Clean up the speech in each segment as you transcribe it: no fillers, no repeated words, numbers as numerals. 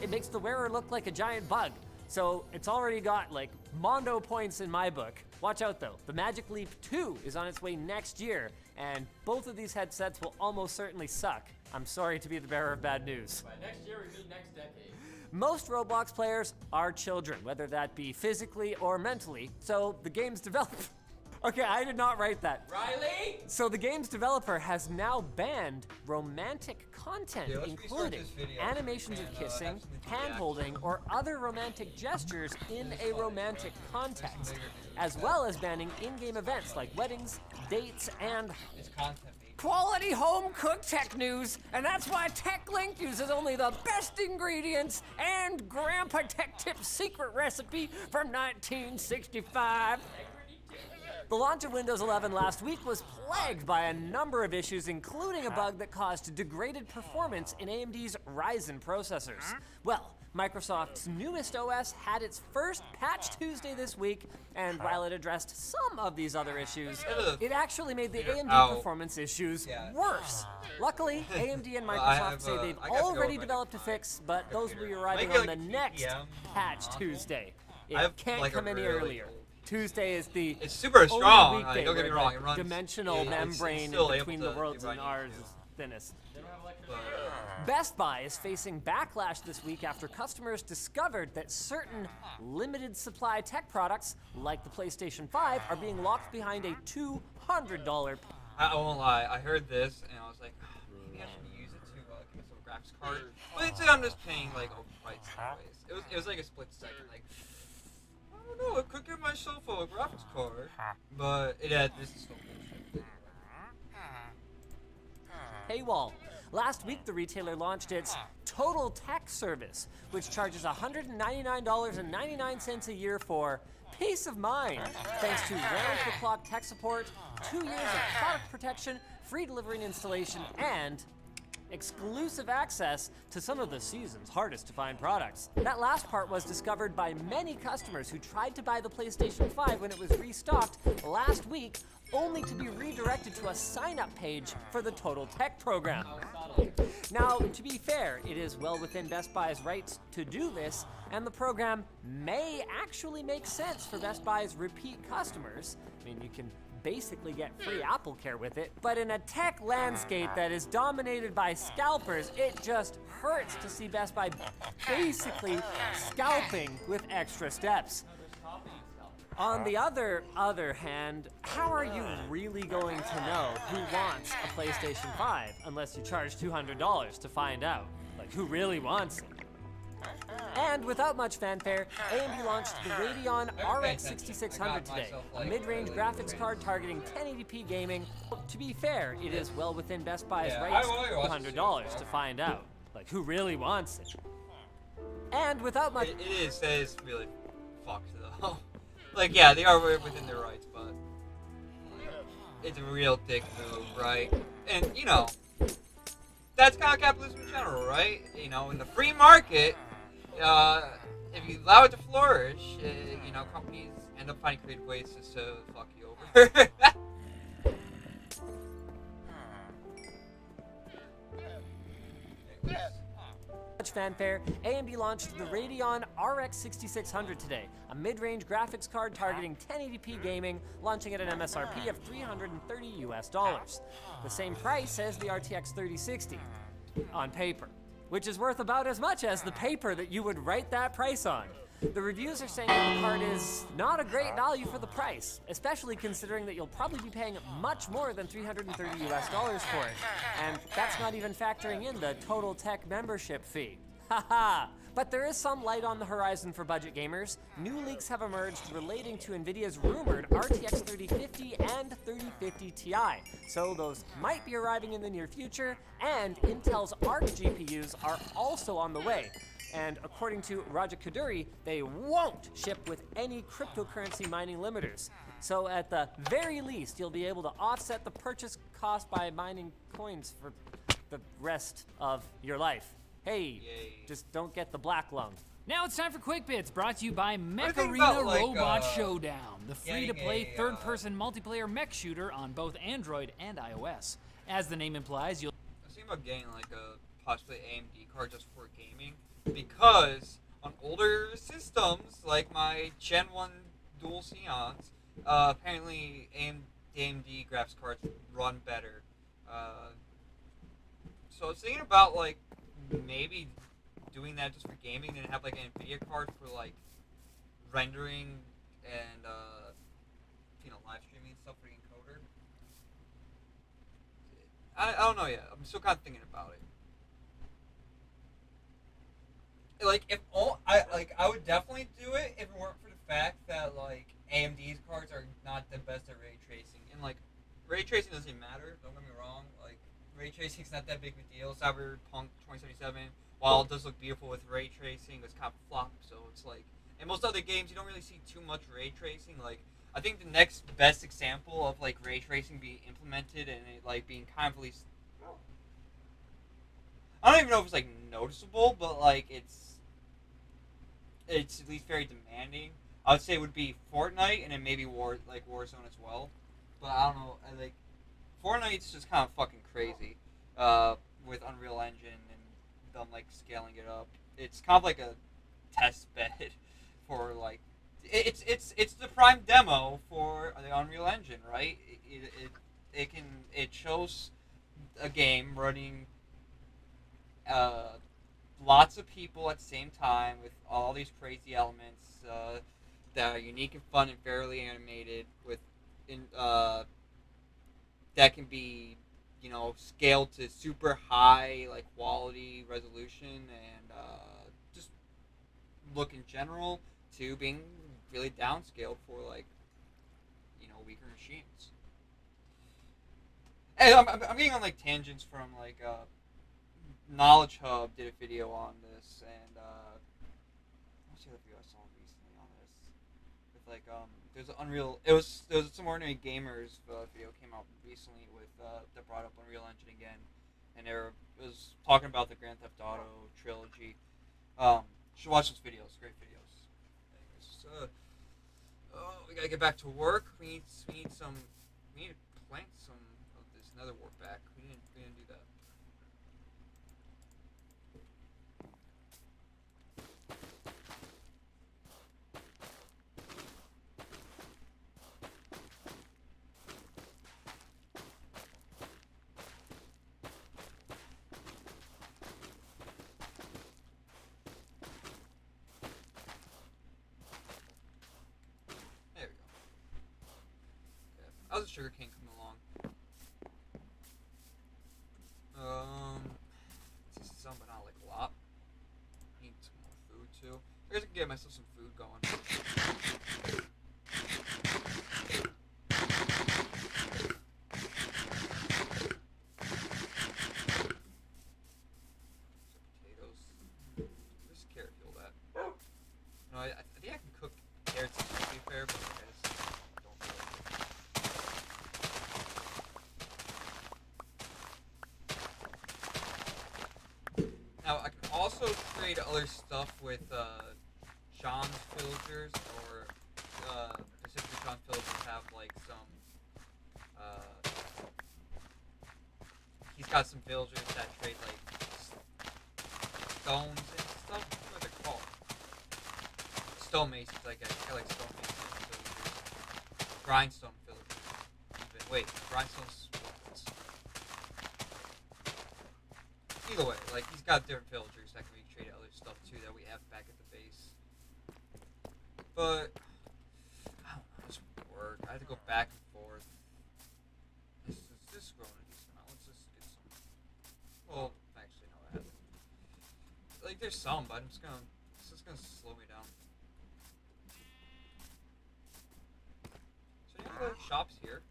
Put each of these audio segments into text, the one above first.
it makes the wearer look like a giant bug. So it's already got like Mondo points in my book. Watch out though, the Magic Leap 2 is on its way next year, and both of these headsets will almost certainly suck. I'm sorry to be the bearer of bad news. By next year, we mean next decade. Most Roblox players are children, whether that be physically or mentally, so the game's developer... Okay, I did not write that. Riley? So the game's developer has now banned romantic content, Yeah, let's restart including this video animations of and, kissing, have some hand-holding, or other romantic gestures in a romantic context, as well as banning in-game events like weddings, dates, and It's content based. quality home-cooked tech news. And that's why TechLink uses only the best ingredients and Grandpa Tech Tip's secret recipe from 1965. The launch of Windows 11 last week was plagued by a number of issues, including a bug that caused degraded performance in AMD's Ryzen processors. Well, Microsoft's newest OS had its first patch Tuesday this week, and while it addressed some of these other issues, it actually made the AMD performance issues worse. Luckily, AMD and Microsoft say they've already developed a fix, but those will be arriving on the next patch Tuesday. It can't come any earlier. Tuesday is the It's super strong. weekday Don't get me where wrong. the It runs. dimensional it's membrane still in able between to the worlds run and your ours game. is thinnest. They don't have electricity. Best Buy is facing backlash this week after customers discovered that certain limited supply tech products, like the PlayStation 5, are being locked behind a $200 I won't lie. I heard this and I was like, maybe I should use it to get myself a graphics card. But instead, I'm just paying like overpriced anyways. It was like a split second. Like, I don't know. I could get myself a graphics card, but it had this is so bullshit. paywall. Last week, the retailer launched its Total Tech service, which charges $199.99 a year for peace of mind, thanks to round-the-clock tech support, 2 years of product protection, free delivery and installation, and exclusive access to some of the season's hardest to find products. That last part was discovered by many customers who tried to buy the PlayStation 5 when it was restocked last week, only to be redirected to a sign-up page for the Total Tech program. Now, to be fair, it is well within Best Buy's rights to do this, and the program may actually make sense for Best Buy's repeat customers. I mean, you can basically get free Apple Care with it, but in a tech landscape that is dominated by scalpers, it just hurts to see Best Buy basically scalping with extra steps. On the other hand, how are you really going to know who wants a PlayStation 5 unless you charge $200 to find out? Like, who really wants it? And without much fanfare, AMD launched the Radeon RX 6600 today, a mid-range graphics card targeting 1080p gaming. To be fair, it is well within Best Buy's rights $200 to find out. Like, who really wants it? And without much... It is really fucked though. Like, yeah, they are within their rights, but it's a real dick move, right? And, you know, that's kind of capitalism in general, right? You know, in the free market, if you allow it to flourish, you know, companies end up finding creative ways just to fuck you over. Much fanfare, AMD launched the Radeon RX 6600 today, a mid-range graphics card targeting 1080p gaming, launching at an MSRP of $330 US, the same price as the RTX 3060 on paper, which is worth about as much as the paper that you would write that price on. The reviews are saying that the card is not a great value for the price, especially considering that you'll probably be paying much more than $330 US for it. And that's not even factoring in the Total Tech membership fee. Haha! But there is some light on the horizon for budget gamers. New leaks have emerged relating to NVIDIA's rumored RTX 3050 and 3050 Ti. So those might be arriving in the near future, and Intel's Arc GPUs are also on the way. And according to Raja Koduri, they won't ship with any cryptocurrency mining limiters. So at the very least, you'll be able to offset the purchase cost by mining coins for the rest of your life. Hey, just don't get the black lung. Now it's time for Quick Bits, brought to you by Mech think Arena about, like, Robot Showdown, the free-to-play getting a, third-person multiplayer mech shooter on both Android and iOS. As the name implies, you'll I was thinking about getting like a possibly AMD card just for gaming. because on older systems like my Gen 1 Dual Xeons, apparently AMD graphics cards run better. So I was thinking about like maybe doing that just for gaming and have like an Nvidia card for like rendering and live streaming and stuff for the encoder. I don't know yet. I'm still kind of thinking about it. Like if all I would definitely do it if it weren't for the fact that like AMD's cards are not the best at ray tracing, and like ray tracing doesn't matter. Don't get me wrong. Like ray tracing's not that big of a deal. Cyberpunk 2077, while it does look beautiful with ray tracing, it's kind of flop. So it's like in most other games you don't really see too much ray tracing. Like I think the next best example of like ray tracing being implemented and it like being kind of at least, I don't even know if it's like noticeable, but like it's at least very demanding. I would say it would be Fortnite and then maybe Warzone as well. But I don't know, like Fortnite's just kind of fucking crazy with Unreal Engine and them like scaling it up. It's kind of like a test bed for like it's the prime demo for the Unreal Engine, right? It shows a game running lots of people at the same time with all these crazy elements that are unique and fun and fairly animated that can be scaled to super high like quality resolution and just look in general to being really downscaled for like weaker machines. And I'm getting on like tangents from like Knowledge Hub did a video on this, and what's the other video I saw recently on this? With like there's an Unreal. There was some Ordinary Gamers video came out recently with that brought up Unreal Engine again, and it was talking about the Grand Theft Auto trilogy. You should watch those videos. Great videos. Anyways, we gotta get back to work. We need to plant some of this nether wart back. We didn't do that. How's the sugar cane coming along? This is something I like a lot. Need some more food too. I guess I can get myself some food going. Some potatoes. Where's the carrot field at? No, I think I can cook carrots to be fair, but I just don't feel like it. Now, I can also trade other stuff with Sean's villagers, or specifically Sean's villagers have like some. He's got some villagers that trade like stones and stuff. What are they called? Stonemasons, I guess. I like stonemasons villagers. Grindstone villagers. Wait, grindstone's. Either way, like he's got different villagers that can be traded other stuff too that we have back at the base. But I don't know, this would work. I had to go back and forth. This is growing a decent amount. Let's just get some. Well, actually no, I haven't. Like there's some, but it's just gonna slow me down. So you have like shops here.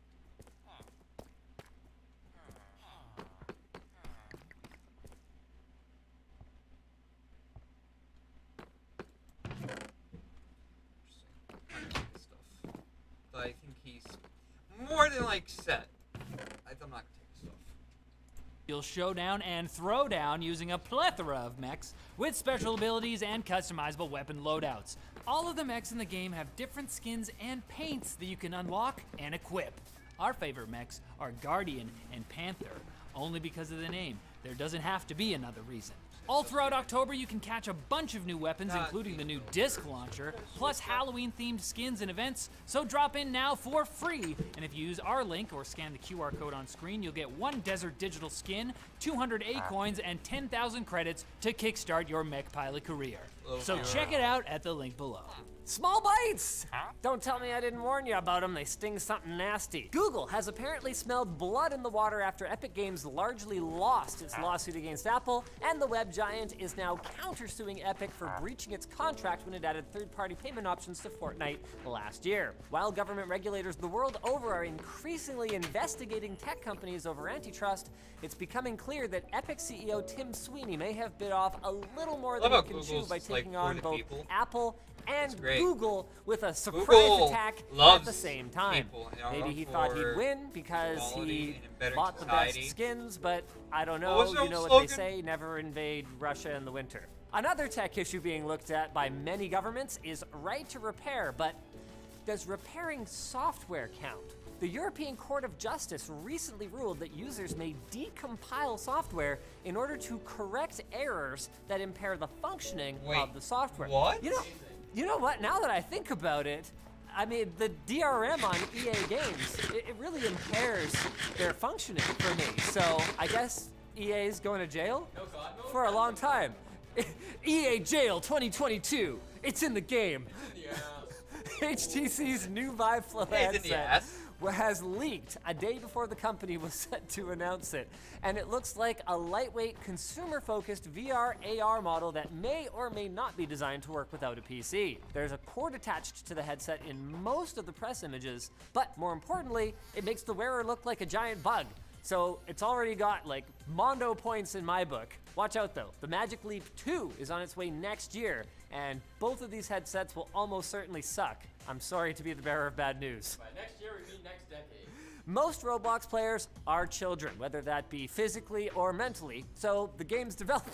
I think he's more than like set. I'm not gonna take his stuff. You'll show down and throw down using a plethora of mechs with special abilities and customizable weapon loadouts. All of the mechs in the game have different skins and paints that you can unlock and equip. Our favorite mechs are Guardian and Panther, only because of the name. There doesn't have to be another reason. All throughout October, you can catch a bunch of new weapons, including the new disc launcher, plus Halloween-themed skins and events, so drop in now for free. And if you use our link or scan the QR code on screen, you'll get 1 Desert Digital skin, 200 A-coins, and 10,000 credits to kickstart your mech pilot career. So check it out at the link below. Small bites! Don't tell me I didn't warn you about them. They sting something nasty. Google has apparently smelled blood in the water after Epic Games largely lost its lawsuit against Apple, and the web giant is now countersuing Epic for breaching its contract when it added third-party payment options to Fortnite last year. While government regulators the world over are increasingly investigating tech companies over antitrust, it's becoming clear that Epic CEO Tim Sweeney may have bit off a little more than he can chew by taking on both Apple and Google with a surprise attack at the same time. Maybe he thought he'd win because he bought the best skins, but I don't know. You know what they say, never invade Russia in the winter. Another tech issue being looked at by many governments is right to repair, but does repairing software count? The European Court of Justice recently ruled that users may decompile software in order to correct errors that impair the functioning of the software. What? You know what? Now that I think about it, I mean, the DRM on EA games, it really impairs their functioning for me. So I guess EA's going to jail for a long time. EA Jail 2022. It's in the game. HTC's new Vive Flow headset has leaked a day before the company was set to announce it. And it looks like a lightweight, consumer-focused VR AR model that may or may not be designed to work without a PC. There's a cord attached to the headset in most of the press images, but more importantly, it makes the wearer look like a giant bug. So it's already got like Mondo points in my book. Watch out though, the Magic Leap 2 is on its way next year, and both of these headsets will almost certainly suck. I'm sorry to be the bearer of bad news. By next year, we mean next decade. Most Roblox players are children, whether that be physically or mentally, so the game's developer...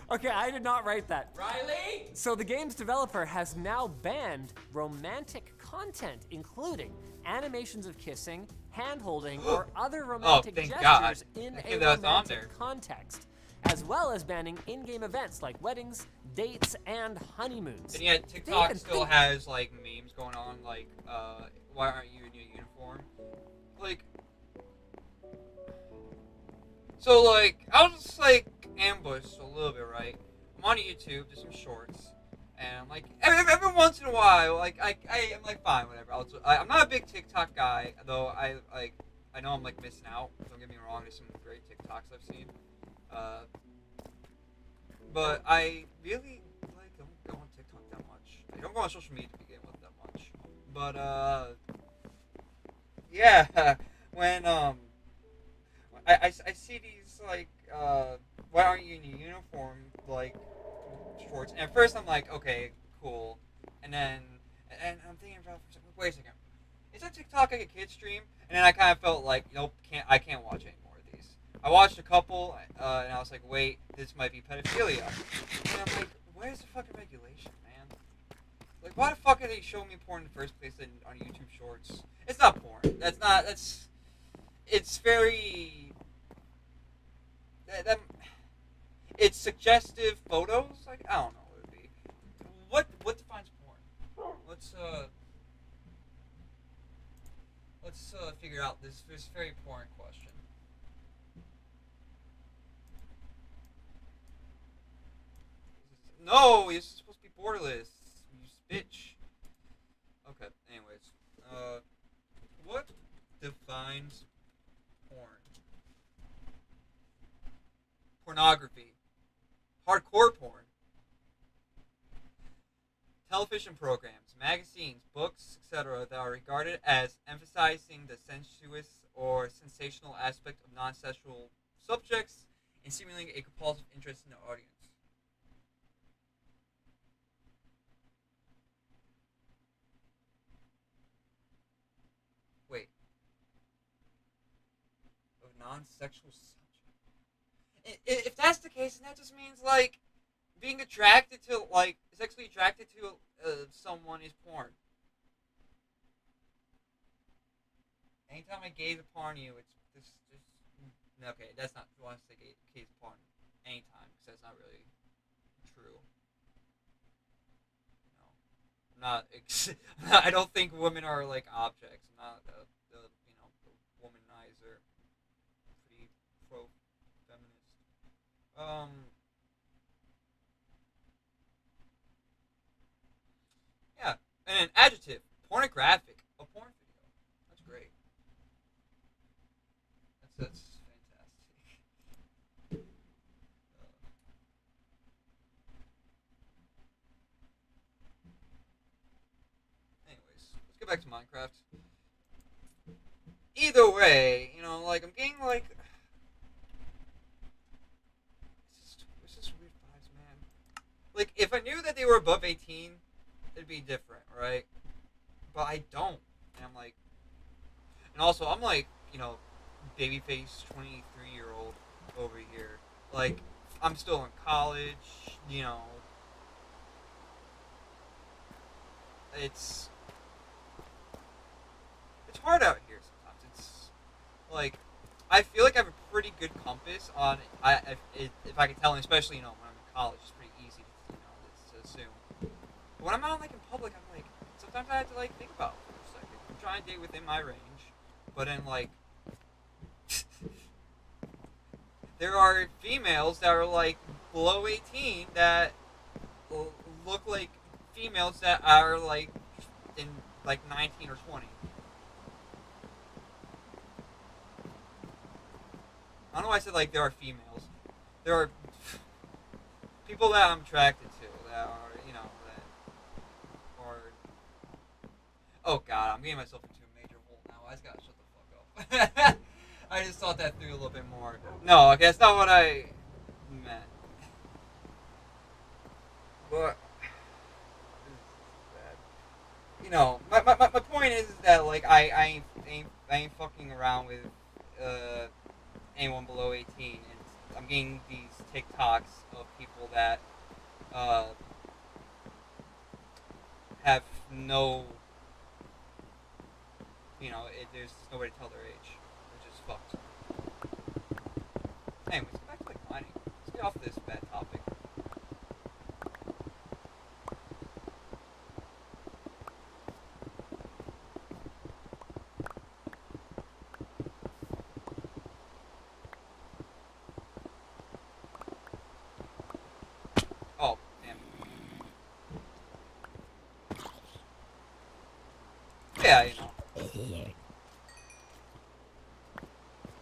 Okay, I did not write that. Riley! So the game's developer has now banned romantic content, including animations of kissing, hand-holding, or other romantic gestures in a romantic context, as well as banning in-game events like weddings, dates, and honeymoons. And yet TikTok still has like memes going on, like, why aren't you in your uniform? Like, so like, I was just like ambushed a little bit, right? I'm on YouTube, do some shorts, and I'm like, every once in a while, like, I'm like, fine, whatever. I'm not a big TikTok guy, though. I know I'm like missing out. Don't get me wrong, there's some great TikToks I've seen. But I really like don't go on TikTok that much. I don't go on social media to begin with that much. But yeah, when I see these like why aren't you in your uniform like shorts? And at first I'm like, okay, cool, and then I'm thinking about for a second, wait a second, is that TikTok like a kid stream? And then I kind of felt like, nope, I can't watch any more of these. I watched a couple, and I was like, wait, this might be pedophilia. And I'm like, where's the fucking regulation, man? Like, why the fuck are they showing me porn in the first place on YouTube Shorts? It's not porn. It's very... It's suggestive photos? Like, I don't know what it would be. What defines porn? Let's figure out this very important question. No, it's supposed to be borderless. You bitch. Okay. Anyways, what defines porn? Pornography. Hardcore porn. Television programs, magazines, books, etc. that are regarded as emphasizing the sensuous or sensational aspect of non-sexual subjects and stimulating a compulsive interest in the audience. Wait. Of non-sexual subject. If that's the case, then that just means, like, being attracted to, like, sexually attracted to someone is porn. Anytime I gaze upon you, it's just okay, that's not, I want to say gaze upon anytime, because that's not really true. You know, I don't think women are like objects. I'm not the womanizer. Pretty pro-feminist. Yeah, and an adjective, pornographic, a porn video. That's great. That's fantastic. Anyways, let's get back to Minecraft. Either way, you know, like I'm getting like it's just weird vibes, man. Like if I knew that they were above 18, it'd be different, right? But I don't, and I'm like, and also I'm like, you know, babyface 23-year-old over here. Like I'm still in college, you know. It's hard out here sometimes. It's like I feel like I have a pretty good compass on if I can tell, and especially you know when I'm in college, it's pretty easy to to assume. But when I'm out like in public, I'm like sometimes I have to like think about it for a second. I'm trying to date within my range, but then like there are females that are like below 18 that look like females that are like in like 19 or 20. I don't know why I said like there are females. There are people that I'm attracted to that are, you know, that are. Oh God, I'm getting myself into a major hole now. I just gotta shut the fuck up. I just thought that through a little bit more. No, okay, that's not what I meant. But you know, my point is that like I ain't fucking around with anyone below 18, and I'm getting these TikToks of people that have no, you know, there's no way to tell their age, which is fucked. Anyways, back to like mining. Let's get off this bad topic. Oh, damn. Yeah, you know.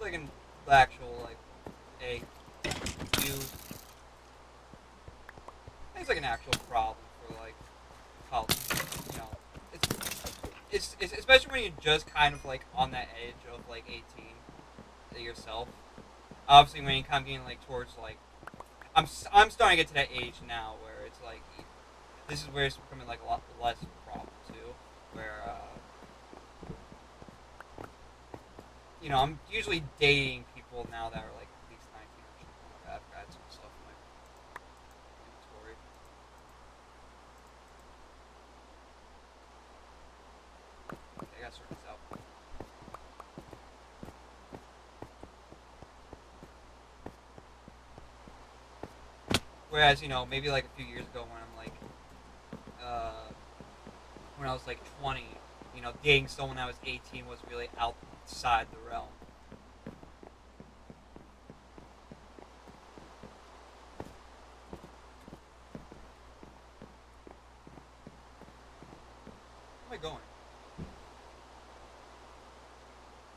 Like an actual, like, A, U. It's like an actual problem for, like, college. You know, it's especially when you're just kind of, like, on that edge of, like, 18 yourself. Obviously, when you're kind of getting, like, towards, like, I'm starting to get to that age now where it's like this is where it's becoming like a lot less of a problem too, where you know, I'm usually dating people now that are like at least 19 or something like that. I've got some stuff in my inventory. Okay, I gotta sort this out. Whereas, you know, maybe like a few years ago when I'm like, when I was like 20, you know, dating someone that was 18 was really outside the realm. Where am I going?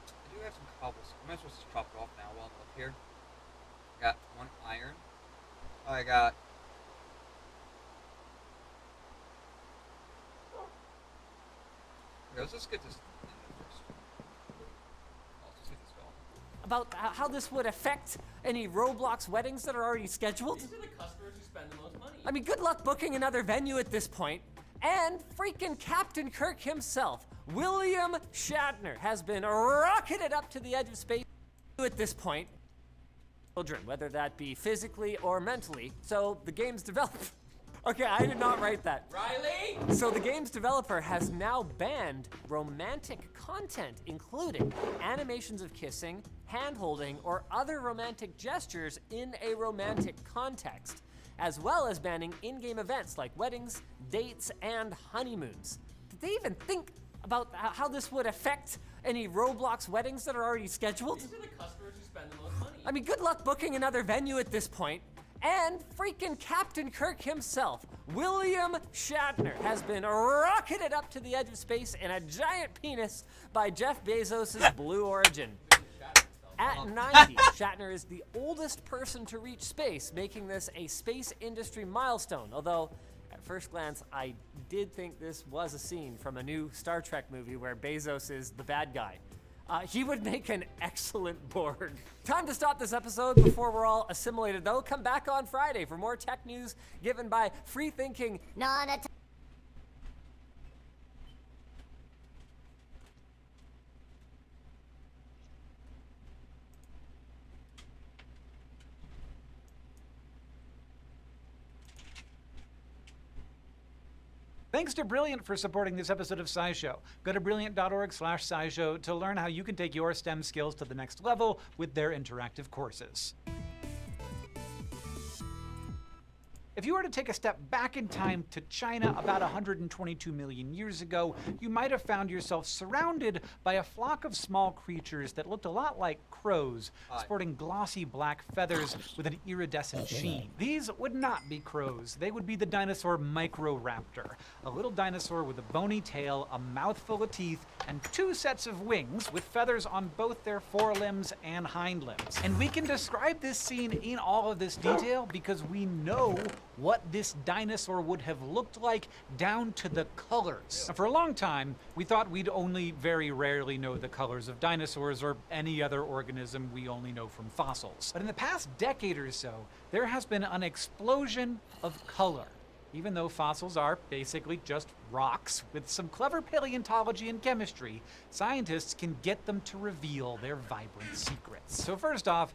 I do have some cobblestone. I'm not supposed to chop it off now while I'm up here. I got one iron. I got okay, let's just get this in first. Let's just get this going. About how this would affect any Roblox weddings that are already scheduled? These are the customers who spend the most money. I mean, good luck booking another venue at this point. And freaking Captain Kirk himself, William Shatner, has been rocketed up to the edge of space at this point. Children, whether that be physically or mentally. So the game's developer. Okay, I did not write that. Riley? So the game's developer has now banned romantic content, including animations of kissing, hand-holding, or other romantic gestures in a romantic context, as well as banning in-game events like weddings, dates, and honeymoons. Did they even think about how this would affect any Roblox weddings that are already scheduled? These are the customers who spend the most money. I mean, good luck booking another venue at this point. And freaking Captain Kirk himself, William Shatner, has been rocketed up to the edge of space in a giant penis by Jeff Bezos' Blue Origin. At 90, Shatner is the oldest person to reach space, making this a space industry milestone. Although, at first glance, I did think this was a scene from a new Star Trek movie where Bezos is the bad guy. He would make an excellent Borg. Time to stop this episode before we're all assimilated, though. Come back on Friday for more tech news given by free-thinking, Thanks to Brilliant for supporting this episode of SciShow. Go to brilliant.org/SciShow to learn how you can take your STEM skills to the next level with their interactive courses. If you were to take a step back in time to China about 122 million years ago, you might have found yourself surrounded by a flock of small creatures that looked a lot like crows, sporting glossy black feathers with an iridescent sheen. These would not be crows. They would be the dinosaur Microraptor, a little dinosaur with a bony tail, a mouthful of teeth, and 2 sets of wings with feathers on both their forelimbs and hind limbs. And we can describe this scene in all of this detail because we know what this dinosaur would have looked like down to the colors. For a long time, we thought we'd only very rarely know the colors of dinosaurs or any other organism we only know from fossils. But in the past decade or so, there has been an explosion of color. Even though fossils are basically just rocks, with some clever paleontology and chemistry, scientists can get them to reveal their vibrant secrets. So first off,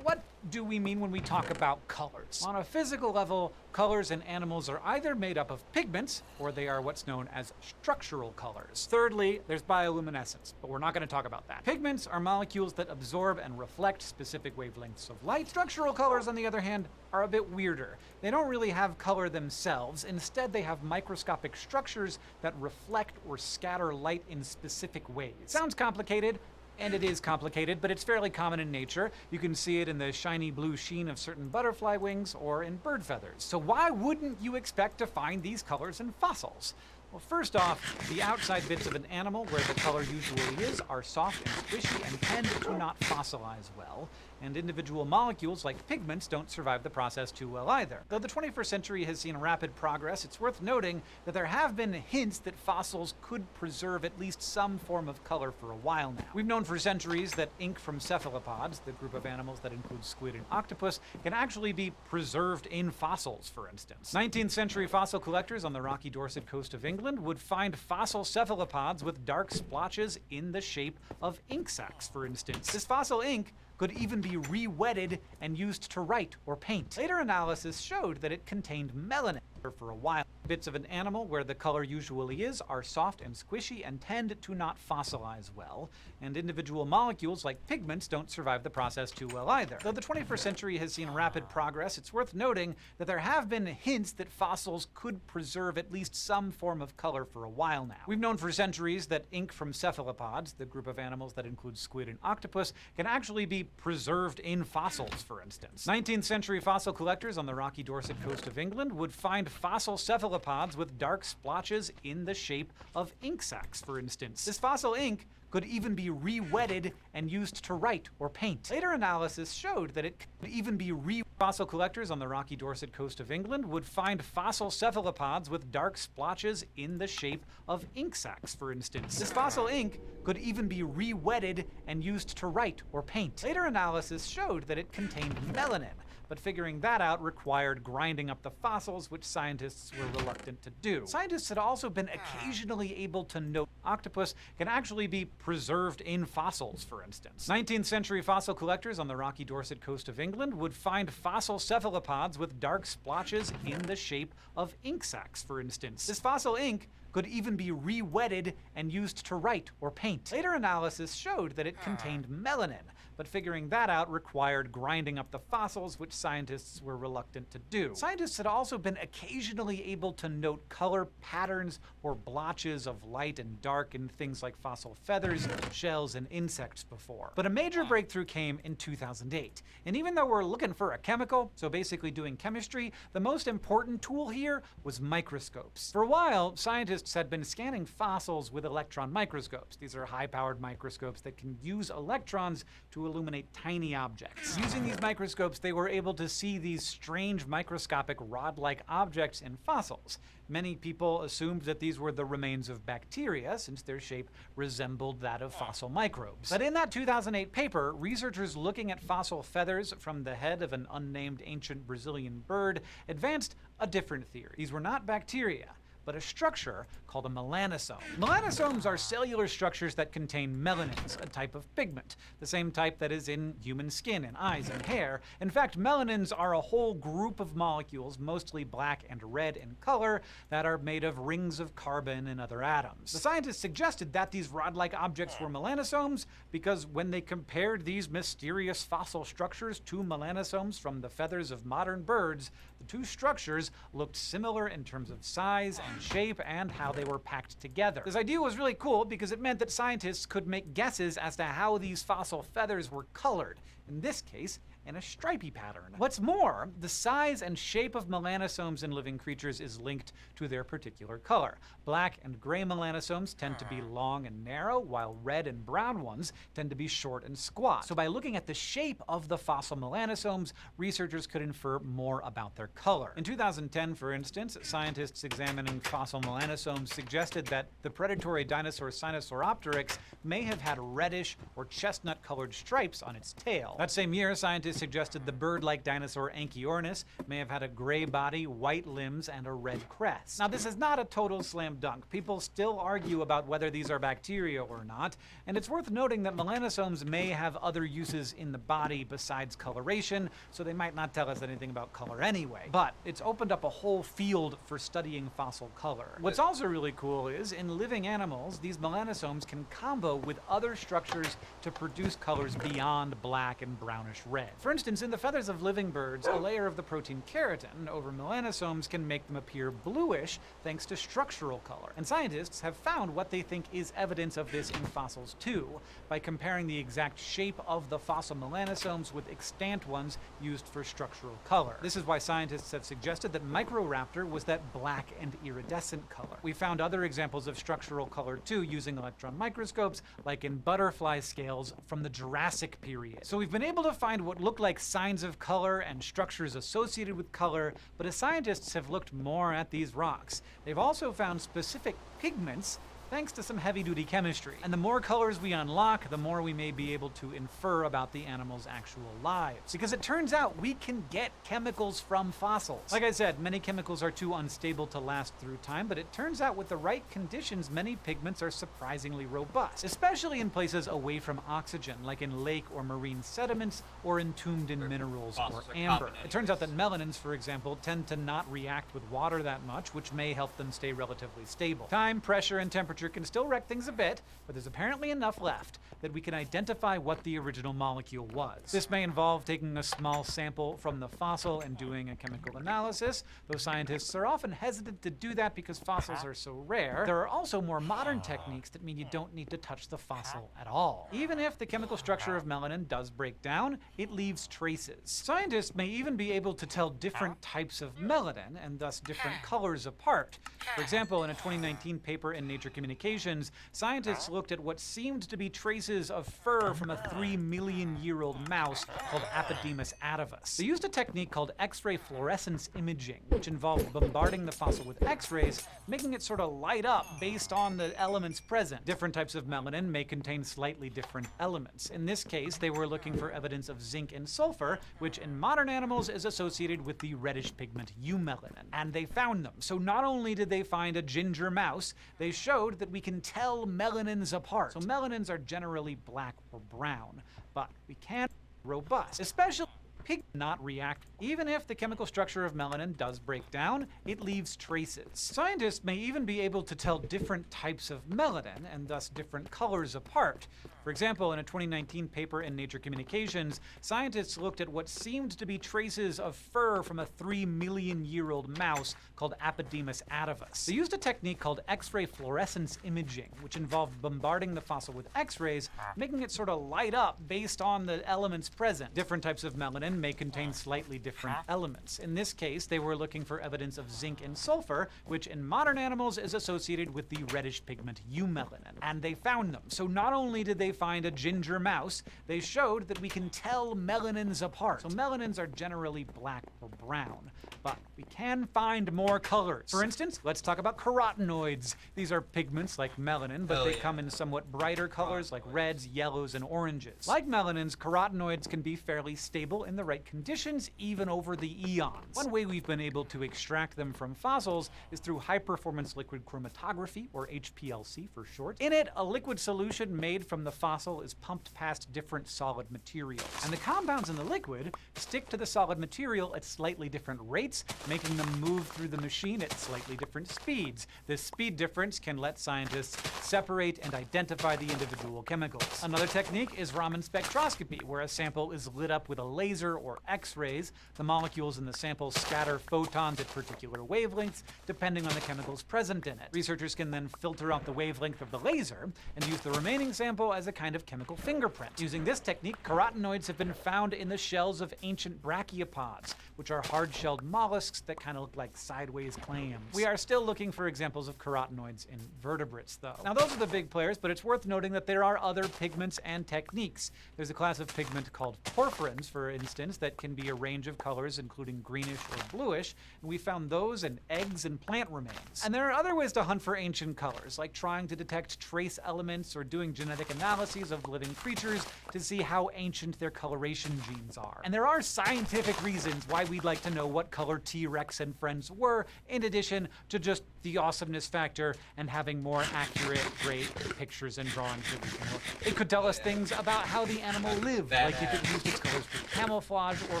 what do we mean when we talk about colors? On a physical level, colors in animals are either made up of pigments, or they are what's known as structural colors. Thirdly, there's bioluminescence, but we're not going to talk about that. Pigments are molecules that absorb and reflect specific wavelengths of light. Structural colors, on the other hand, are a bit weirder. They don't really have color themselves. Instead, they have microscopic structures that reflect or scatter light in specific ways. Sounds complicated. And it is complicated, but it's fairly common in nature. You can see it in the shiny blue sheen of certain butterfly wings or in bird feathers. So why wouldn't you expect to find these colors in fossils? Well, first off, the outside bits of an animal where the color usually is are soft and squishy and tend to not fossilize well. And individual molecules like pigments don't survive the process too well either. Though the 21st century has seen rapid progress, it's worth noting that there have been hints that fossils could preserve at least some form of color for a while now. We've known for centuries that ink from cephalopods, the group of animals that include squid and octopus, can actually be preserved in fossils, for instance. 19th century fossil collectors on the rocky Dorset coast of England would find fossil cephalopods with dark splotches in the shape of ink sacs, for instance. This fossil ink could even be re-wetted and used to write or paint. Later analysis showed that it contained melanin. For a while, bits of an animal where the color usually is are soft and squishy and tend to not fossilize well, and individual molecules like pigments don't survive the process too well either. Though the 21st century has seen rapid progress, it's worth noting that there have been hints that fossils could preserve at least some form of color for a while now. We've known for centuries that ink from cephalopods, the group of animals that include squid and octopus, can actually be preserved in fossils, for instance. 19th century fossil collectors on the rocky Dorset coast of England would find fossil cephalopods with dark splotches in the shape of ink sacs, for instance. This fossil ink could even be re-wetted and used to write or paint. Later analysis showed that it could even be Fossil collectors on the rocky Dorset coast of England would find fossil cephalopods with dark splotches in the shape of ink sacs, for instance. This fossil ink could even be re-wetted and used to write or paint. Later analysis showed that it contained melanin, but figuring that out required grinding up the fossils, which scientists were reluctant to do. Scientists had also been occasionally able to note octopus can actually be preserved in fossils, for instance. 19th century fossil collectors on the rocky Dorset coast of England would find fossil cephalopods with dark splotches in the shape of ink sacs, for instance. This fossil ink could even be re-wetted and used to write or paint. Later analysis showed that it contained melanin, but figuring that out required grinding up the fossils, which scientists were reluctant to do. Scientists had also been occasionally able to note color patterns or blotches of light and dark in things like fossil feathers, shells, and insects before. But a major breakthrough came in 2008. And even though we're looking for a chemical, so basically doing chemistry, the most important tool here was microscopes. For a while, scientists had been scanning fossils with electron microscopes. These are high-powered microscopes that can use electrons to illuminate tiny objects. Using these microscopes, they were able to see these strange microscopic rod-like objects in fossils. Many people assumed that these were the remains of bacteria, since their shape resembled that of fossil microbes. But in that 2008 paper, researchers looking at fossil feathers from the head of an unnamed ancient Brazilian bird advanced a different theory. These were not bacteria, but a structure called a melanosome. Melanosomes are cellular structures that contain melanins, a type of pigment, the same type that is in human skin and eyes and hair. In fact, melanins are a whole group of molecules, mostly black and red in color, that are made of rings of carbon and other atoms. The scientists suggested that these rod-like objects were melanosomes because when they compared these mysterious fossil structures to melanosomes from the feathers of modern birds, the two structures looked similar in terms of size and shape and how they were packed together. This idea was really cool because it meant that scientists could make guesses as to how these fossil feathers were colored, in this case, in a stripy pattern. What's more, the size and shape of melanosomes in living creatures is linked to their particular color. Black and gray melanosomes tend to be long and narrow, while red and brown ones tend to be short and squat. So by looking at the shape of the fossil melanosomes, researchers could infer more about their color. In 2010, for instance, scientists examining fossil melanosomes suggested that the predatory dinosaur Sinosauropteryx may have had reddish or chestnut-colored stripes on its tail. That same year, scientists suggested the bird-like dinosaur Anchiornis may have had a gray body, white limbs, and a red crest. Now, this is not a total slam dunk. People still argue about whether these are bacteria or not, and it's worth noting that melanosomes may have other uses in the body besides coloration, so they might not tell us anything about color anyway. But it's opened up a whole field for studying fossil color. What's also really cool is, in living animals, these melanosomes can combo with other structures to produce colors beyond black and brownish red. For instance, in the feathers of living birds, a layer of the protein keratin over melanosomes can make them appear bluish thanks to structural color. And scientists have found what they think is evidence of this in fossils too, by comparing the exact shape of the fossil melanosomes with extant ones used for structural color. This is why scientists have suggested that Microraptor was that black and iridescent color. We found other examples of structural color too using electron microscopes, like in butterfly scales from the Jurassic period. So we've been able to find what look like signs of color and structures associated with color, but as scientists have looked more at these rocks, they've also found specific pigments thanks to some heavy-duty chemistry. And the more colors we unlock, the more we may be able to infer about the animals' actual lives. Because it turns out we can get chemicals from fossils. Like I said, many chemicals are too unstable to last through time, but it turns out with the right conditions, many pigments are surprisingly robust, especially in places away from oxygen, like in lake or marine sediments, or entombed in minerals or amber. It turns out that melanins, for example, tend to not react with water that much, which may help them stay relatively stable. Time, pressure, and temperature can still wreck things a bit, but there's apparently enough left that we can identify what the original molecule was. This may involve taking a small sample from the fossil and doing a chemical analysis, though scientists are often hesitant to do that because fossils are so rare. There are also more modern techniques that mean you don't need to touch the fossil at all. Even if the chemical structure of melanin does break down, it leaves traces. Scientists may even be able to tell different types of melanin, and thus different colors, apart. For example, in a 2019 paper in Nature Communications, scientists looked at what seemed to be traces of fur from a 3-million-year-old mouse called Apodemus atavus. They used a technique called X-ray fluorescence imaging, which involved bombarding the fossil with X-rays, making it sort of light up based on the elements present. Different types of melanin may contain slightly different elements. In this case, they were looking for evidence of zinc and sulfur, which in modern animals is associated with the reddish pigment eumelanin. And they found them. So not only did they find a ginger mouse, they showed that we can tell melanins apart. So melanins are generally black or brown, but we can robust, especially pig not react. Even if the chemical structure of melanin does break down, it leaves traces. Scientists may even be able to tell different types of melanin, and thus different colors, apart. For example, in a 2019 paper in Nature Communications, scientists looked at what seemed to be traces of fur from a 3-million-year-old mouse called Apodemus ativus. They used a technique called X-ray fluorescence imaging, which involved bombarding the fossil with X-rays, making it sort of light up based on the elements present. Different types of melanin may contain slightly different elements. In this case, they were looking for evidence of zinc and sulfur, which in modern animals is associated with the reddish pigment eumelanin. And they found them. So not only did they find a ginger mouse, they showed that we can tell melanins apart. So melanins are generally black or brown, but we can find more colors. For instance, let's talk about carotenoids. These are pigments like melanin, but they come in somewhat brighter colors like reds, yellows, and oranges. Like melanins, carotenoids can be fairly stable in the right conditions, even over the eons. One way we've been able to extract them from fossils is through high-performance liquid chromatography, or HPLC for short. In it, a liquid solution made from the fossil is pumped past different solid materials. And the compounds in the liquid stick to the solid material at slightly different rates, making them move through the machine at slightly different speeds. This speed difference can let scientists separate and identify the individual chemicals. Another technique is Raman spectroscopy, where a sample is lit up with a laser or X-rays. The molecules in the sample scatter photons at particular wavelengths, depending on the chemicals present in it. Researchers can then filter out the wavelength of the laser and use the remaining sample as a kind of chemical fingerprint. Using this technique, carotenoids have been found in the shells of ancient brachiopods, which are hard-shelled mollusks that kind of look like sideways clams. We are still looking for examples of carotenoids in vertebrates, though. Now, those are the big players, but it's worth noting that there are other pigments and techniques. There's a class of pigment called porphyrins, for instance, that can be a range of colors, including greenish or bluish, and we found those in eggs and plant remains. And there are other ways to hunt for ancient colors, like trying to detect trace elements or doing genetic analyses of living creatures to see how ancient their coloration genes are. And there are scientific reasons why we'd like to know what color T-Rex and friends were, in addition to just the awesomeness factor and having more accurate, great pictures and drawings that we can look at. It could tell us things about how the animal lived, like if it used its colors for camouflage or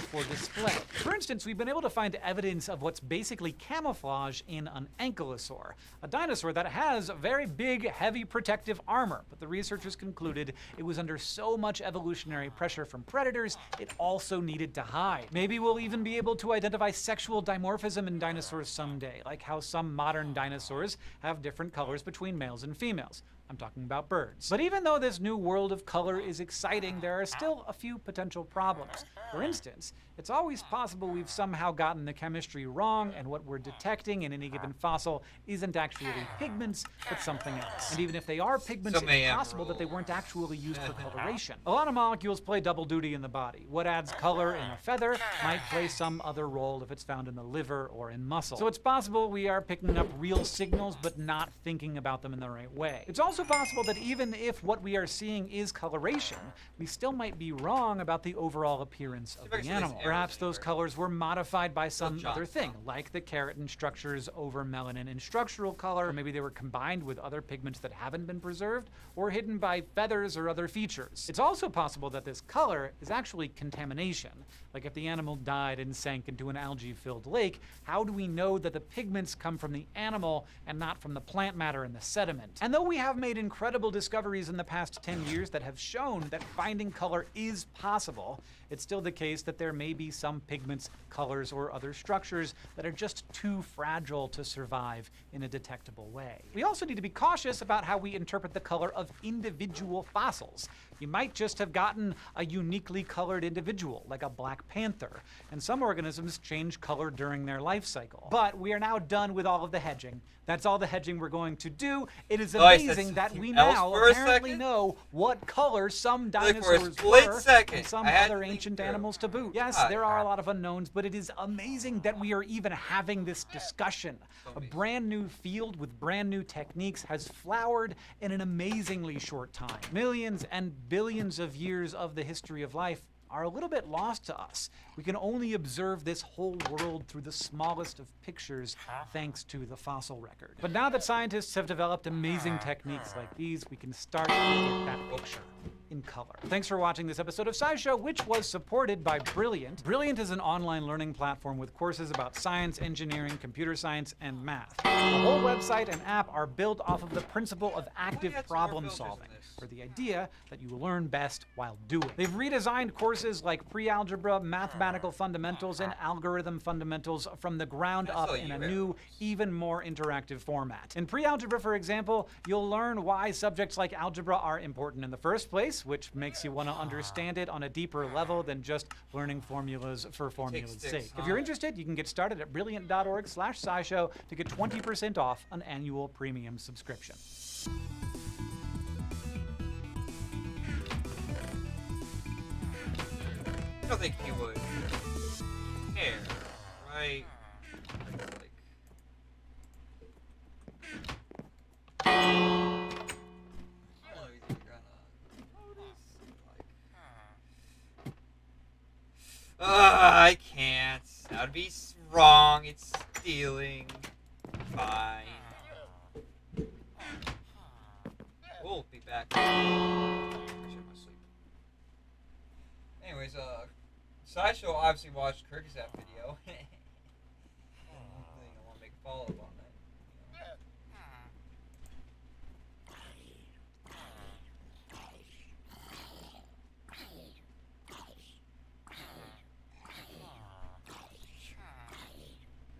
for display. For instance, we've been able to find evidence of what's basically camouflage in an ankylosaur, a dinosaur that has very big, heavy protective armor, but the researchers concluded it was under so much evolutionary pressure from predators, it also needed to hide. Maybe we'll even be able to identify sexual dimorphism in dinosaurs someday, like how some modern dinosaurs have different colors between males and females. I'm talking about birds. But even though this new world of color is exciting, there are still a few potential problems. For instance, it's always possible we've somehow gotten the chemistry wrong and what we're detecting in any given fossil isn't actually pigments, but something else. And even if they are pigments, it's possible that they weren't actually used for coloration. A lot of molecules play double duty in the body. What adds color in a feather might play some other role if it's found in the liver or in muscle. So it's possible we are picking up real signals but not thinking about them in the right way. It's also possible that even if what we are seeing is coloration, we still might be wrong about the overall appearance of the animal. Perhaps those colors were modified by some other thing, like the keratin structures over melanin in structural color, or maybe they were combined with other pigments that haven't been preserved, or hidden by feathers or other features. It's also possible that this color is actually contamination. Like if the animal died and sank into an algae-filled lake, how do we know that the pigments come from the animal and not from the plant matter in the sediment? And though we have made incredible discoveries in the past 10 years that have shown that finding color is possible, it's still the case that there may be some pigments, colors, or other structures that are just too fragile to survive in a detectable way. We also need to be cautious about how we interpret the color of individual fossils. You might just have gotten a uniquely colored individual, like a black panther, and some organisms change color during their life cycle. But we are now done with all of the hedging. That's all the hedging we're going to do. It is amazing that we now apparently know what color some dinosaurs were and some other ancient animals to boot. Yes, there are a lot of unknowns, but it is amazing that we are even having this discussion. A brand new field with brand new techniques has flowered in an amazingly short time. Millions and billions of years of the history of life are a little bit lost to us. We can only observe this whole world through the smallest of pictures thanks to the fossil record. But now that scientists have developed amazing techniques like these, we can start to get that picture. in color. Thanks for watching this episode of SciShow, which was supported by Brilliant. Brilliant is an online learning platform with courses about science, engineering, computer science, and math. The whole website and app are built off of the principle of active problem solving, or the idea that you learn best while doing. They've redesigned courses like pre-algebra, mathematical fundamentals, and algorithm fundamentals from the ground up in a new, even more interactive format. In pre-algebra, for example, you'll learn why subjects like algebra are important in the first place, which makes you want to understand it on a deeper level than just learning formulas for formula's sake. If you're interested, you can get started at brilliant.org/scishow to get 20% off an annual premium subscription. I don't think he would care, right? Like, I can't. That would be wrong. It's stealing. Fine. We'll be back. I should my sleep. Anyways, SciShow obviously watched Kyrgyzstan video. I want to make a follow-up on that.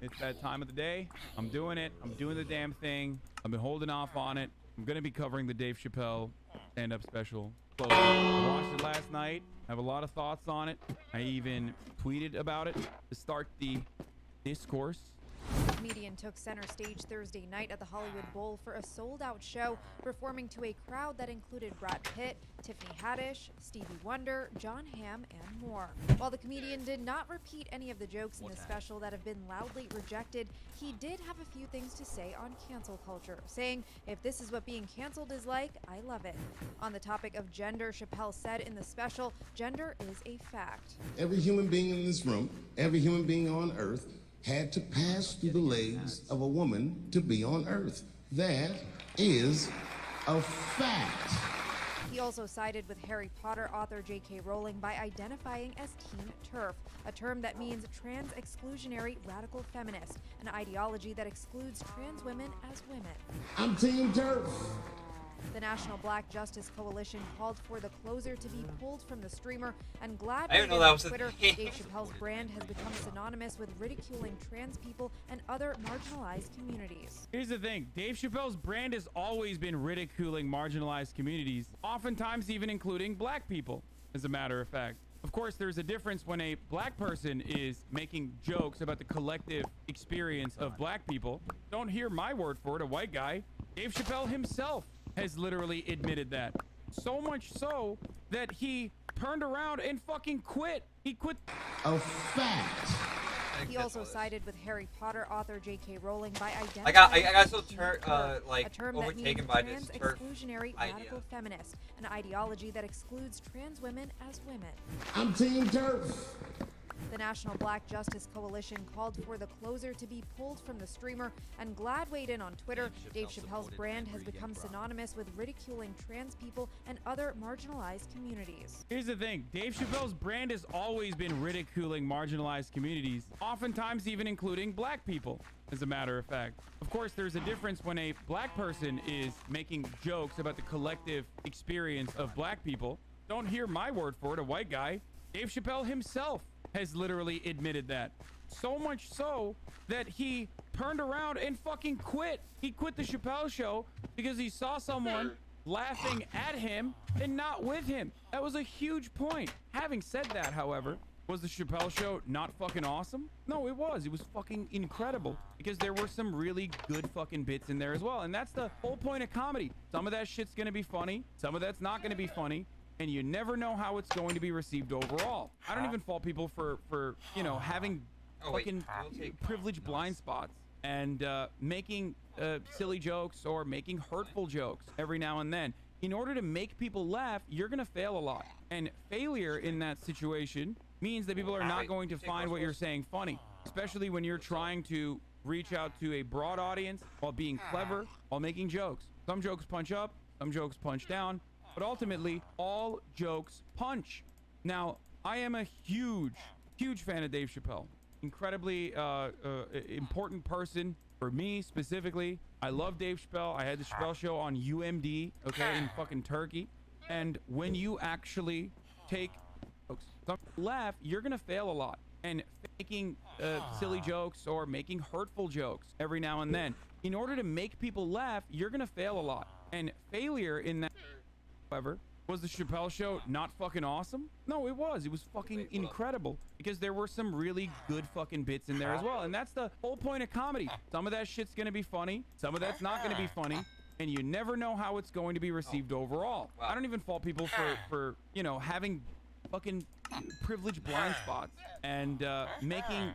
It's that time of the day. I'm doing it. I'm doing the damn thing. I've been holding off on it. I'm going to be covering the Dave Chappelle stand-up special. I watched it last night. I have a lot of thoughts on it. I even tweeted about it to start the discourse. The comedian took center stage Thursday night at the Hollywood Bowl for a sold-out show, performing to a crowd that included Brad Pitt, Tiffany Haddish, Stevie Wonder, John Hamm, and more. While the comedian did not repeat any of the jokes in the special that have been loudly rejected, he did have a few things to say on cancel culture, saying, "If this is what being canceled is like, I love it." On the topic of gender, Chappelle said in the special, "Gender is a fact." Every human being in this room, every human being on Earth, had to pass through the legs of a woman to be on Earth. That is a fact. He also sided with Harry Potter author J.K. Rowling by identifying as Team TERF, a term that means trans-exclusionary radical feminist, an ideology that excludes trans women as women. I'm Team TERF. The National Black Justice Coalition called for the closer to be pulled from the streamer, and glad I didn't know on that was a Twitter, thing. Dave Chappelle's brand has become synonymous with ridiculing trans people and other marginalized communities. Here's the thing. Dave Chappelle's brand has always been ridiculing marginalized communities, oftentimes even including black people, as a matter of fact. Of course, there's a difference when a black person is making jokes about the collective experience of black people. Don't hear my word for it, a white guy. Dave Chappelle himself has literally admitted that. So much so that he turned around and fucking quit. He quit. A fact. He also sided with Harry Potter author J.K. Rowling by identifying I got so a like term that overtaken means by this TERF trans-exclusionary idea. radical feminist, an ideology that excludes trans women as women. I'm Team TERF. The National Black Justice Coalition called for the closer to be pulled from the streamer, and GLAAD weighed in on Twitter. Dave Chappelle's brand has become synonymous with ridiculing trans people and other marginalized communities. Here's the thing. Dave Chappelle's brand has always been ridiculing marginalized communities, oftentimes even including black people, as a matter of fact. Of course, there's a difference when a black person is making jokes about the collective experience of black people. Don't hear my word for it, a white guy. Dave Chappelle himself has literally admitted that. So much so that he turned around and fucking quit. He quit the Chappelle show because he saw someone laughing at him and not with him. That was a huge point. Having said that, however, was the Chappelle show not fucking awesome? No, it was. It was fucking incredible because there were some really good fucking bits in there as well. And that's the whole point of comedy. Some of that shit's gonna be funny. Some of that's not gonna be funny. And you never know how it's going to be received overall. I don't even fault people for you know, having fucking privileged blind spots and making silly jokes or making hurtful jokes every now and then. In order to make people laugh, you're gonna fail a lot. And failure in that situation means that people are not going to find what you're saying funny, especially when you're trying to reach out to a broad audience while being clever, while making jokes. Some jokes punch up, some jokes punch down. but ultimately, all jokes punch. Now, I am a huge fan of Dave Chappelle. Incredibly important person for me specifically. I love Dave Chappelle. I had the Chappelle Show on UMD, okay, in fucking Turkey. And when you actually take some laugh, you're gonna fail a lot. And making silly jokes or making hurtful jokes every now and then. In order to make people laugh, you're gonna fail a lot. And failure in that, however, was the Chappelle Show not fucking awesome? No, it was. It was fucking incredible because there were some really good fucking bits in there as well. And that's the whole point of comedy. Some of that shit's gonna be funny. Some of that's not gonna be funny. And you never know how it's going to be received overall. I don't even fault people for you know, having fucking privileged blind spots and making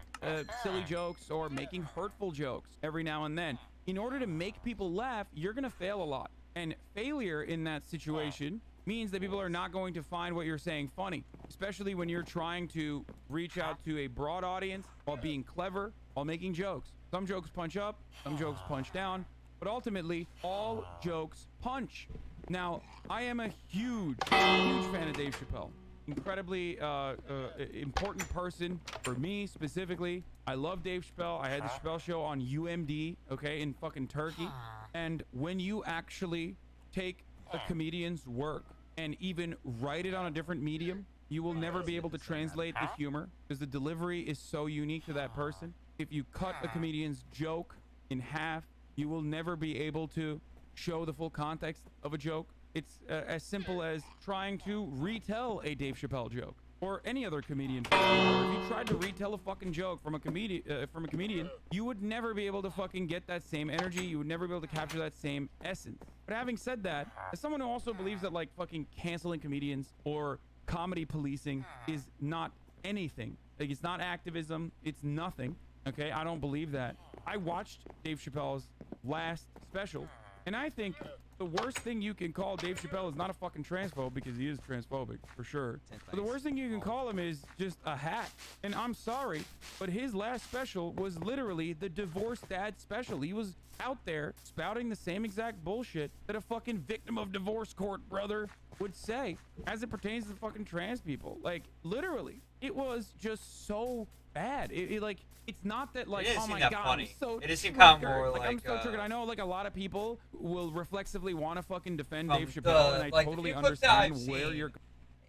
silly jokes or making hurtful jokes every now and then. In order to make people laugh, you're gonna fail a lot. And failure in that situation means that people are not going to find what you're saying funny, especially when you're trying to reach out to a broad audience while being clever, while making jokes. Some jokes punch up, some jokes punch down, but ultimately all jokes punch. Now, I am a huge fan of Dave Chappelle. Incredibly important person for me specifically. I love Dave Chappelle. I had the Chappelle Show on UMD, okay, in fucking Turkey. And when you actually take a comedian's work and even write it on a different medium, you will never be able to translate the humor because the delivery is so unique to that person. If you cut a comedian's joke in half, you will never be able to show the full context of a joke. It's as simple as trying to retell a Dave Chappelle joke or any other comedian. If you tried to retell a fucking joke from a comedian, you would never be able to fucking get that same energy. You would never be able to capture that same essence. But having said that, as someone who also believes that like fucking canceling comedians or comedy policing is not anything, like it's not activism, it's nothing. Okay, I don't believe that. I watched Dave Chappelle's last special, and I think the worst thing you can call Dave Chappelle is not a fucking transphobe, because he is transphobic for sure. But the worst thing you can call him is just a hack. And I'm sorry, but his last special was literally the divorced dad special. He was out there spouting the same exact bullshit that a fucking victim of divorce court brother would say as it pertains to fucking trans people. Like, literally, it was just so bad. Like, it's not that like, oh my god, funny. So it just seemed kind of more like I'm so triggered. I know like a lot of people will reflexively want to fucking defend Dave Chappelle, and I like, totally understand where seen, you're.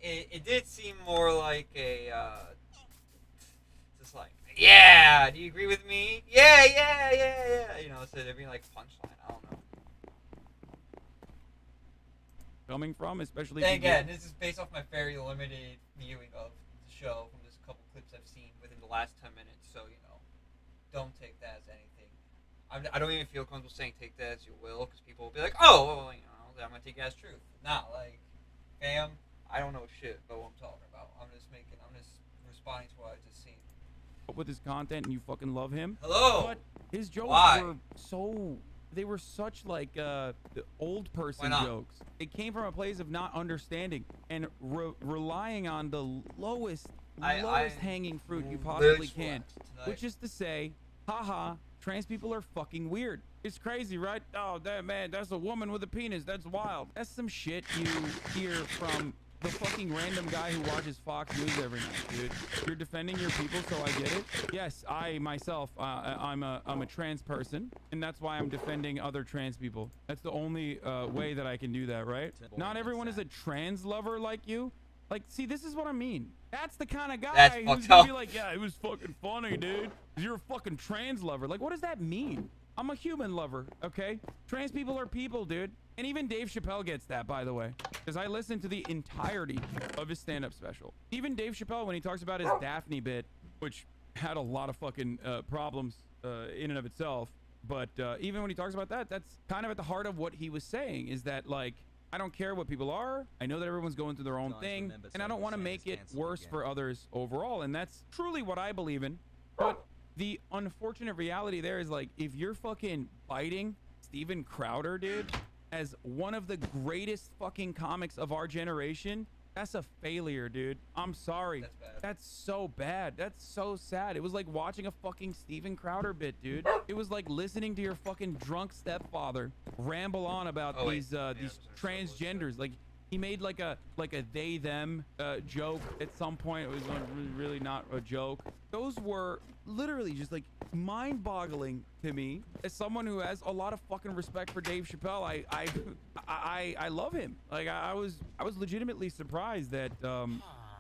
It did seem more like a just like, yeah, do you agree with me? Yeah. You know, so they're being like punchline. I don't know. Coming from, especially. And again, this is based off my very limited viewing of the show from just a couple clips I've seen within the last 10 minutes. So you know, don't take that as anything. I don't even feel comfortable saying take that as you will, because people will be like, oh, well, you know, I'm gonna take it as truth. Nah, like, fam, I don't know shit about what I'm talking about. I'm just responding to what I just seen. With his content, and you fucking love him. Hello. But his jokes were so. They were such like the old person jokes. It came from a place of not understanding and relying on the lowest hanging fruit you possibly can, which is to say, haha, trans people are fucking weird. It's crazy, right? Oh, that man, that's a woman with a penis. That's wild. That's some shit you hear from the fucking random guy who watches Fox News every night, dude. You're defending your people, so I get it. Yes, I myself, I'm a trans person, and that's why I'm defending other trans people. That's the only way that I can do that, right? Not everyone is a trans lover like you. Like, see, this is what I mean. That's the kind of guy who's gonna be like, yeah, it was fucking funny, dude. You're a fucking trans lover. Like, what does that mean? I'm a human lover, okay? Trans people are people, dude. And even Dave Chappelle gets that, by the way, because I listened to the entirety of his stand-up special. Even Dave Chappelle, when he talks about his Daphne bit, which had a lot of fucking problems in and of itself, but even when he talks about that, that's kind of at the heart of what he was saying, is that, like, I don't care what people are. I know that everyone's going through their own thing, and I don't want to make it worse for others overall, and that's truly what I believe in. But the unfortunate reality there is, like, if you're fucking biting Steven Crowder, dude, as one of the greatest fucking comics of our generation, that's a failure, dude. I'm sorry. That's so bad. That's so sad. It was like watching a fucking Steven Crowder bit, dude. It was like listening to your fucking drunk stepfather ramble on about these transgenders. Like, He made like a they them joke at some point. It was really not a joke. Those were literally just like mind-boggling to me. As someone who has a lot of fucking respect for Dave Chappelle, I love him. Like I was legitimately surprised that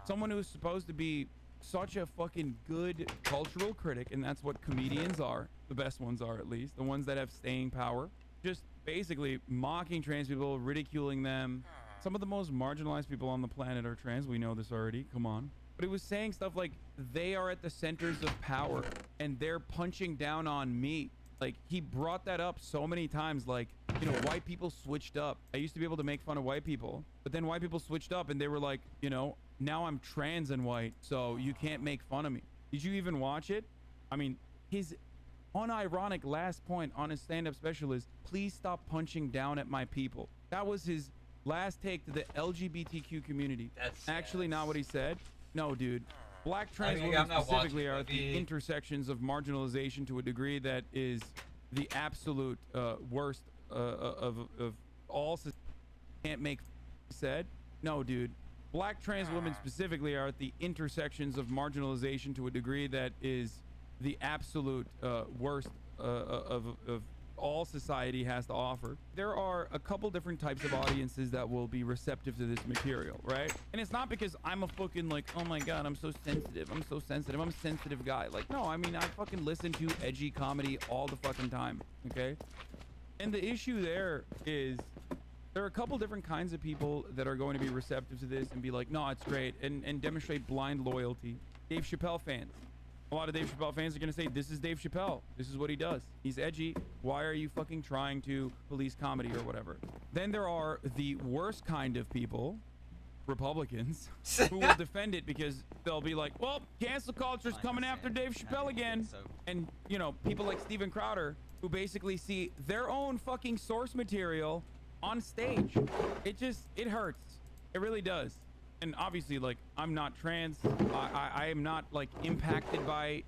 someone who's supposed to be such a fucking good cultural critic, and that's what comedians are, the best ones are, at least the ones that have staying power, just basically mocking trans people, ridiculing them. Some of the most marginalized people on the planet are trans. We know this already. Come on. But it was saying stuff like they are at the centers of power and they're punching down on me. Like he brought that up so many times. Like, you know, white people switched up. I used to be able to make fun of white people, but then white people switched up and they were like, you know, now I'm trans and white, so you can't make fun of me. Did you even watch it? I mean, his unironic last point on his stand-up special is, please stop punching down at my people. That was his last take to the LGBTQ community. That's actually sad. not what he said. No, dude. Black trans women specifically are at the intersections of marginalization to a degree that is the absolute worst of all. Can't make said. No, dude. Black trans women specifically are at the intersections of marginalization to a degree that is the absolute worst of all society has to offer. There are a couple different types of audiences that will be receptive to this material, right? And it's not because I'm a fucking like, oh my god, I'm so sensitive, I'm a sensitive guy. Like, no, I mean, I fucking listen to edgy comedy all the fucking time, okay? And the issue there is there are a couple different kinds of people that are going to be receptive to this and be like, no, it's great, and demonstrate blind loyalty. Dave Chappelle fans. A lot of Dave Chappelle fans are going to say, this is Dave Chappelle. This is what he does. He's edgy. Why are you fucking trying to police comedy or whatever? Then there are the worst kind of people, Republicans, who will defend it because they'll be like, well, cancel culture's coming after Dave Chappelle again. And, you know, people like Steven Crowder, who basically see their own fucking source material on stage. It hurts. It really does. And obviously, like, I'm not trans. I am not like impacted by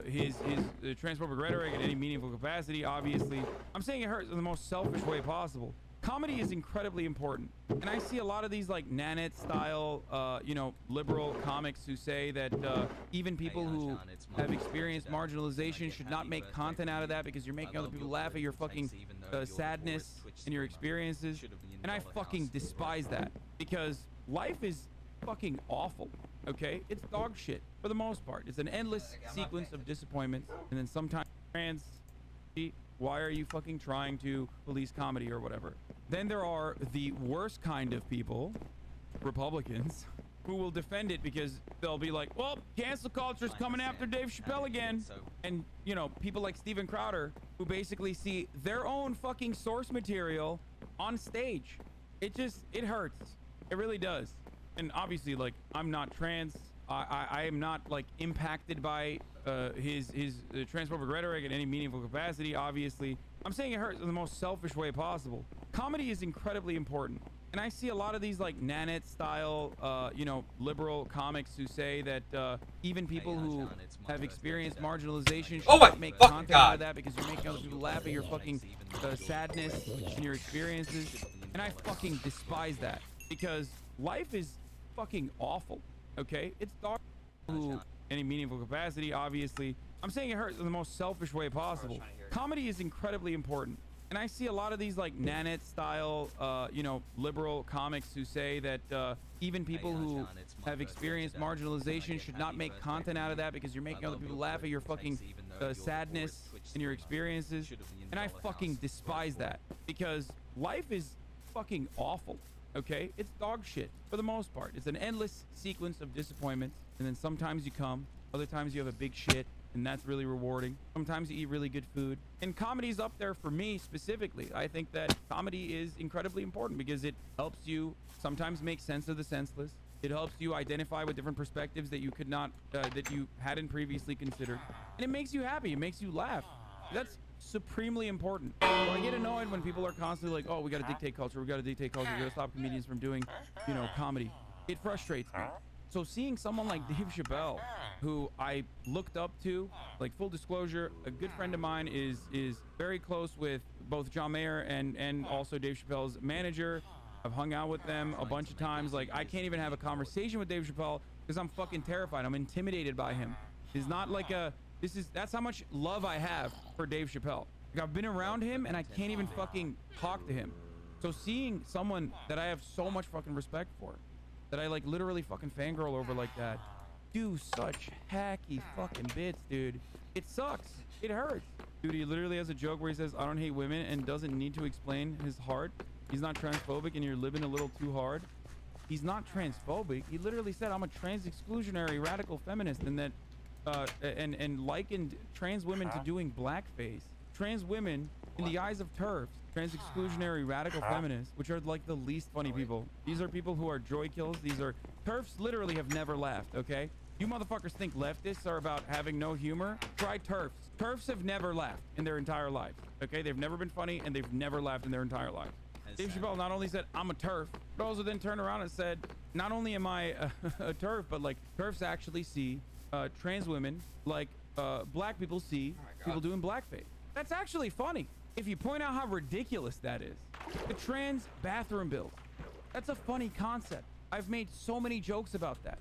his transphobic rhetoric in any meaningful capacity. Obviously, I'm saying it hurts in the most selfish way possible. Comedy is incredibly important, and I see a lot of these like Nanette style, you know, liberal comics who say that even people who have experienced marginalization should not make content out of that because you're making other people laugh at your fucking sadness and your experiences. And I fucking despise that because life is fucking awful, okay? It's dog shit for the most part. It's an endless sequence of disappointments, and then sometimes trans. Why are you fucking trying to police comedy or whatever? Then there are the worst kind of people, Republicans, who will defend it because they'll be like, well, cancel culture's coming after Dave Chappelle again. And, you know, people like Steven Crowder, who basically see their own fucking source material on stage. It hurts. It really does. And obviously, like, I'm not trans. I am not like impacted by his transphobic rhetoric in any meaningful capacity. Obviously, I'm saying it hurts in the most selfish way possible. Comedy is incredibly important, and I see a lot of these like Nanette style, you know, liberal comics who say that even people who have experienced marginalization should not make content out of that because you're making other people laugh at your fucking sadness and your experiences. And I fucking despise that because life is fucking awful. Okay, it's dark to any meaningful capacity. Obviously, I'm saying it hurts in the most selfish way possible. Comedy is incredibly important, and I see a lot of these like Nanette style, you know, liberal comics who say that even people who have experienced marginalization should not make content out of that because you're making other people laugh at your fucking sadness and your experiences. And I fucking despise that because life is fucking awful. Okay, it's dog shit for the most part. It's an endless sequence of disappointments, and then sometimes you come, other times you have a big shit, and that's really rewarding. Sometimes you eat really good food, and comedy's up there for me specifically. I think that comedy is incredibly important because it helps you sometimes make sense of the senseless. It helps you identify with different perspectives that you could not, that you hadn't previously considered, and it makes you happy. It makes you laugh. That's supremely important. So I get annoyed when people are constantly like, oh, we got to dictate culture, we got to stop comedians from doing, you know, comedy. It frustrates me. So seeing someone like Dave Chappelle, who I looked up to, like, full disclosure, a good friend of mine is very close with both John Mayer and also Dave Chappelle's manager. I've hung out with them a bunch of times. Like, I can't even have a conversation with Dave Chappelle because I'm fucking terrified. I'm intimidated by him. He's not like a, that's how much love I have for Dave Chappelle. Like, I've been around him and I can't even fucking talk to him. So seeing someone that I have so much fucking respect for, that I like literally fucking fangirl over like that, do such hacky fucking bits, dude. It sucks. It hurts. Dude, he literally has a joke where he says, I don't hate women, and doesn't need to explain his heart. He's not transphobic and you're living a little too hard. He's not transphobic. He literally said, I'm a trans exclusionary radical feminist, and that and likened trans women to doing blackface. Trans women, in the eyes of TERFs, trans exclusionary radical feminists, which are like the least funny people. These are people who are joy kills. These are TERFs. Literally have never laughed. Okay, you motherfuckers think leftists are about having no humor? Try TERFs. TERFs have never laughed in their entire life. Okay, they've never been funny and they've never laughed in their entire life. Dave Chappelle not only said I'm a TERF, but also then turned around and said, not only am I a TERF, but like TERFs actually see trans women like black people see people doing blackface. That's actually funny if you point out how ridiculous that is. The trans bathroom bills. That's a funny concept. I've made so many jokes about that.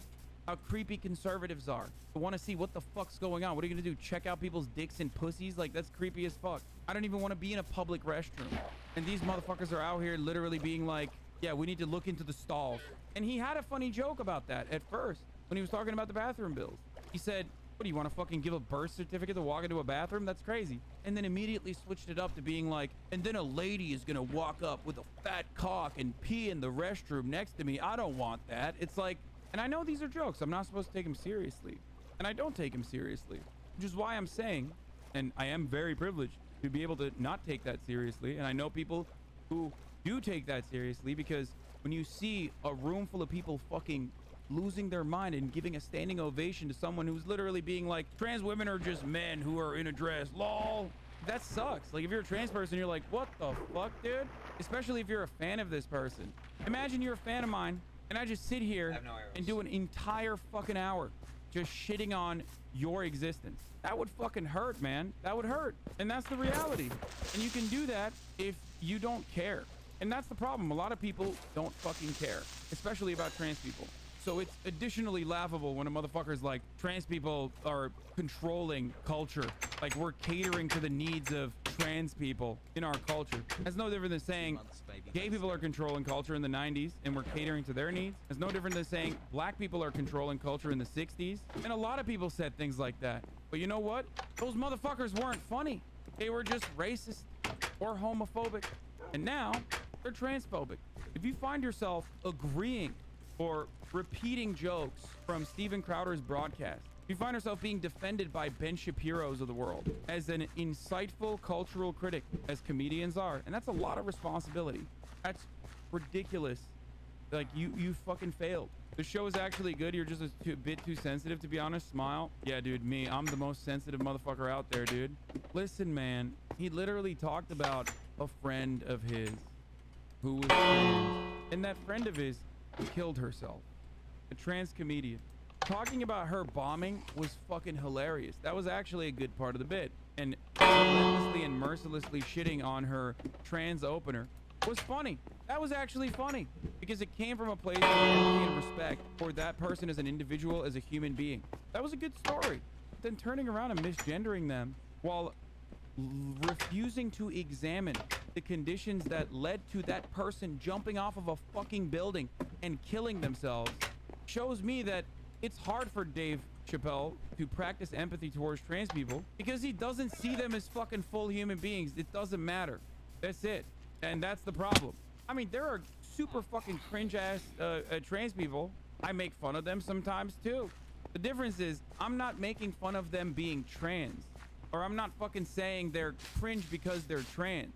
How creepy conservatives are. I want to see what the fuck's going on. What are you gonna do? Check out people's dicks and pussies? Like, that's creepy as fuck. I don't even want to be in a public restroom. And these motherfuckers are out here literally being like, yeah, we need to look into the stalls. And he had a funny joke about that at first when he was talking about the bathroom bills. He said, what do you want to fucking give a birth certificate to walk into a bathroom? That's crazy. And then immediately switched it up to being like, and then a lady is gonna walk up with a fat cock and pee in the restroom next to me. I don't want that. It's like, and I know these are jokes. I'm not supposed to take them seriously. And I don't take them seriously, which is why I'm saying, and I am very privileged to be able to not take that seriously. And I know people who do take that seriously, because when you see a room full of people fucking losing their mind and giving a standing ovation to someone who's literally being like, trans women are just men who are in a dress, lol. That sucks. Like, if you're a trans person, you're like, what the fuck, dude? Especially if you're a fan of this person. Imagine you're a fan of mine and I just sit here and do an entire fucking hour just shitting on your existence. That would fucking hurt, man. That would hurt. And that's the reality. And you can do that if you don't care. And that's the problem. A lot of people don't fucking care, especially about trans people. So it's additionally laughable when a motherfucker's like, trans people are controlling culture. Like, we're catering to the needs of trans people in our culture. That's no different than saying gay people are controlling culture in the 90s and we're catering to their needs. It's no different than saying black people are controlling culture in the 60s. And a lot of people said things like that. But you know what? Those motherfuckers weren't funny. They were just racist or homophobic. And now they're transphobic. If you find yourself agreeing or repeating jokes from Steven Crowder's broadcast, if you find yourself being defended by Ben Shapiro's of the world as an insightful cultural critic, as comedians are, and that's a lot of responsibility. That's ridiculous. Like, you fucking failed. The show is actually good. You're just a bit too sensitive, to be honest. Smile. Yeah, dude, me. I'm the most sensitive motherfucker out there, dude. Listen, man. He literally talked about a friend of his who was trans, and that friend of his killed herself. A trans comedian. Talking about her bombing was fucking hilarious. That was actually a good part of the bit. And relentlessly and mercilessly shitting on her trans opener was funny. That was actually funny because it came from a place of empathy and respect for that person as an individual, as a human being. That was a good story. But then turning around and misgendering them while refusing to examine the conditions that led to that person jumping off of a fucking building and killing themselves shows me that it's hard for Dave Chappelle to practice empathy towards trans people because he doesn't see them as fucking full human beings. It doesn't matter. That's it. And that's the problem. I mean, there are super fucking cringe ass trans people. I make fun of them sometimes too. The difference is I'm not making fun of them being trans, or I'm not fucking saying they're cringe because they're trans.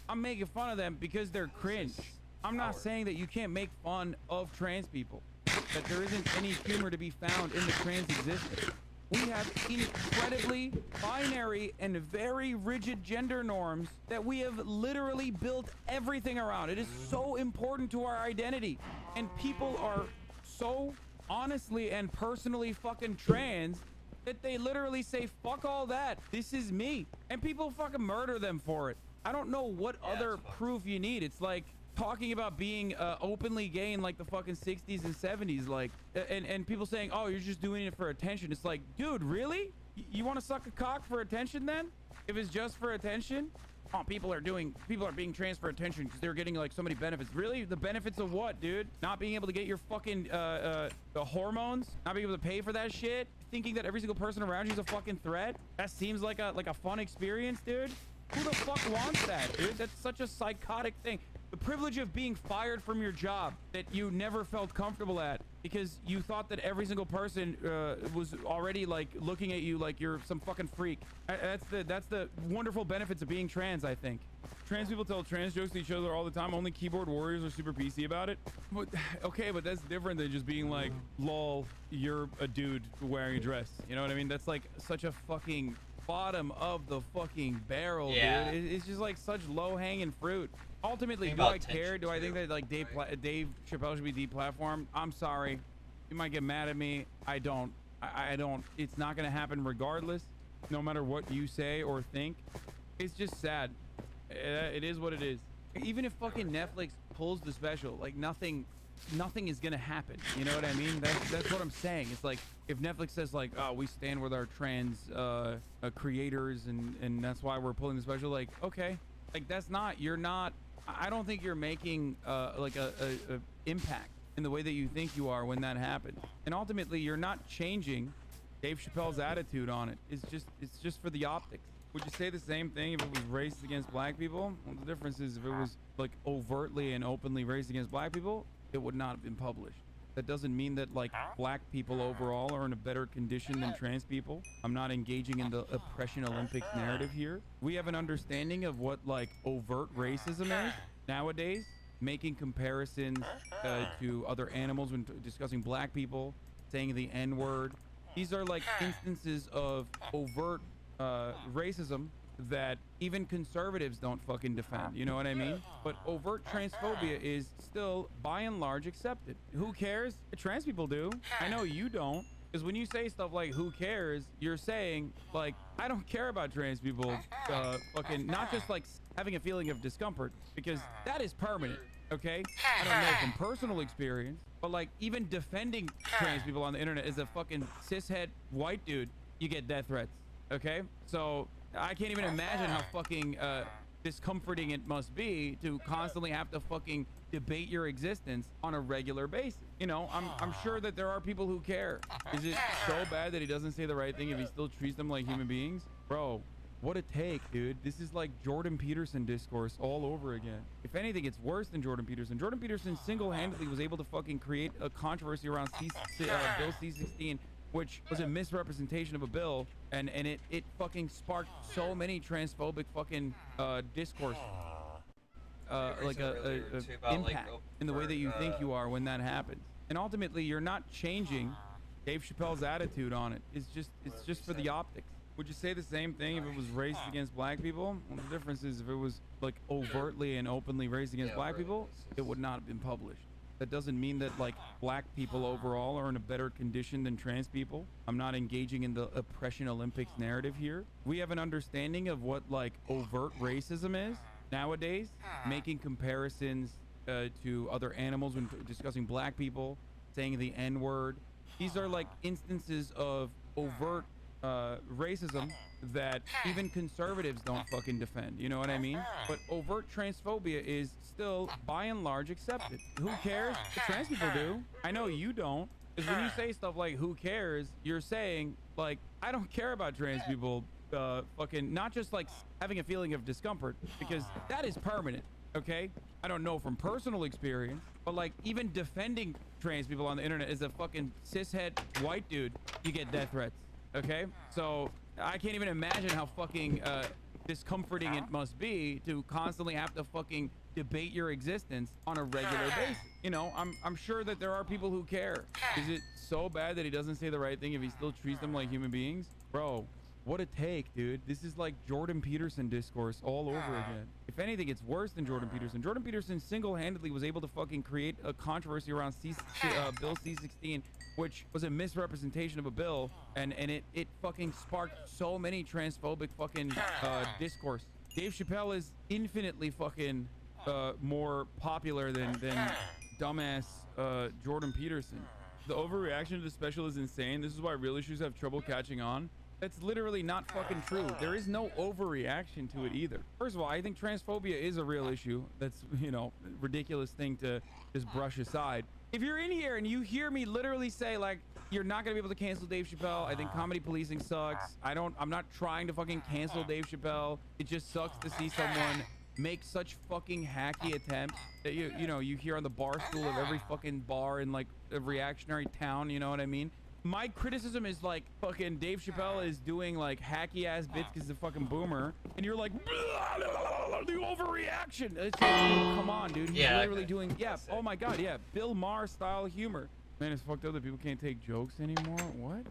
I'm making fun of them because they're cringe. I'm not saying that you can't make fun of trans people, that there isn't any humor to be found in the trans existence. We have incredibly binary and very rigid gender norms that we have literally built everything around. It is so important to our identity. And people are so honestly and personally fucking trans that they literally say, fuck all that. This is me. And people fucking murder them for it. I don't know what other proof you need. It's like talking about being openly gay in like the fucking 60s and 70s, like, and people saying, oh, you're just doing it for attention. It's like, dude, really? You want to suck a cock for attention then? If it's just for attention? Oh, people are being trans for attention because they're getting like so many benefits. Really? The benefits of what, dude? Not being able to get your fucking the hormones? Not being able to pay for that shit? Thinking that every single person around you is a fucking threat? That seems like a fun experience, dude. Who the fuck wants that, dude? That's such a psychotic thing. The privilege of being fired from your job that you never felt comfortable at because you thought that every single person was already like looking at you like you're some fucking freak. That's the wonderful benefits of being trans, I think. Trans people tell trans jokes to each other all the time. Only keyboard warriors are super PC about it. But okay, but that's different than just being like, lol, you're a dude wearing a dress. You know what I mean? That's like such a fucking bottom of the fucking barrel, Yeah. dude. It's just like such low-hanging fruit. Ultimately, Think do I about care? tension, Do I think too, that like Dave Chappelle should be deplatformed? I'm sorry. You might get mad at me. I don't. I don't. It's not gonna happen regardless, no matter what you say or think. It's just sad. It is what it is. Even if fucking Netflix pulls the special, like nothing is gonna happen. You know what I mean? That's what I'm saying. It's like if Netflix says like, oh, we stand with our trans creators and that's why we're pulling the special. Like, okay, like that's not. You're not. I don't think you're making like a impact in the way that you think you are when that happens. And ultimately, you're not changing Dave Chappelle's attitude on it. It's just for the optics. Would you say the same thing if it was racist against black people? Well, the difference is if it was like overtly and openly racist against black people, it would not have been published. That doesn't mean that like black people overall are in a better condition than trans people. I'm not engaging in the oppression Olympics narrative here. We have an understanding of what like overt racism is nowadays, making comparisons to other animals when discussing black people, saying the N-word. These are like instances of overt racism that even conservatives don't fucking defend. You know what I mean? But overt transphobia is still by and large accepted. Who cares? Trans people do. I know you don't. Because when you say stuff like who cares, you're saying like, I don't care about trans people fucking not just like having a feeling of discomfort, because that is permanent. Okay, I don't know from personal experience, but like even defending trans people on the internet as a fucking cishet white dude, you get death threats. Okay, so I can't even imagine how fucking discomforting it must be to constantly have to fucking debate your existence on a regular basis. You know, I'm sure that there are people who care. Is it so bad that he doesn't say the right thing if he still treats them like human beings? Bro, what a take, dude. This is like Jordan Peterson discourse all over again. If anything, it's worse than Jordan Peterson. Jordan Peterson single-handedly was able to fucking create a controversy around Bill C-16, which was a misrepresentation of a bill, and it fucking sparked so many transphobic fucking discourse, like a impact in the way that you think you are when that happens. And ultimately, you're not changing Dave Chappelle's attitude on it. It's just for the optics. Would you say the same thing if it was racist against black people? Well, the difference is if it was like overtly and openly racist against black people, it would not have been published. That doesn't mean that like black people overall are in a better condition than trans people. I'm not engaging in the oppression Olympics narrative here. We have an understanding of what like overt racism is nowadays, making comparisons to other animals when discussing black people, saying the N-word. These are like instances of overt racism that even conservatives don't fucking defend. You know what I mean? But overt transphobia is still by and large accepted. Who cares? Trans people do. I know you don't. Because when you say stuff like who cares, you're saying like, I don't care about trans people fucking not just like having a feeling of discomfort, because that is permanent. Okay, I don't know from personal experience, but like even defending trans people on the internet as a fucking cishet white dude, you get death threats. Okay, so I can't even imagine how fucking discomforting it must be to constantly have to fucking debate your existence on a regular basis. You know, I'm sure that there are people who care. Is it so bad that he doesn't say the right thing if he still treats them like human beings? Bro, what a take, dude. This is like Jordan Peterson discourse all over again. If anything, it's worse than Jordan Peterson. Jordan Peterson single-handedly was able to fucking create a controversy around Bill C-16, which was a misrepresentation of a bill, and it fucking sparked so many transphobic fucking discourse. Dave Chappelle is infinitely fucking more popular than dumbass Jordan Peterson. The overreaction to the special is insane. This is why real issues have trouble catching on. That's literally not fucking true. There is no overreaction to it either. First of all, I think transphobia is a real issue. That's, you know, ridiculous thing to just brush aside. If you're in here and you hear me literally say, like, you're not gonna be able to cancel Dave Chappelle, I think comedy policing sucks. I'm not trying to fucking cancel Dave Chappelle. It just sucks to see someone make such fucking hacky attempts that you know you hear on the bar stool of every fucking bar in like a reactionary town, you know what I mean? My criticism is like fucking Dave Chappelle is doing like hacky ass bits because he's a fucking boomer, and you're like the overreaction. It's like, dude, come on, dude. He's literally doing oh my god, yeah, Bill Maher style humor. Man, it's fucked up that people can't take jokes anymore. What?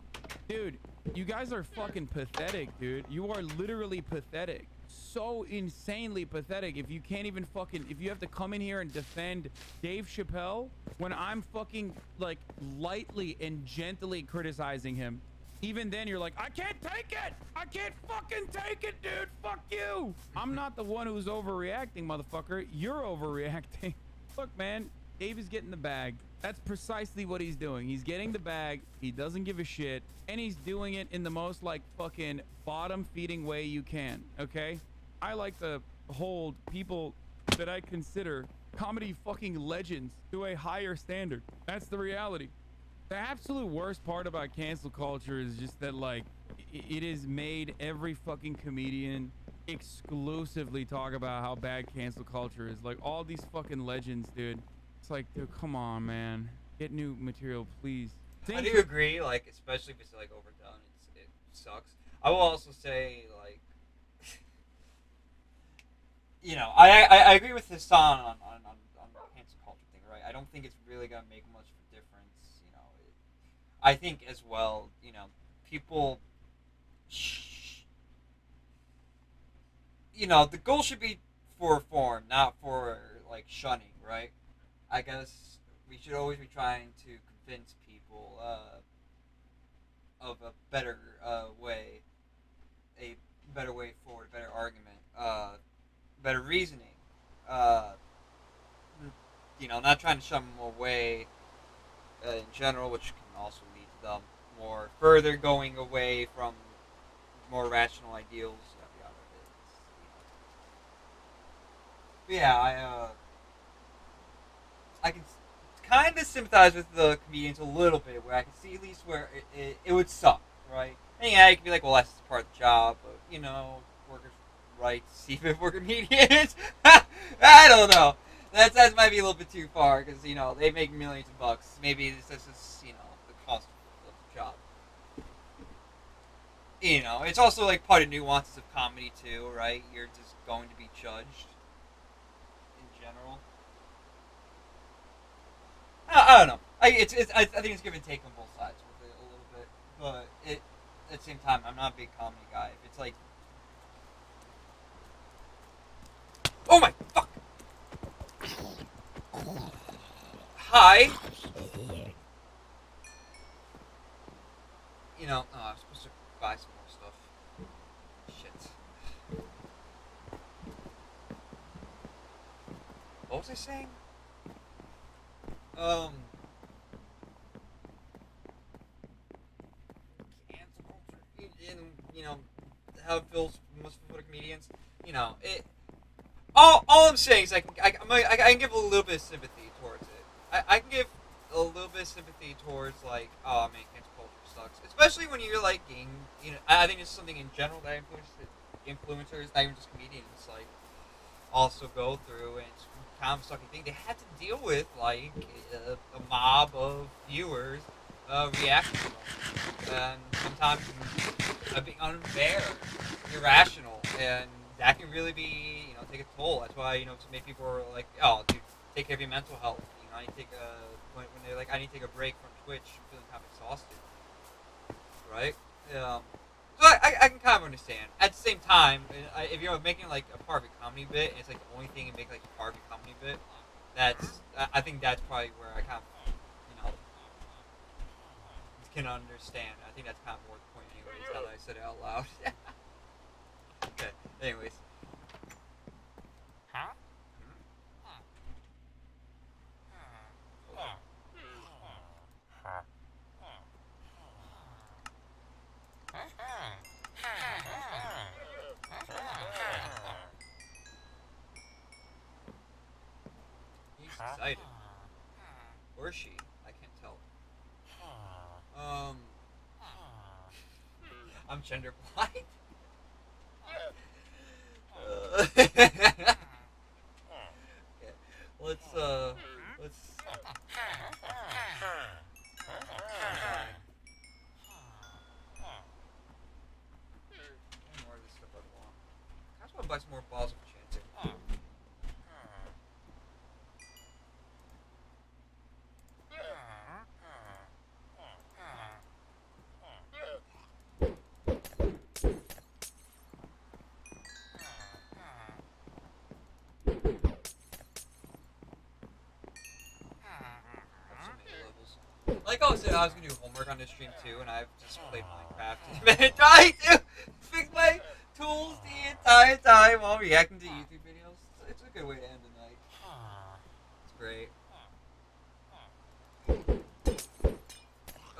Dude, you guys are fucking pathetic, dude. You are literally pathetic. So insanely pathetic if you can't even fucking, if you have to come in here and defend Dave Chappelle when I'm fucking like lightly and gently criticizing him. Even then you're like, I can't take it. I can't fucking take it, dude. Fuck you. I'm not the one who's overreacting, motherfucker. You're overreacting. Look, man, Dave is getting the bag. That's precisely what he's doing. He's getting the bag. He doesn't give a shit. And he's doing it in the most like fucking bottom feeding way you can. Okay? I like to hold people that I consider comedy fucking legends to a higher standard. That's the reality. The absolute worst part about cancel culture is just that like it has made every fucking comedian exclusively talk about how bad cancel culture is. Like all these fucking legends, dude. It's like, dude, come on, man. Get new material, please. I do agree, like, especially if it's like overdone, it sucks. I will also say, like, you know, I agree with Hassan on the cancel culture thing, right? I don't think it's really gonna make much of a difference, you know. I think as well, you know, people, you know, the goal should be for reform, not for like shunning, right? I guess we should always be trying to convince people of a better way, a better way forward, a better argument, better reasoning. You know, not trying to shun them away in general, which can also lead to them more further going away from more rational ideals. Yeah, I can kind of sympathize with the comedians a little bit, where I can see at least where it would suck, right? And yeah, you can be like, well, that's part of the job, but, you know, workers' rights, even for comedians. I don't know. That might be a little bit too far, because, you know, they make millions of bucks. Maybe this is, you know, the cost of the job. You know, it's also, like, part of nuances of comedy, too, right? You're just going to be judged in general. I don't know. I think it's give and take on both sides with it a little bit, but at the same time, I'm not a big comedy guy. If it's like, oh my fuck! Hi. You know, I was supposed to buy some more stuff. Shit. What was I saying? Cancel culture, and you know how it feels most for comedians. You know, it. All I'm saying is I can give a little bit of sympathy towards it. I can give a little bit of sympathy towards like, oh man, cancel culture sucks, especially when you're like being, you know, I think it's something in general that influencers, not even just comedians, like also go through, and it's kind of a sucky thing. They have to deal with like a mob of viewers reacting to them, and sometimes being unfair, irrational, and that can really be, you know, take a toll. That's why, you know, so many people are like, oh, dude, take care of your mental health. You know, I need to take when they're like, I need to take a break from Twitch, I'm feeling kind of exhausted, right? So I can kind of understand. At the same time, if you're making like a part of a comedy bit, and it's like the only thing you make like a part of a comedy bit, I think that's probably where I kind of, you know, can understand. I think that's kind of more the point anyways, now that I said it out loud. Okay, anyways. Huh? excited. Or she. I can't tell. I'm gender blind. Yeah. Let's more of this stuff I want. I just want to buy some more balls of enchanting. Like I said, I was gonna do homework on this stream too, and I've just played Minecraft and trying to fix my tools the entire time while reacting to YouTube videos. It's a good way to end the night. It's great.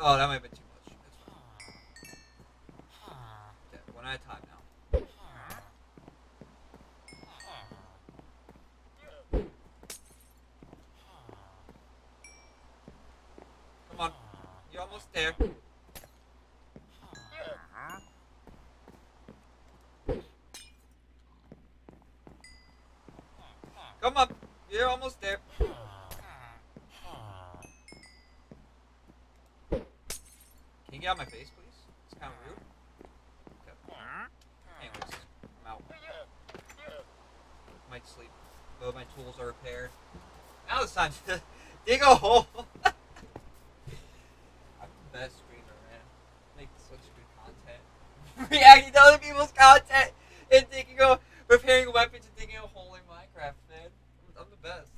Oh, that might have been too much. That's fine. Okay, one at a time now. Come on, you're almost there. Come on, you're almost there. Can you get out of my face, please? It's kind of rude. Okay. Anyways, I'm out. Might sleep. Though my tools are repaired. Now it's time to dig a hole. I'm the best streamer, man. Make such good content. Reacting to other people's content and repairing weapons and digging a hole in Minecraft, man. I'm the best.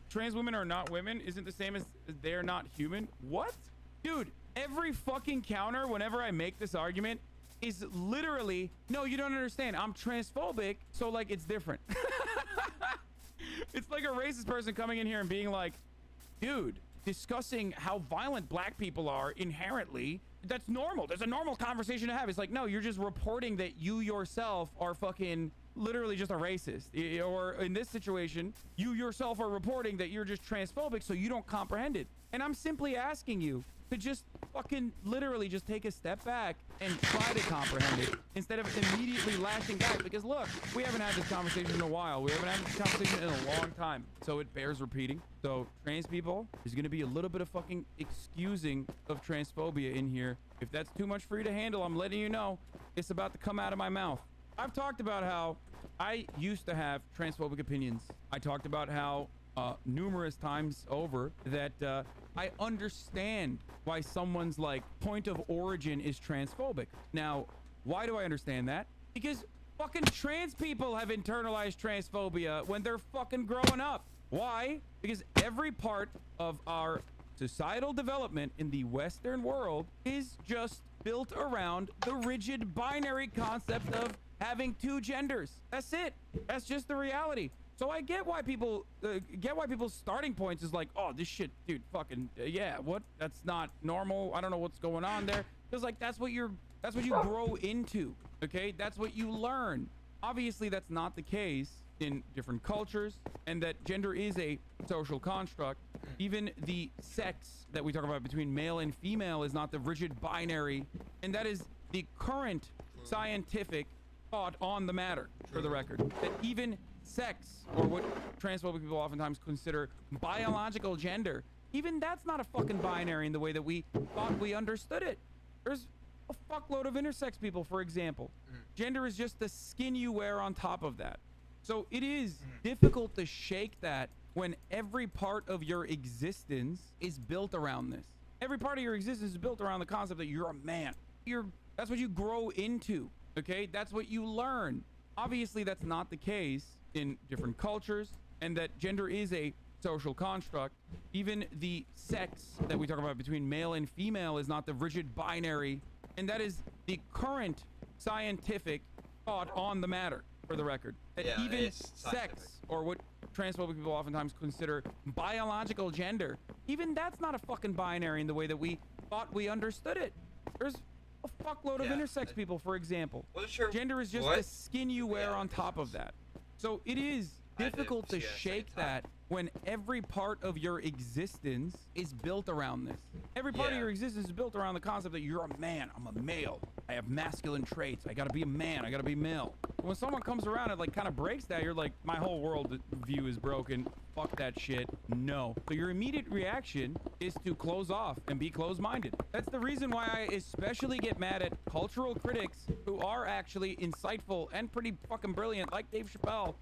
Trans women are not women isn't the same as they're not human. What? Dude, every fucking counter whenever I make this argument is literally, no, you don't understand. I'm transphobic, so like it's different. It's like a racist person coming in here and being like, dude, discussing how violent black people are inherently, that's normal. There's a normal conversation to have. It's like, no, you're just reporting that you yourself are fucking literally just a racist. Or in this situation, you yourself are reporting that you're just transphobic, so you don't comprehend it. And I'm simply asking you to just fucking literally just take a step back and try to comprehend it instead of immediately lashing back. Because look, we haven't had this conversation in a while. We haven't had this conversation in a long time. So it bears repeating. So trans people, there's going to be a little bit of fucking excusing of transphobia in here. If that's too much for you to handle, I'm letting you know it's about to come out of my mouth. I've talked about how I used to have transphobic opinions. I talked about how numerous times over that I understand why someone's like point of origin is transphobic. Now, why do I understand that? Because fucking trans people have internalized transphobia when they're fucking growing up. Why? Because every part of our societal development in the Western world is just built around the rigid binary concept of having two genders. That's it. That's just the reality. So I get why people's starting points is like, oh, this shit, dude, fucking yeah, what? That's not normal. I don't know what's going on there. Because like that's what you grow into. Okay, that's what you learn. Obviously, that's not the case in different cultures, and that gender is a social construct. Even the sex that we talk about between male and female is not the rigid binary, and that is the current scientific thought on the matter. For the record, that even sex, or what transphobic people oftentimes consider biological gender, even that's not a fucking binary in the way that we thought we understood it. There's a fuckload of intersex people, for example. Gender is just the skin you wear on top of that. So it is difficult to shake that when every part of your existence is built around this. Every part of your existence is built around the concept that you're a man. That's what you grow into, okay? That's what you learn. Obviously, that's not the case in different cultures, and that gender is a social construct. Even the sex that we talk about between male and female is not the rigid binary, and that is the current scientific thought on the matter, for the record. That Yeah, even it's scientific. sex, or what transphobic people oftentimes consider biological gender, even that's not a fucking binary in the way that we thought we understood it. There's a fuckload of Yeah, intersex people, for example. Wasn't sure Gender is just what? the skin you wear Yeah, on top of that. So it is difficult to see it at the shake same time. that when every part of your existence is built around this. Every part of Yeah. your existence is built around the concept that you're a man. I'm a male. I have masculine traits. I gotta be a man. I gotta be male. When someone comes around and like kind of breaks that, you're like, my whole world view is broken. Fuck that shit. No. So your immediate reaction is to close off and be closed-minded. That's the reason why I especially get mad at cultural critics who are actually insightful and pretty fucking brilliant, like Dave Chappelle,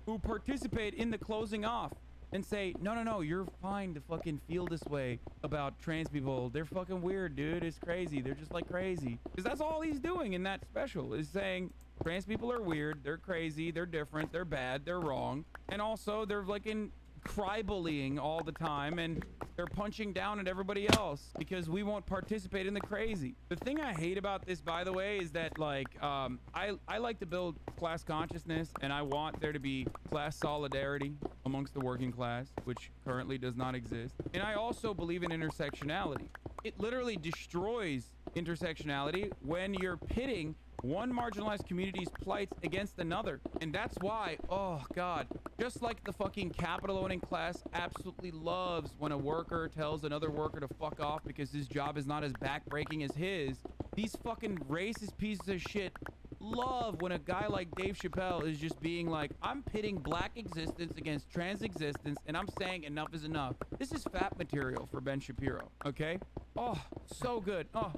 who participate in the closing off and say, no, you're fine to fucking feel this way about trans people. They're fucking weird, dude. It's crazy. They're just like crazy. Because that's all he's doing in that special, is saying trans people are weird, they're crazy, they're different, they're bad, they're wrong. And also they're like in cry bullying all the time, and they're punching down at everybody else because we won't participate in the crazy. The thing I hate about this, by the way, is that like I like to build class consciousness, and I want there to be class solidarity amongst the working class, which currently does not exist. And I also believe in intersectionality. It literally destroys intersectionality when you're pitting one marginalized community's plights against another. And that's why, oh god, just like the fucking capital owning class absolutely loves when a worker tells another worker to fuck off because his job is not as backbreaking as his, these fucking racist pieces of shit love when a guy like Dave Chappelle is just being like, I'm pitting black existence against trans existence, and I'm saying enough is enough. This is fat material for Ben Shapiro, okay? Oh, so good. Oh,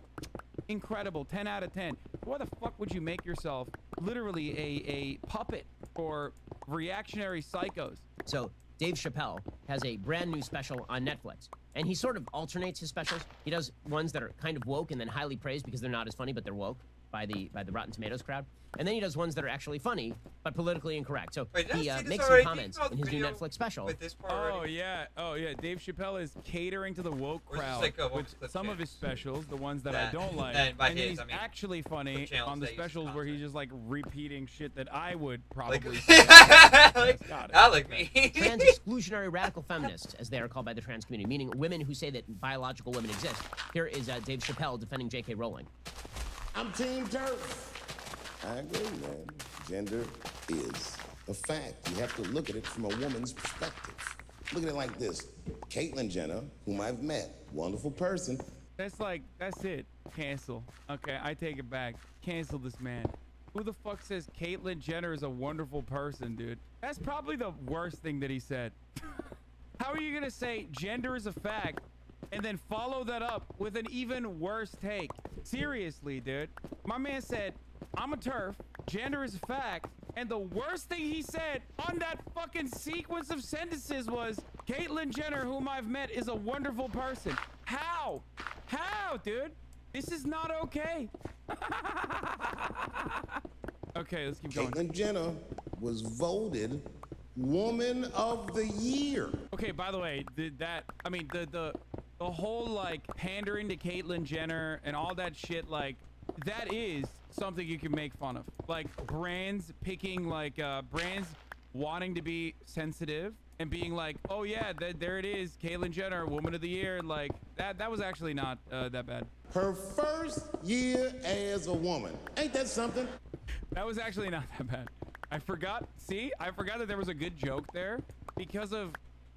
incredible. 10 out of 10. Why the fuck would you make yourself literally a puppet for reactionary psychos? So Dave Chappelle has a brand new special on Netflix, and he sort of alternates his specials. He does ones that are kind of woke and then highly praised because they're not as funny, but they're woke by the Rotten Tomatoes crowd. And then he does ones that are actually funny, but politically incorrect. So Wait, did I he see this makes already? some Did you comments come out in his with new video Netflix special. With this part Oh already? yeah, Dave Chappelle is catering to the woke Or is this crowd like a woke with clip some of his channels? specials, the ones that I That- don't like. and by then his, he's I mean actually funny clip channels on the that use specials where he's content. just like repeating shit that I would Like, probably say. like, Got it. not like me. Trans exclusionary radical feminists, as they are called by the trans community, meaning women who say that biological women exist. Here is Dave Chappelle defending J.K. Rowling. I'm Team Turf. I agree, man. Gender is a fact. You have to look at it from a woman's perspective. Look at it like this. Caitlyn Jenner, whom I've met, wonderful person. That's it. Cancel. Okay, I take it back. Cancel this man. Who the fuck says Caitlyn Jenner is a wonderful person, dude? That's probably the worst thing that he said. How are you gonna say gender is a fact and then follow that up with an even worse take? Seriously, dude. My man said, I'm a turf, gender is a fact, and the worst thing he said on that fucking sequence of sentences was, Caitlyn Jenner, whom I've met, is a wonderful person. How? How, dude? This is not okay. Okay, let's keep going. Caitlyn Jenner was voted Woman of the Year. Okay, by the way, the whole like pandering to Caitlyn Jenner and all that shit, like that is something you can make fun of. Like brands picking like brands wanting to be sensitive and being like, oh yeah, there it is, Caitlyn Jenner, Woman of the Year. Like that was actually not that bad. Her first year as a woman. Ain't that something? That was actually not that bad. I forgot that there was a good joke there because of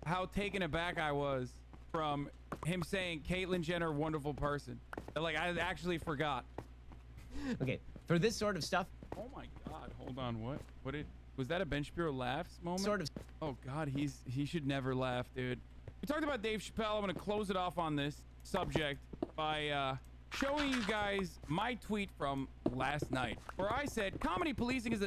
how taken aback I was from him saying Caitlyn Jenner, wonderful person. Like I actually forgot. Okay, for this sort of stuff, Oh my god, hold on, what was that a Ben Shapiro laughs moment? sort of Oh god, he should never laugh, dude. We talked about Dave Chappelle. I'm gonna close it off on this subject by showing you guys my tweet from last night, where I said comedy policing is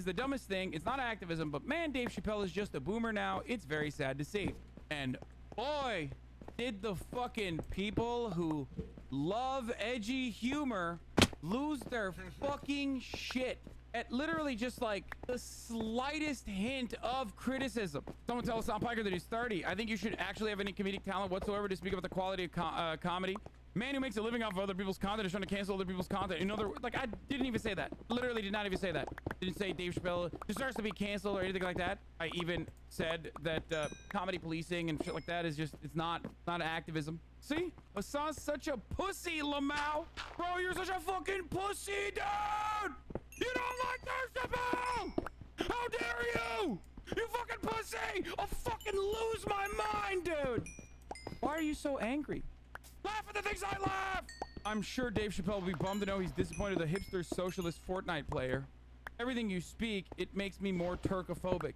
the dumbest thing. It's not activism, but man, Dave Chappelle is just a boomer now. It's very sad to see. And boy, did the fucking people who love edgy humor lose their fucking shit at literally just like the slightest hint of criticism. Someone tell Tom Piker that he's 30. I think you should actually have any comedic talent whatsoever to speak about the quality of comedy. Man who makes a living off of other people's content is trying to cancel other people's content. In other words, like I didn't even say that. Literally did not even say that. Didn't say Dave Chappelle deserves to be canceled or anything like that. I even said that comedy policing and shit like that is just, it's not activism. See? Hassan's such a pussy, Lamau. Bro, you're such a fucking pussy, dude! You don't like Dave Chappelle! How dare you! You fucking pussy! I'll fucking lose my mind, dude! Why are you so angry? Laugh at the things I laugh! I'm sure Dave Chappelle will be bummed to know he's disappointed the hipster socialist Fortnite player. Everything you speak, it makes me more Turkophobic.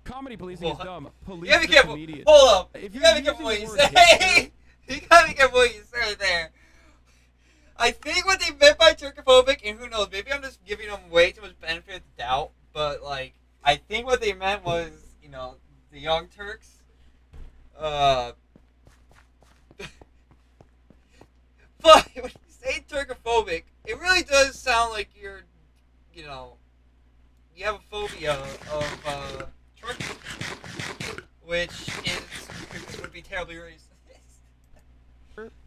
Comedy policing is dumb. Police You gotta be the careful. comedian. Hold up. If You you're gotta be careful what using you the word say. You gotta be careful what you say there. I think what they meant by Turkophobic, and who knows, maybe I'm just giving them way too much benefit of the doubt, but like, I think what they meant was, you know, the Young Turks. But when you say Turkophobic, it really does sound like you're, you know, you have a phobia of Turkey, which would be terribly racist.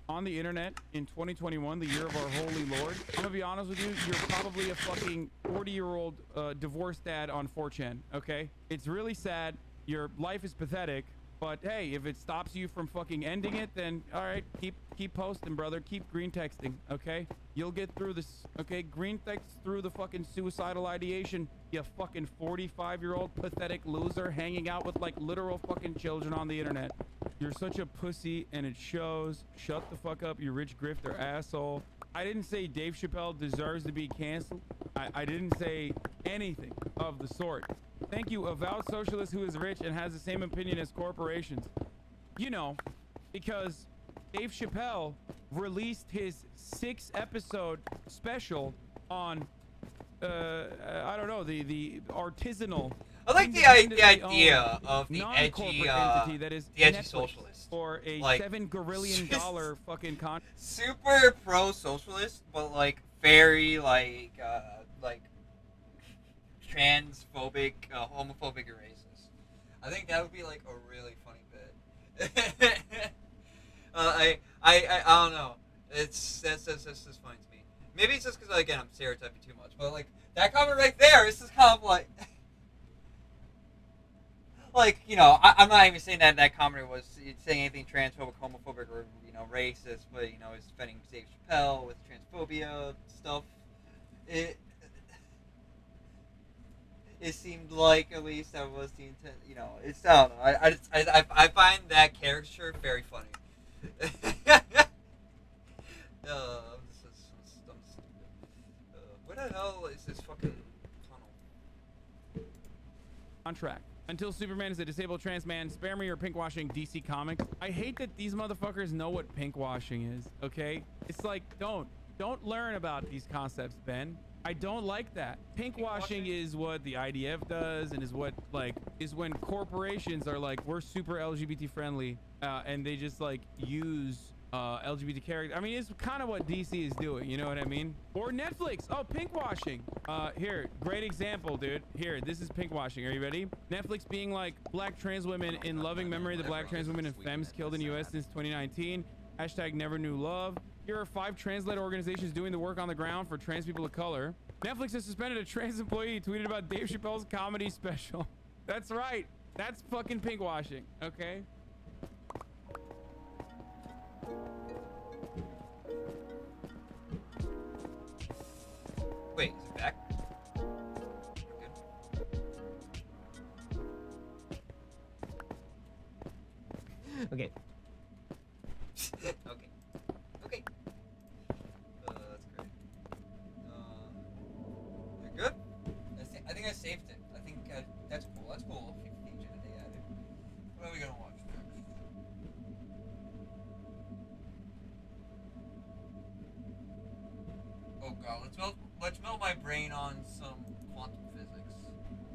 On the internet in 2021, the year of our holy Lord, I'm gonna be honest with you, you're probably a fucking 40-year-old divorced dad on 4chan, okay? It's really sad. Your life is pathetic, but hey, if it stops you from fucking ending it, then all right, keep posting, brother. Keep green texting, okay? You'll get through this, okay? Green text through the fucking suicidal ideation, you fucking 45-year-old pathetic loser hanging out with like literal fucking children on the internet. You're such a pussy and it shows. Shut the fuck up, you rich grifter asshole. I didn't say Dave Chappelle deserves to be canceled. I didn't say anything of the sort. Thank you, avowed socialist who is rich and has the same opinion as corporations. You know, because Dave Chappelle released his 6-episode special on, I don't know, the artisanal. I like the idea of the edgy, entity that is the edgy Netflix socialist. For a like, $7 gazillion fucking con. Super pro-socialist, but like very like transphobic, homophobic, and racist. I think that would be like a really funny bit. I don't know. That's just funny to me. Maybe it's just because again I'm stereotyping too much, but like that comment right there is just kind of like. Like, you know, I'm not even saying that comment was saying anything transphobic, homophobic, or, you know, racist, but, you know, it's defending Dave Chappelle with transphobia stuff. It seemed like, at least, that was the intent, you know, it's, I don't know, I find that caricature very funny. I'm stupid. Where the hell is this fucking tunnel? Contract. Until Superman is a disabled trans man, spare me or pinkwashing DC Comics. I hate that these motherfuckers know what pinkwashing is, okay? It's like, don't learn about these concepts, Ben. I don't like that. Pinkwashing is what the IDF does and is what, like, is when corporations are like, we're super LGBT friendly, and they just, like, use LGBT characters. I mean, it's kind of what DC is doing, you know what I mean? Or Netflix. Oh, pinkwashing. Here, great example, dude. Here, this is pinkwashing. Are you ready? Netflix being like, black trans women in loving memory of the black trans women and femmes killed in the US since 2019. Hashtag never knew love. Here are 5 trans-led organizations doing the work on the ground for trans people of color. Netflix has suspended a trans employee who tweeted about Dave Chappelle's comedy special. That's right. That's fucking pinkwashing, okay? Wait, is it back? Okay. Okay. Okay. That's great. You're good? I think I saved it. I think that's cool. That's cool. 15 they added. What are we gonna watch next? Oh god, let's melt my brain on some quantum physics.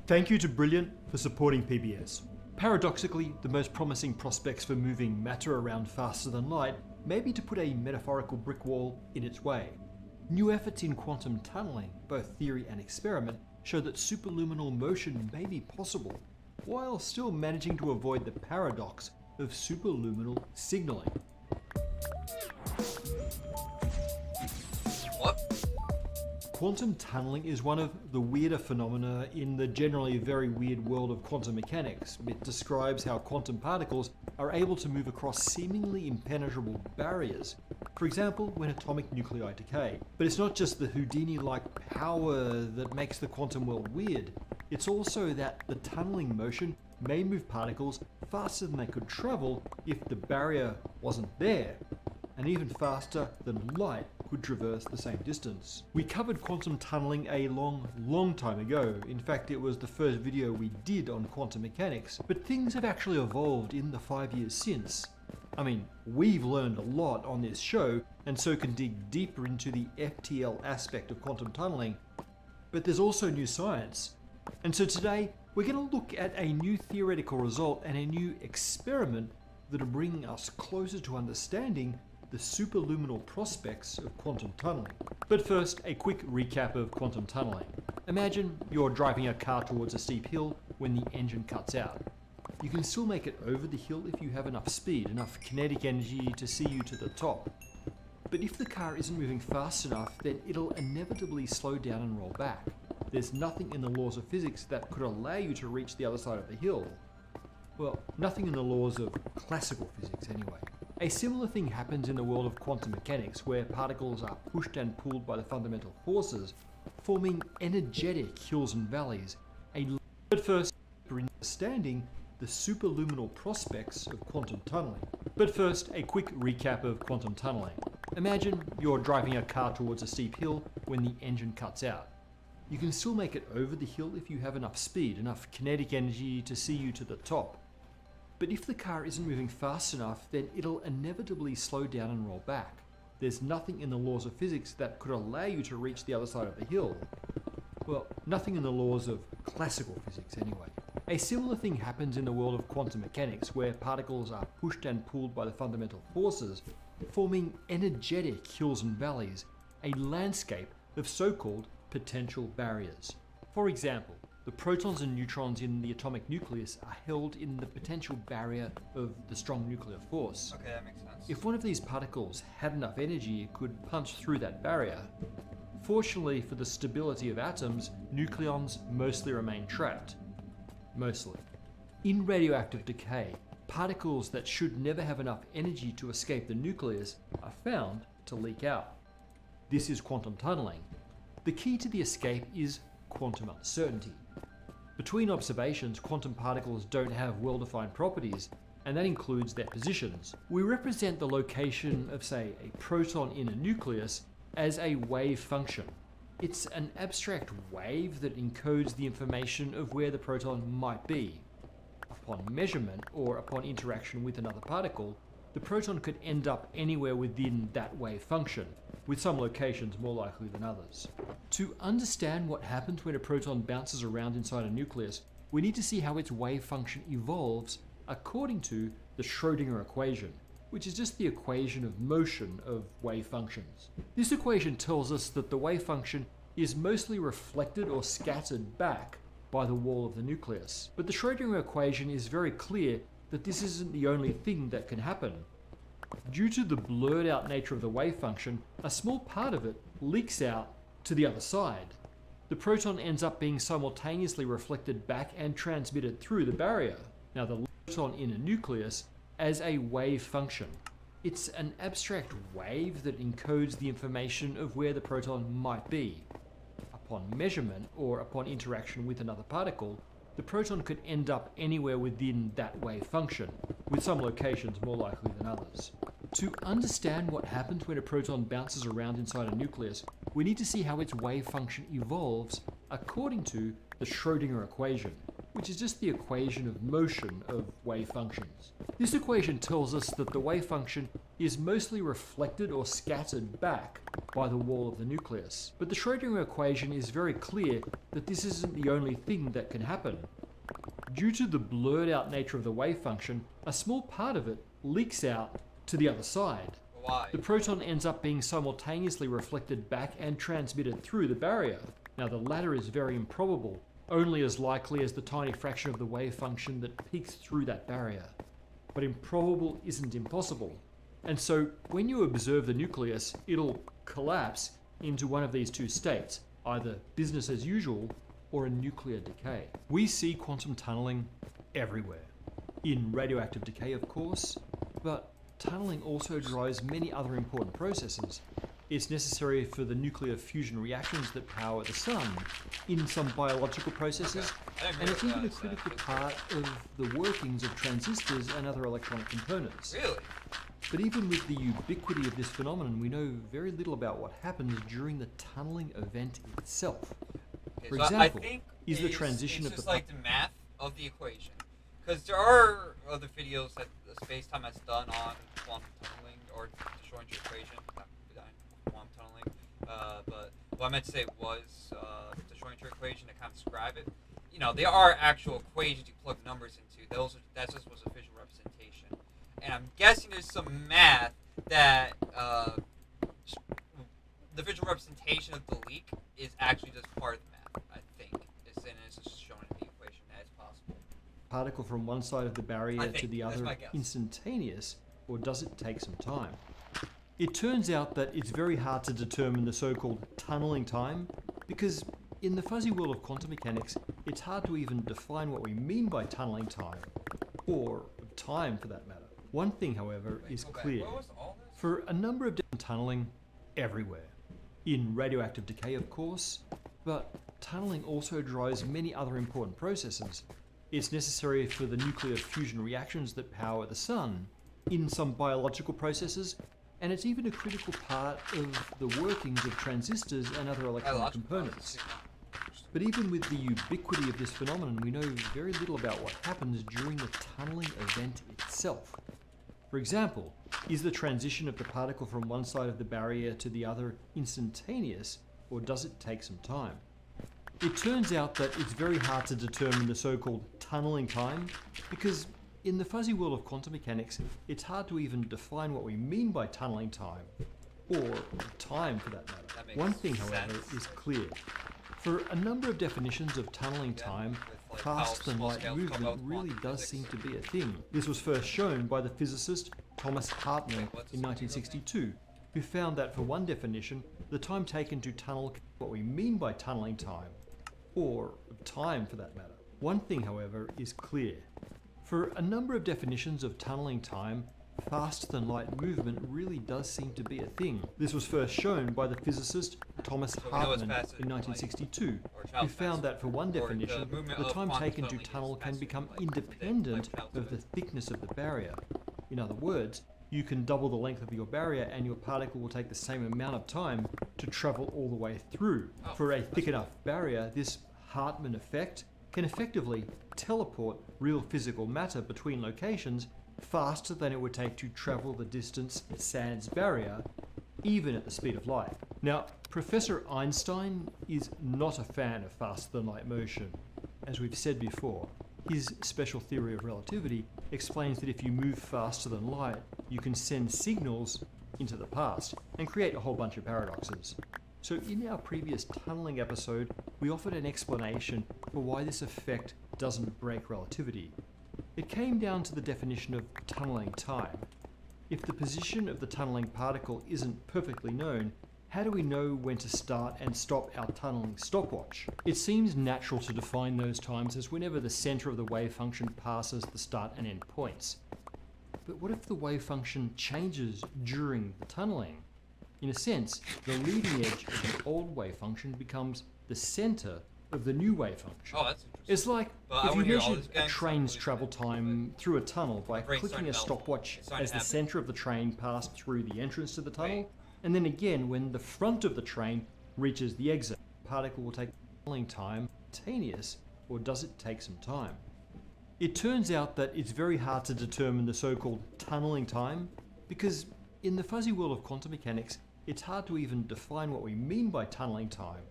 Thank you to Brilliant for supporting PBS. Paradoxically, the most promising prospects for moving matter around faster than light may be to put a metaphorical brick wall in its way. New efforts in quantum tunneling, both theory and experiment, show that superluminal motion may be possible, while still managing to avoid the paradox of superluminal signaling. What? Quantum tunneling is one of the weirder phenomena in the generally very weird world of quantum mechanics. It describes how quantum particles are able to move across seemingly impenetrable barriers, for example when atomic nuclei decay. But it's not just the Houdini-like power that makes the quantum world weird. it's also that the tunneling motion may move particles faster than they could travel if the barrier wasn't there, and even faster than light could traverse the same distance. We covered quantum tunneling a long time ago. In fact, it was the first video we did on quantum mechanics, but things have actually evolved in the 5 years since. I mean, we've learned a lot on this show, and so can dig deeper into the FTL aspect of quantum tunneling, but there's also new science. And so today, we're going to look at a new theoretical result and a new experiment that are bringing us closer to understanding the superluminal prospects of quantum tunneling. But first, a quick recap of quantum tunneling. Imagine you're driving a car towards a steep hill when the engine cuts out. You can still make it over the hill if you have enough speed, enough kinetic energy to see you to the top. But if the car isn't moving fast enough, then it'll inevitably slow down and roll back. There's nothing in the laws of physics that could allow you to reach the other side of the hill. Well, nothing in the laws of classical physics anyway. A similar thing happens in the world of quantum mechanics, where particles are pushed and pulled by the fundamental forces, forming energetic hills and valleys. But first, for understanding the superluminal prospects of quantum tunneling. But first, a quick recap of quantum tunneling. Imagine you're driving a car towards a steep hill when the engine cuts out. You can still make it over the hill if you have enough speed, enough kinetic energy to see you to the top. But if the car isn't moving fast enough, then it'll inevitably slow down and roll back. There's nothing in the laws of physics that could allow you to reach the other side of the hill. Well, nothing in the laws of classical physics anyway. A similar thing happens in the world of quantum mechanics, where particles are pushed and pulled by the fundamental forces, forming energetic hills and valleys, a landscape of so-called potential barriers. For example, the protons and neutrons in the atomic nucleus are held in the potential barrier of the strong nuclear force. Okay, that makes sense. If one of these particles had enough energy, it could punch through that barrier. Fortunately for the stability of atoms, nucleons mostly remain trapped. Mostly. In radioactive decay, particles that should never have enough energy to escape the nucleus are found to leak out. This is quantum tunneling. The key to the escape is quantum uncertainty. Between observations, quantum particles don't have well-defined properties, and that includes their positions. We represent the location of, say, a proton in a nucleus as a wave function. It's an abstract wave that encodes the information of where the proton might be. Upon measurement, or upon interaction with another particle, the proton could end up anywhere within that wave function, with some locations more likely than others. To understand what happens when a proton bounces around inside a nucleus, we need to see how its wave function evolves according to the Schrödinger equation, which is just the equation of motion of wave functions. This equation tells us that the wave function is mostly reflected or scattered back by the wall of the nucleus. But the Schrödinger equation is very clear that this isn't the only thing that can happen. Due to the blurred out nature of the wave function, a small part of it leaks out to the other side. The proton ends up being simultaneously reflected back and transmitted through the barrier. Now, the proton in a nucleus as a wave function. It's an abstract wave that encodes the information of where the proton might be. Upon measurement, or upon interaction with another particle, the proton could end up anywhere within that wave function, with some locations more likely than others. To understand what happens when a proton bounces around inside a nucleus, we need to see how its wave function evolves according to the Schrödinger equation, which is just the equation of motion of wave functions. This equation tells us that the wave function is mostly reflected or scattered back by the wall of the nucleus. But the Schrödinger equation is very clear that this isn't the only thing that can happen. Due to the blurred out nature of the wave function, a small part of it leaks out to the other side. Why? The proton ends up being simultaneously reflected back and transmitted through the barrier. Now, the latter is very improbable, only as likely as the tiny fraction of the wave function that peeks through that barrier. But improbable isn't impossible. And so, when you observe the nucleus, it'll collapse into one of these two states, either business as usual or a nuclear decay. We see quantum tunneling everywhere. In radioactive decay, of course, but tunneling also drives many other important processes. It's necessary for the nuclear fusion reactions that power the sun in some biological processes, and it's even a critical part of the workings of transistors and other electronic components. Really? But even with the ubiquity of this phenomenon, we know very little about what happens during the tunneling event itself. Okay, For so example, I think is the transition it's of just the like the math of the equation. Because there are other videos that the space-time has done on quantum tunneling or the Schrodinger equation, not quantum tunneling. But what I meant to say was the Schrodinger equation to kind of describe it. You know, there are actual equations you plug numbers into. That just was a visual representation. And I'm guessing there's some math that the visual representation of the leak is actually just part of the math, I think. It's just shown in the equation that it's possible. particle from one side of the barrier to the that's other my guess. instantaneous, or does it take some time? It turns out that it's very hard to determine the so-called tunneling time, because in the fuzzy world of quantum mechanics, it's hard to even define what we mean by tunneling time, or time for that matter. One thing, however, is clear. For a number of different tunneling, everywhere. In radioactive decay, of course, but tunneling also drives many other important processes. It's necessary for the nuclear fusion reactions that power the sun, in some biological processes, and it's even a critical part of the workings of transistors and other electronic components. But even with the ubiquity of this phenomenon, we know very little about what happens during the tunneling event itself. For example, is the transition of the particle from one side of the barrier to the other instantaneous, or does it take some time? It turns out that it's very hard to determine the so-called tunneling time, because in the fuzzy world of quantum mechanics, it's hard to even define what we mean by tunneling time, or time for that matter. One thing, however, is clear. For a number of definitions of tunneling time, faster-than-light movement really does seem to be a thing. This was first shown by the physicist Thomas Hartmann in 1962, who found that for one definition, the time taken to tunnel what we mean by tunneling time, or time for that matter. One thing, however, is clear. For a number of definitions of tunneling time, faster-than-light movement really does seem to be a thing. This was first shown by the physicist Thomas Hartmann in 1962, who found that for one definition, the time taken to tunnel can become independent of the thickness of the barrier. In other words, you can double the length of your barrier and your particle will take the same amount of time to travel all the way through. For a thick enough barrier, this Hartmann effect can effectively teleport real physical matter between locations faster than it would take to travel the distance sans barrier, even at the speed of light. Now, Professor Einstein is not a fan of faster-than-light motion. As we've said before, his special theory of relativity explains that if you move faster than light, you can send signals into the past and create a whole bunch of paradoxes. So in our previous tunneling episode, we offered an explanation for why this effect doesn't break relativity. It came down to the definition of tunneling time. If the position of the tunneling particle isn't perfectly known, how do we know when to start and stop our tunneling stopwatch? It seems natural to define those times as whenever the center of the wave function passes the start and end points. But what if the wave function changes during the tunneling? In a sense, the leading edge of the old wave function becomes the center of the new wave function. Oh, that's interesting. It's like Well, I if you wanna hear all measured this, a gang. train's travel time through a tunnel by brain's clicking starting a to melt. stopwatch It's starting as to the happen. center of the train passed through the entrance to the tunnel, Wait. and then again when the front of the train reaches the exit. The particle will take tunneling time instantaneous, or does it take some time? It turns out that it's very hard to determine the so-called tunneling time, because in the fuzzy world of quantum mechanics, it's hard to even define what we mean by tunneling time,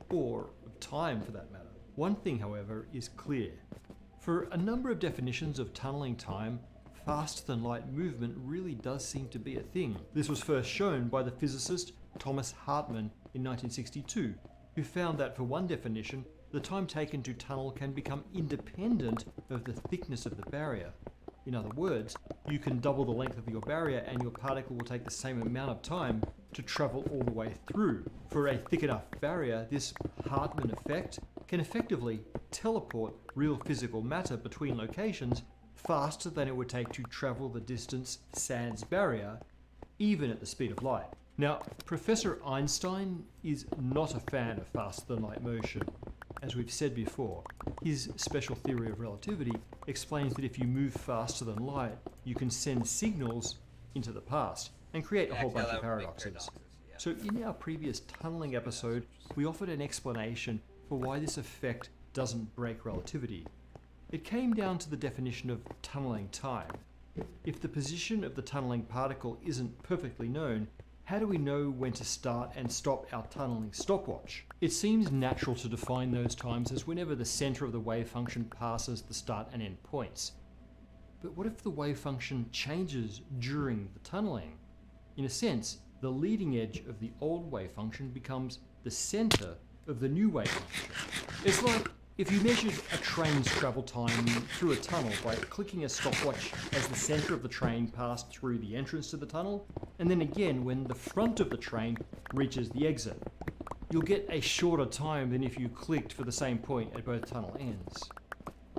or time for that matter. One thing, however, is clear. For a number of definitions of tunneling time, faster-than-light movement really does seem to be a thing. This was first shown by the physicist Thomas Hartmann in 1962, who found that for one definition, the time taken to tunnel can become independent of the thickness of the barrier. In other words, you can double the length of your barrier and your particle will take the same amount of time to travel all the way through. For a thick enough barrier, this Hartmann effect can effectively teleport real physical matter between locations faster than it would take to travel the distance sans barrier, even at the speed of light. Now, Professor Einstein is not a fan of faster-than-light motion. As we've said before, his special theory of relativity explains that if you move faster than light, you can send signals into the past and create a whole bunch of paradoxes. So in our previous tunneling episode, we offered an explanation for why this effect doesn't break relativity. It came down to the definition of tunneling time. If the position of the tunneling particle isn't perfectly known, how do we know when to start and stop our tunneling stopwatch? It seems natural to define those times as whenever the center of the wave function passes the start and end points. But what if the wave function changes during the tunneling? In a sense, the leading edge of the old wave function becomes the center of the new wave function. It's like if you measured a train's travel time through a tunnel by clicking a stopwatch as the center of the train passed through the entrance to the tunnel, and then again when the front of the train reaches the exit. You'll get a shorter time than if you clicked for the same point at both tunnel ends.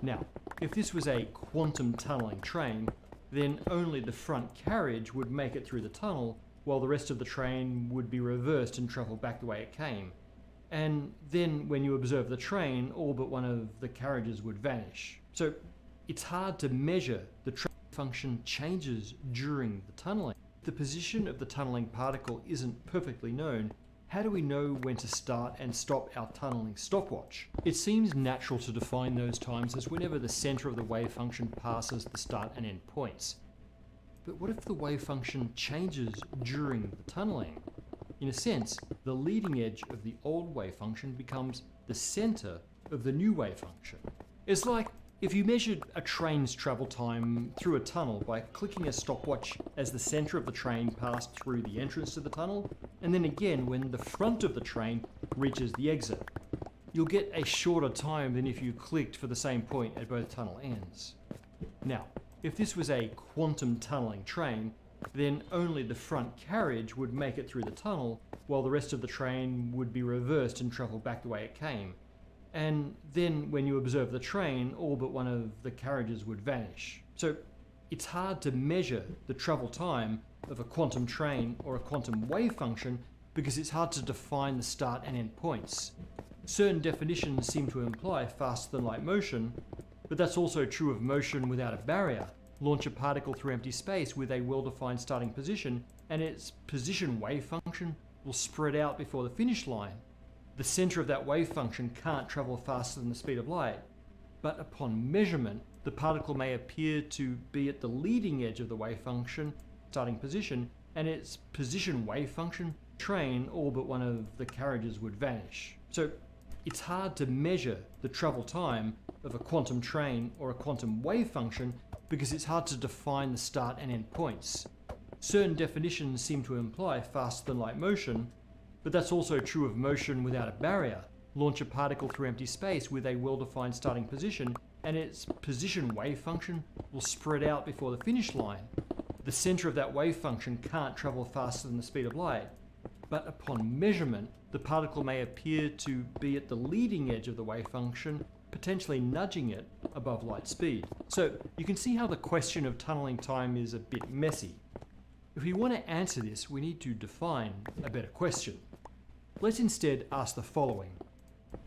Now, if this was a quantum tunneling train, then only the front carriage would make it through the tunnel, while the rest of the train would be reversed and travel back the way it came. And then when you observe the train, all but one of the carriages would vanish. So it's hard to measure the train function changes during the tunneling. If the position of the tunneling particle isn't perfectly known, how do we know when to start and stop our tunneling stopwatch? It seems natural to define those times as whenever the center of the wave function passes the start and end points. But what if the wave function changes during the tunneling? In a sense, the leading edge of the old wave function becomes the center of the new wave function. It's like if you measured a train's travel time through a tunnel by clicking a stopwatch as the center of the train passed through the entrance to the tunnel, and then again when the front of the train reaches the exit. You'll get a shorter time than if you clicked for the same point at both tunnel ends. Now, if this was a quantum tunneling train, then only the front carriage would make it through the tunnel, while the rest of the train would be reversed and travel back the way it came. And then when you observe the train, all but one of the carriages would vanish. So it's hard to measure the travel time of a quantum train or a quantum wave function because it's hard to define the start and end points. Certain definitions seem to imply faster than light motion, but that's also true of motion without a barrier. Launch a particle through empty space with a well-defined starting position, and its position wave function will spread out before the finish line. The center of that wave function can't travel faster than the speed of light, but upon measurement, the particle may appear to be at the leading edge of the wave function starting position, and its position wave function train, all but one of the carriages would vanish. So it's hard to measure the travel time of a quantum train or a quantum wave function because it's hard to define the start and end points. Certain definitions seem to imply faster than light motion, but that's also true of motion without a barrier. Launch a particle through empty space with a well-defined starting position, and its position wave function will spread out before the finish line. The center of that wave function can't travel faster than the speed of light, but upon measurement, the particle may appear to be at the leading edge of the wave function, potentially nudging it above light speed. So you can see how the question of tunneling time is a bit messy. If we want to answer this, we need to define a better question. Let's instead ask the following.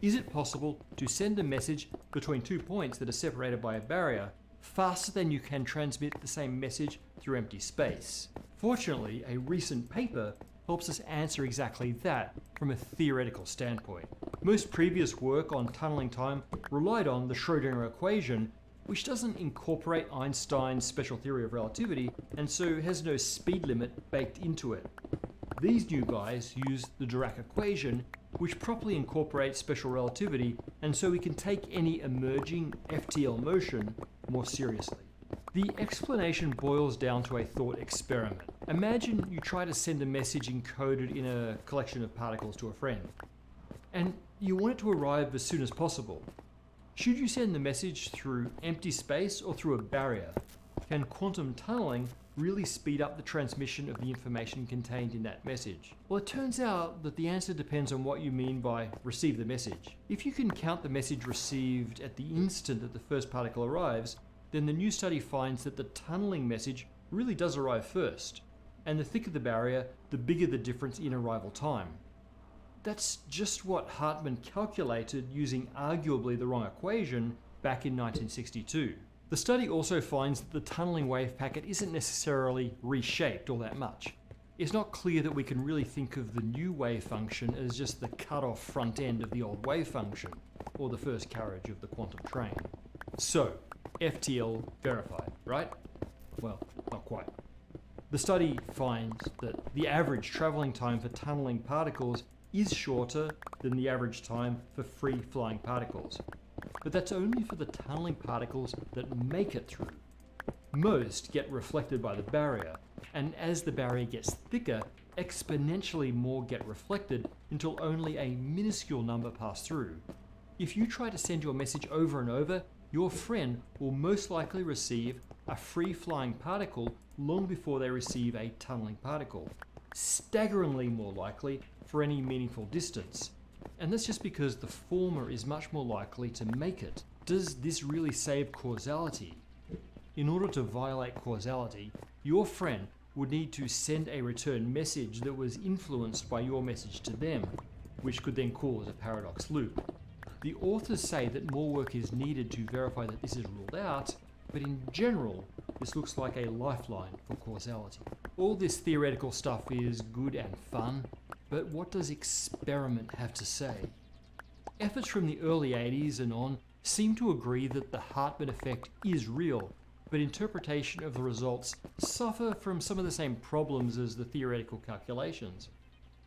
Is it possible to send a message between 2 points that are separated by a barrier faster than you can transmit the same message through empty space? Fortunately, a recent paper helps us answer exactly that from a theoretical standpoint. Most previous work on tunneling time relied on the Schrödinger equation, which doesn't incorporate Einstein's special theory of relativity and so has no speed limit baked into it. These new guys use the Dirac equation, which properly incorporates special relativity, and so we can take any emerging FTL motion more seriously. The explanation boils down to a thought experiment. Imagine you try to send a message encoded in a collection of particles to a friend, and you want it to arrive as soon as possible. Should you send the message through empty space or through a barrier? Can quantum tunneling really speed up the transmission of the information contained in that message? Well, it turns out that the answer depends on what you mean by receive the message. If you can count the message received at the instant that the first particle arrives, then the new study finds that the tunneling message really does arrive first. and the thicker the barrier, the bigger the difference in arrival time. That's just what Hartmann calculated using arguably the wrong equation back in 1962. The study also finds that the tunneling wave packet isn't necessarily reshaped all that much. It's not clear that we can really think of the new wave function as just the cut-off front end of the old wave function, or the first carriage of the quantum train. So, FTL verified, right? Well, not quite. The study finds that the average travelling time for tunneling particles is shorter than the average time for free-flying particles. But that's only for the tunneling particles that make it through. Most get reflected by the barrier, and as the barrier gets thicker, exponentially more get reflected until only a minuscule number pass through. If you try to send your message over and over, your friend will most likely receive a free-flying particle long before they receive a tunneling particle. Staggeringly more likely for any meaningful distance. And that's just because the former is much more likely to make it. Does this really save causality? In order to violate causality, your friend would need to send a return message that was influenced by your message to them, which could then cause a paradox loop. The authors say that more work is needed to verify that this is ruled out, but in general, this looks like a lifeline for causality. All this theoretical stuff is good and fun, but what does experiment have to say? Efforts from the early 80s and on seem to agree that the Hartmann effect is real, but interpretation of the results suffer from some of the same problems as the theoretical calculations.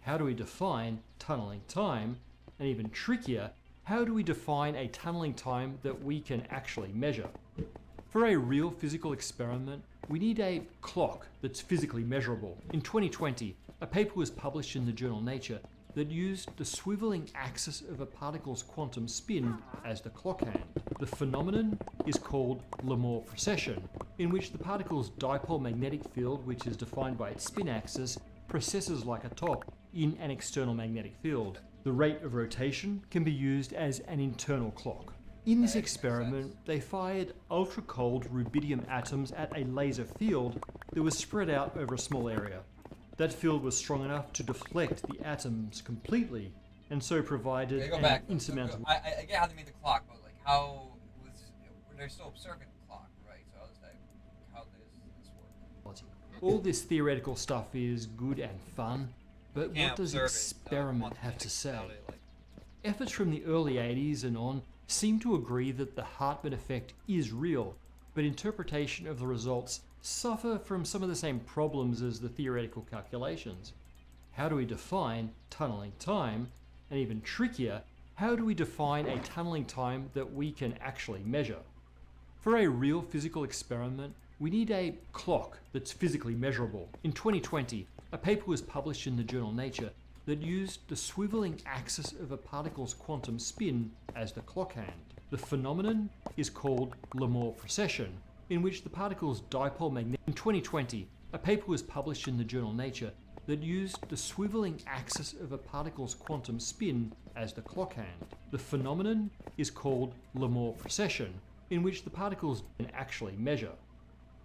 How do we define tunneling time? And even trickier, how do we define a tunneling time that we can actually measure? For a real physical experiment, we need a clock that's physically measurable. In 2020, a paper was published in the journal Nature that used the swiveling axis of a particle's quantum spin as the clock hand. The phenomenon is called Larmor precession, in which the particle's dipole magnetic field, which is defined by its spin axis, precesses like a top in an external magnetic field. The rate of rotation can be used as an internal clock. In this experiment, they fired ultra-cold rubidium atoms at a laser field that was spread out over a small area. That field was strong enough to deflect the atoms completely, and so provided an insurmountable... I get how they made the clock, but like how was... They're still observing the clock, right? So how does this work? All this theoretical stuff is good and fun, but what does experiment have to say? Efforts from the early 80s and on seem to agree that the Hartmann effect is real, but interpretation of the results suffer from some of the same problems as the theoretical calculations. How do we define tunneling time? And even trickier, how do we define a tunneling time that we can actually measure? For a real physical experiment, we need a clock that's physically measurable. In 2020, a paper was published in the journal Nature that used the swiveling axis of a particle's quantum spin as the clock hand. The phenomenon is called Larmor precession, in which the particle's dipole magnetic... In 2020, a paper was published in the journal Nature that used the swiveling axis of a particle's quantum spin as the clock hand. The phenomenon is called Larmor precession, in which the particles can actually measure.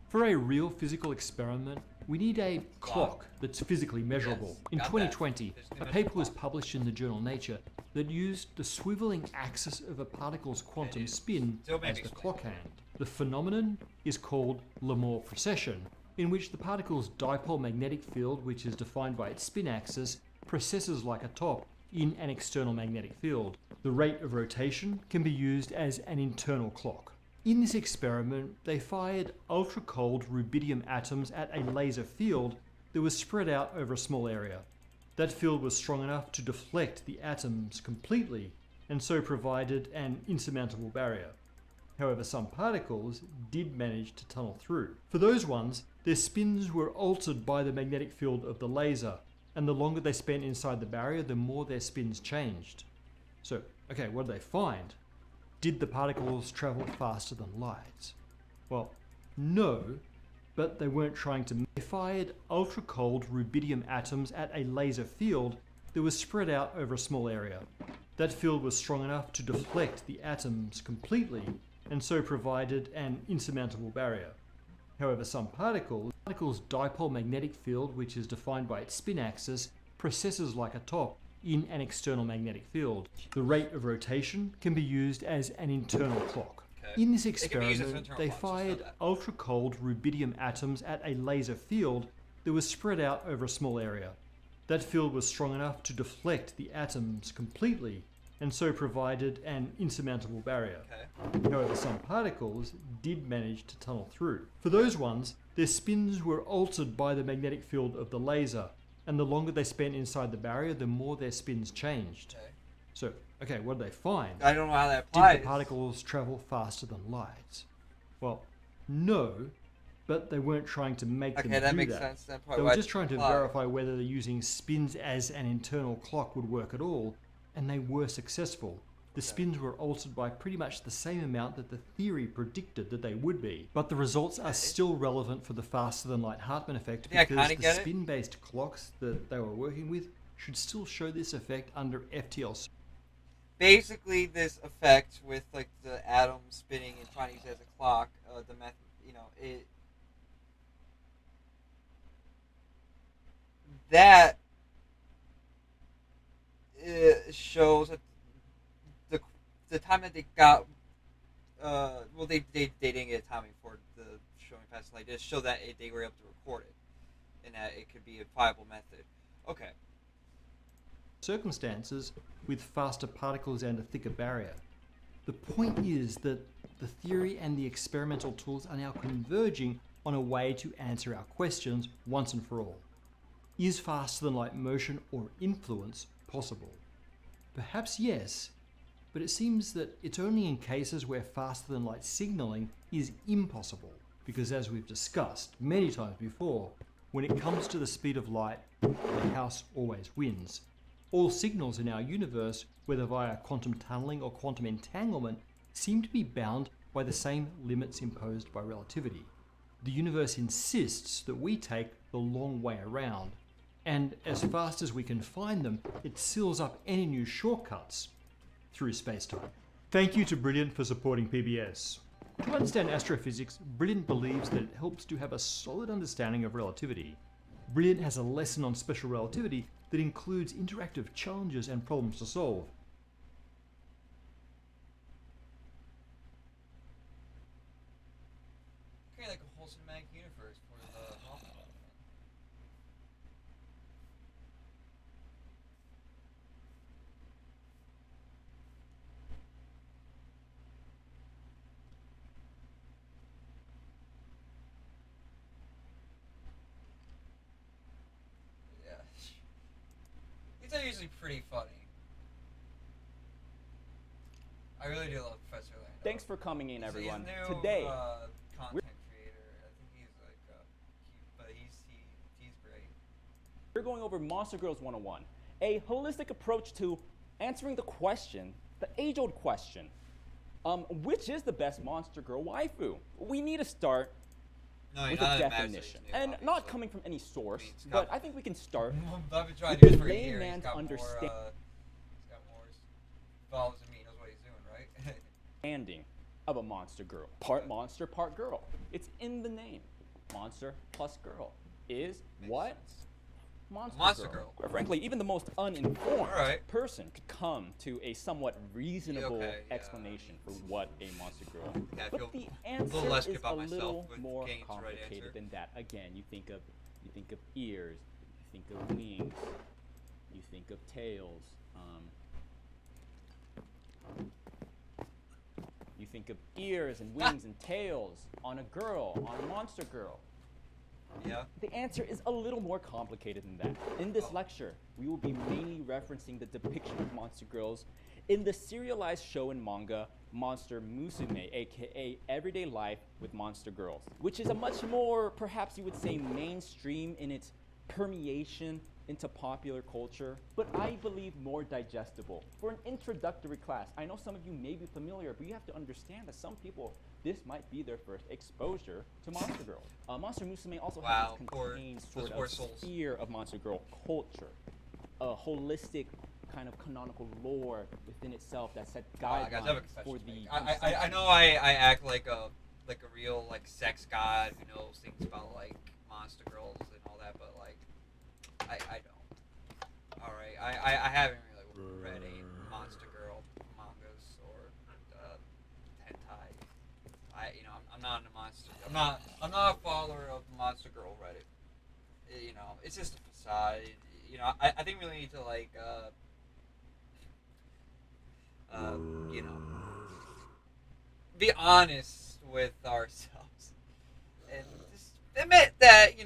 For a real physical experiment, we need a clock that's physically measurable. In 2020, a paper was published in the journal Nature that used the swiveling axis of a particle's quantum spin as the clock hand. The phenomenon is called Larmor precession, in which the particle's dipole magnetic field, which is defined by its spin axis, precesses like a top in an external magnetic field. The rate of rotation can be used as an internal clock. In this experiment, they fired ultra-cold rubidium atoms at a laser field that was spread out over a small area. That field was strong enough to deflect the atoms completely, and so provided an insurmountable barrier. However, some particles did manage to tunnel through. For those ones, their spins were altered by the magnetic field of the laser, and the longer they spent inside the barrier, the more their spins changed. So, okay, what did they find? Did the particles travel faster than light? Well, no, but they weren't trying to... They fired ultra-cold rubidium atoms at a laser field that was spread out over a small area. That field was strong enough to deflect the atoms completely, and so provided an insurmountable barrier. However, some particles' dipole magnetic field, which is defined by its spin axis, precesses like a top in an external magnetic field. The rate of rotation can be used as an internal clock. Okay. In this It can be used as experiment, internal they clocks, just know fired that. ultra-cold rubidium atoms at a laser field that was spread out over a small area. That field was strong enough to deflect the atoms completely, and so provided an insurmountable barrier. Okay. However, some particles did manage to tunnel through. For those ones, their spins were altered by the magnetic field of the laser, and the longer they spent inside the barrier, the more their spins changed. Okay. So, okay, what did they find? I don't know how that Did applies. the particles travel faster than light? Well, no, but they weren't trying to make them Okay, that do makes that. sense. Then They probably were why just it trying to doesn't apply. verify whether using spins as an internal clock would work at all, and they were successful. The spins were altered by pretty much the same amount that the theory predicted that they would be. But the results are still relevant for the faster-than-light Hartmann effect Yeah, I because kinda the get it. spin-based clocks that they were working with should still show this effect under FTL. Basically, this effect with like the atom spinning and trying to use it as a clock, the method, you know, that shows that the time that they got, well, they didn't get timing for the showing fast light. It just showed that they were able to record it, and that it could be a viable method. Okay. Circumstances with faster particles and a thicker barrier. The point is that the theory and the experimental tools are now converging on a way to answer our questions once and for all. Is faster than light motion or influence possible? Perhaps yes, but it seems that it's only in cases where faster than light signaling is impossible, because as we've discussed many times before, when it comes to the speed of light, the house always wins. All signals in our universe, whether via quantum tunneling or quantum entanglement, seem to be bound by the same limits imposed by relativity. The universe insists that we take the long way around, and as fast as we can find them, it seals up any new shortcuts through space-time. Thank you to Brilliant for supporting PBS. To understand astrophysics, Brilliant believes that it helps to have a solid understanding of relativity. Brilliant has a lesson on special relativity that includes interactive challenges and problems to solve. Create like a whole cinematic universe for the Hoffman. Yeah. These are usually pretty funny. I really do love Professor Lando. Thanks for coming in, everyone. He's a new, Today, content creator. I think he's like, but he's great. we're going over Monster Girls 101, a holistic approach to answering the question, the age-old question, which is the best Monster Girl waifu? We need to start No, with not a in Magic definition, New, and not obviously. coming from any source, I mean, but Scott- I think we can start. I've been trying to do this for a year. layman's He's got understand- more, he's got more follows than me. He knows what he's doing, right? Understanding of a monster girl. Part monster, part girl. It's in the name. Monster plus girl is what? Monster Girl. Quite frankly, even the most uninformed Alright. person could come to a somewhat reasonable Okay, yeah. explanation for what a monster girl. Yeah, I But feel the a answer little less is good about a myself little with more getting the right complicated answer. than that. Again, you think of ears, you think of wings, you think of tails. You think of ears and wings and tails on a girl, on a monster girl. Yeah. The answer is a little more complicated than that. In this lecture, we will be mainly referencing the depiction of monster girls in the serialized show and manga Monster Musume, aka Everyday Life with Monster Girls, which is a much more, perhaps you would say, mainstream in its permeation into popular culture, but I believe more digestible. For an introductory class, I know some of you may be familiar, but you have to understand that some people, this might be their first exposure to Monster Girls. Monster Musume also Wow, has poor- contained those sort poor of souls. sphere of Monster Girl culture, a holistic kind of canonical lore within itself that set Guys, I have a guidelines for confession to the make. I know I act like a like a real like sex god who knows things about like monster girls and all that, but like I don't. All right, I haven't really read any monster girl mangas or hentai. I'm not into monster. I'm not a follower of monster girl Reddit. It's just a facade. I think we really need to like be honest with ourselves and just admit that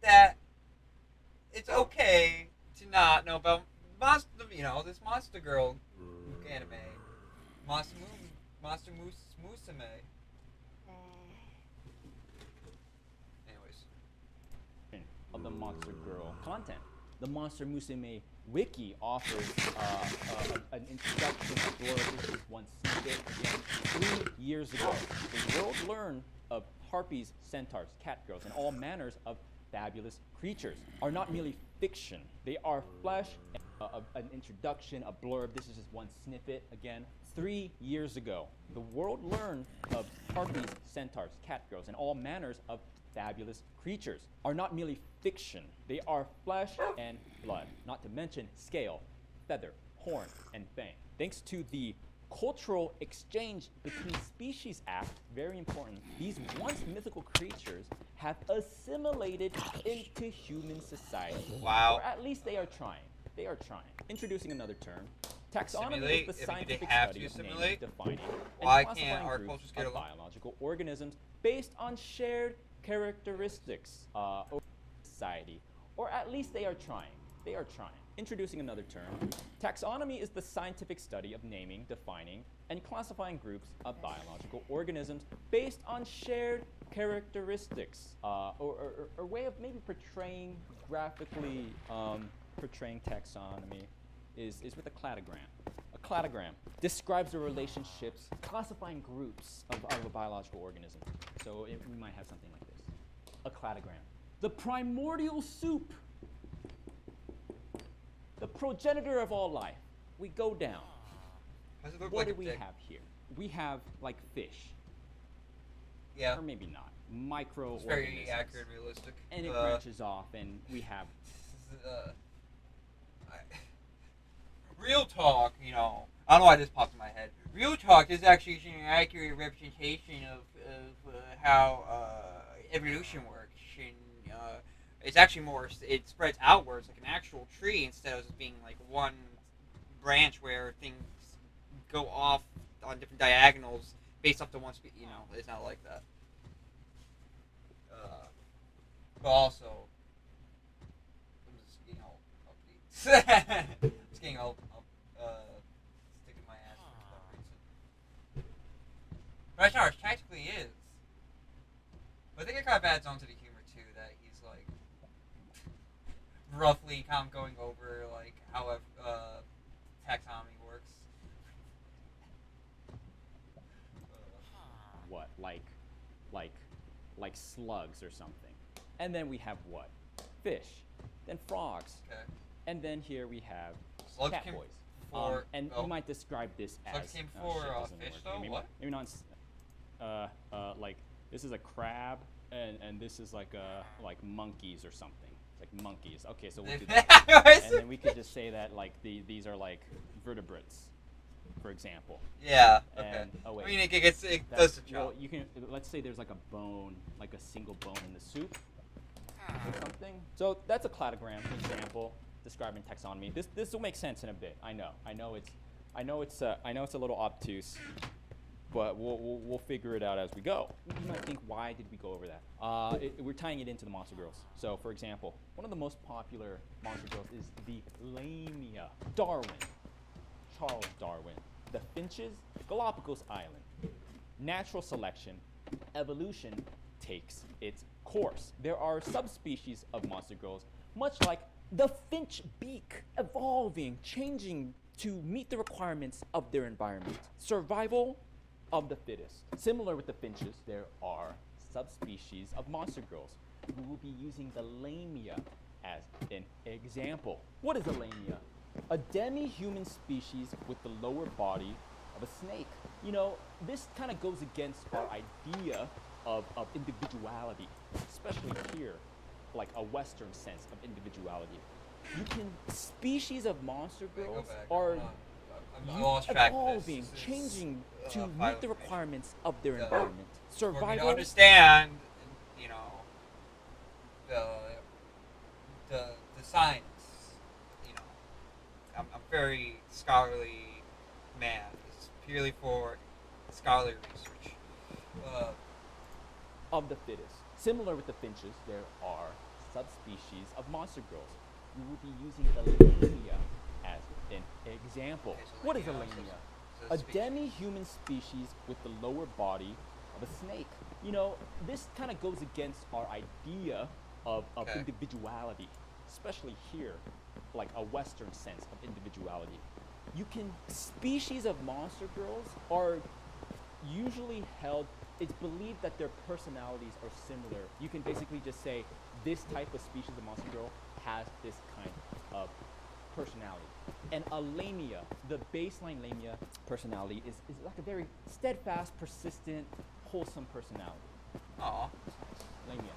that it's okay to not know about this monster girl anime, monster musume. Anyways, of the Monster Girl content. The Monster Musume wiki offers an introduction of Dora Fisher's one snippet again 3 years ago. The world learned of harpies, centaurs, catgirls, and all manners of fabulous creatures are not merely fiction. They are flesh. An introduction, a blurb. This is just one snippet again. 3 years ago, the world learned of harpies, centaurs, catgirls, and all manners of fabulous creatures are not merely fiction. They are flesh and blood, not to mention scale, feather, horn, and fang. Thanks to the Cultural Exchange Between Species Act, very important, these once mythical creatures have assimilated into human society. Wow. Or at least they are trying. They are trying. Introducing another term. Taxonomy Assimilate? is the If scientific they have study to of naming, assimilate? defining, Why and can't classifying our groups cultures get of along? biological organisms based on shared characteristics of society. Or at least they are trying. They are trying. Introducing another term. Taxonomy is the scientific study of naming, defining, and classifying groups of biological organisms based on shared characteristics, or way of maybe portraying graphically, portraying taxonomy is with a cladogram. A cladogram describes the relationships, classifying groups of a biological organism. So we might have something like this. A cladogram. The primordial soup. The progenitor of all life. We go down. Does it look What like do a we dick? have here? We have like fish. Yeah. Or maybe not. Microorganisms. It's very accurate and realistic. And it branches off, and we have real talk, I don't know why this popped in my head. Real talk is actually an accurate representation of how evolution works. And, it's actually more, it spreads outwards like an actual tree instead of just being like one branch where things go off on different diagonals based off the one speed. It's not like that. But also, I'm just getting all upbeat. Just getting all sticking my ass for some reason. But I know it technically is. But I think it kind of adds on to the humor too, that he's like roughly kind of going over like how taxonomy works. what? Like slugs or something. And then we have what? Fish. Then frogs. Okay. And then here we have Slugs cat came boys. before- And oh. you might describe this as Slugs came oh, before, shit, doesn't fish, work. though? Maybe, What? maybe not. Like this is a crab, and this is like monkeys or something. Like monkeys. Okay, so we'll do that. And then we could just say that like these are like vertebrates, for example. Yeah. Okay. And, oh wait. I mean, it does the Well, job. you can. Let's say there's like a bone, like a single bone in the soup, or something. So that's a cladogram example describing taxonomy. This will make sense in a bit. I know it's a little obtuse, but we'll figure it out as we go. You might think, why did we go over that? We're tying it into the Monster Girls. So, for example, one of the most popular Monster Girls is the Lamia. Darwin, Charles Darwin, the Finches, Galapagos Island. Natural selection, evolution takes its course. There are subspecies of Monster Girls, much like the finch beak, evolving, changing to meet the requirements of their environment. Survival of the fittest. Similar with the finches, there are subspecies of Monster Girls. We will be using the Lamia as an example. What is a Lamia? A demi-human species with the lower body of a snake. You know, this kind of goes against our idea of individuality, especially here, like a Western sense of individuality. You can, species of monster girls are I lost track of this. evolving, This is, changing to file meet the information. requirements of their Yeah. environment. For me to Survival. understand, you know, the science, you know, I'm very scholarly man. It's purely for scholarly research. Of the fittest. Similar with the finches, there are subspecies of monster girls. We will be using Elenia as an example. Okay, so What is Elenia Elenia? is A a species. demi-human species with the lower body of a snake. You know, this kind of goes against our idea of Okay. individuality, especially here, like a Western sense of individuality. You can, species of monster girls are usually held, it's believed that their personalities are similar. You can basically just say this type of species of monster girl has this kind of personality. And a lamia, the baseline lamia personality is like a very steadfast, persistent, wholesome personality. Aw. Lamia,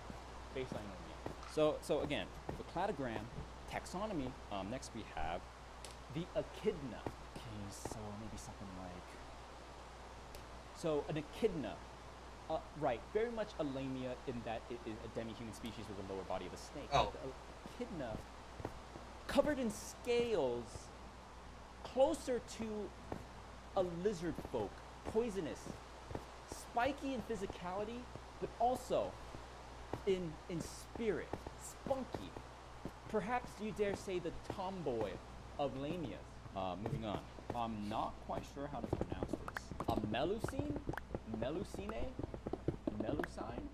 baseline lamia. So again, the cladogram taxonomy. Next we have the echidna. Okay, so maybe something like. So an echidna, right? Very much a lamia in that it is a demi-human species with a lower body of a snake. Oh. But the echidna, covered in scales, closer to a lizard folk, poisonous, spiky in physicality, but also in spirit, spunky. Perhaps you dare say the tomboy of lamias. Moving on. I'm not quite sure how to pronounce this. A melusine? Melusine? Melusine?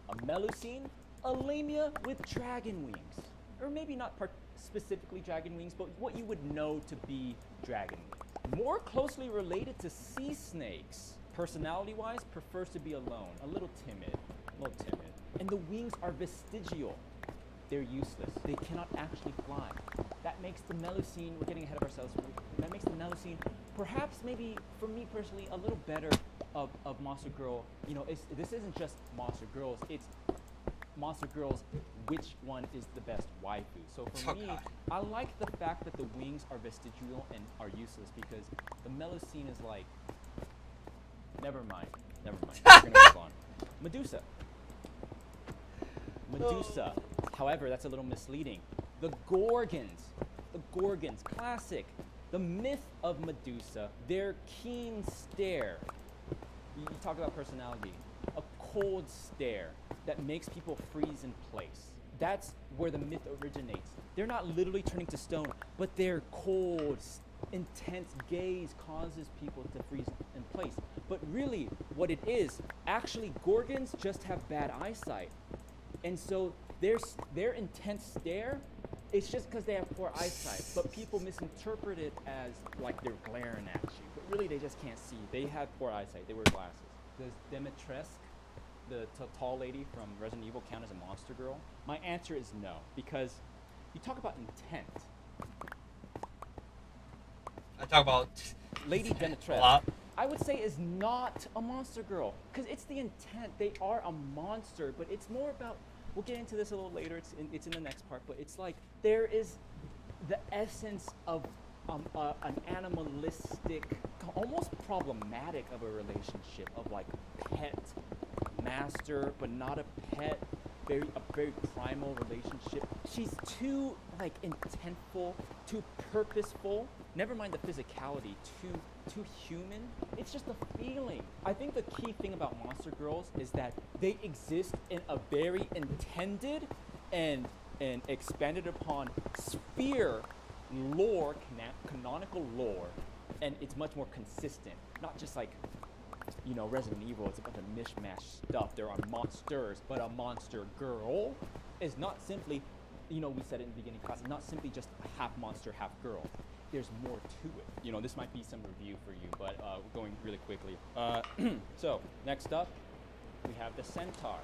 A melusine? A lamia with dragon wings. Or maybe not specifically dragon wings, but what you would know to be dragon wings. More closely related to sea snakes. Personality-wise, prefers to be alone, a little timid. And the wings are vestigial. They're useless. They cannot actually fly. That makes the melusine, we're getting ahead of ourselves, that makes the melusine perhaps maybe, for me personally, a little better of Monster Girl. You know, this isn't just Monster Girls, it's Monster Girls, which one is the best waifu. So for me, I like the fact that the wings are vestigial and are useless because the melusine is like, never mind. We're gonna move on. Medusa. However, that's a little misleading. The Gorgons, classic. The myth of Medusa, their keen stare. You talk about personality. A cold stare that makes people freeze in place. That's where the myth originates. They're not literally turning to stone, but their cold, intense gaze causes people to freeze in place. But really, what it is, actually, Gorgons just have bad eyesight. And so their intense stare, it's just because they have poor eyesight. But people misinterpret it as like they're glaring at you. But really, they just can't see. They have poor eyesight. They wear glasses. Does Dimitrescu, the tall lady from Resident Evil, count as a monster girl? My answer is no, because you talk about intent. I talk about Lady a Dimitrescu, lot. I would say, is not a monster girl, because it's the intent. They are a monster, but it's more about, we'll get into this a little later, it's in the next part, but it's like there is the essence of an animalistic, almost problematic of a relationship of like pet master, but not a pet, a very primal relationship. She's too like intentful, too purposeful. Never mind the physicality, too human. It's just a feeling. I think the key thing about Monster Girls is that they exist in a very intended and expanded upon sphere lore, canonical lore, and it's much more consistent. Not just like, you know, Resident Evil, it's a bunch of mishmash stuff. There are monsters, but a monster girl is not simply, you know, we said it in the beginning class, not simply just half monster, half girl. There's more to it. You know, this might be some review for you, but we're going really quickly. So, next up, we have the centaur.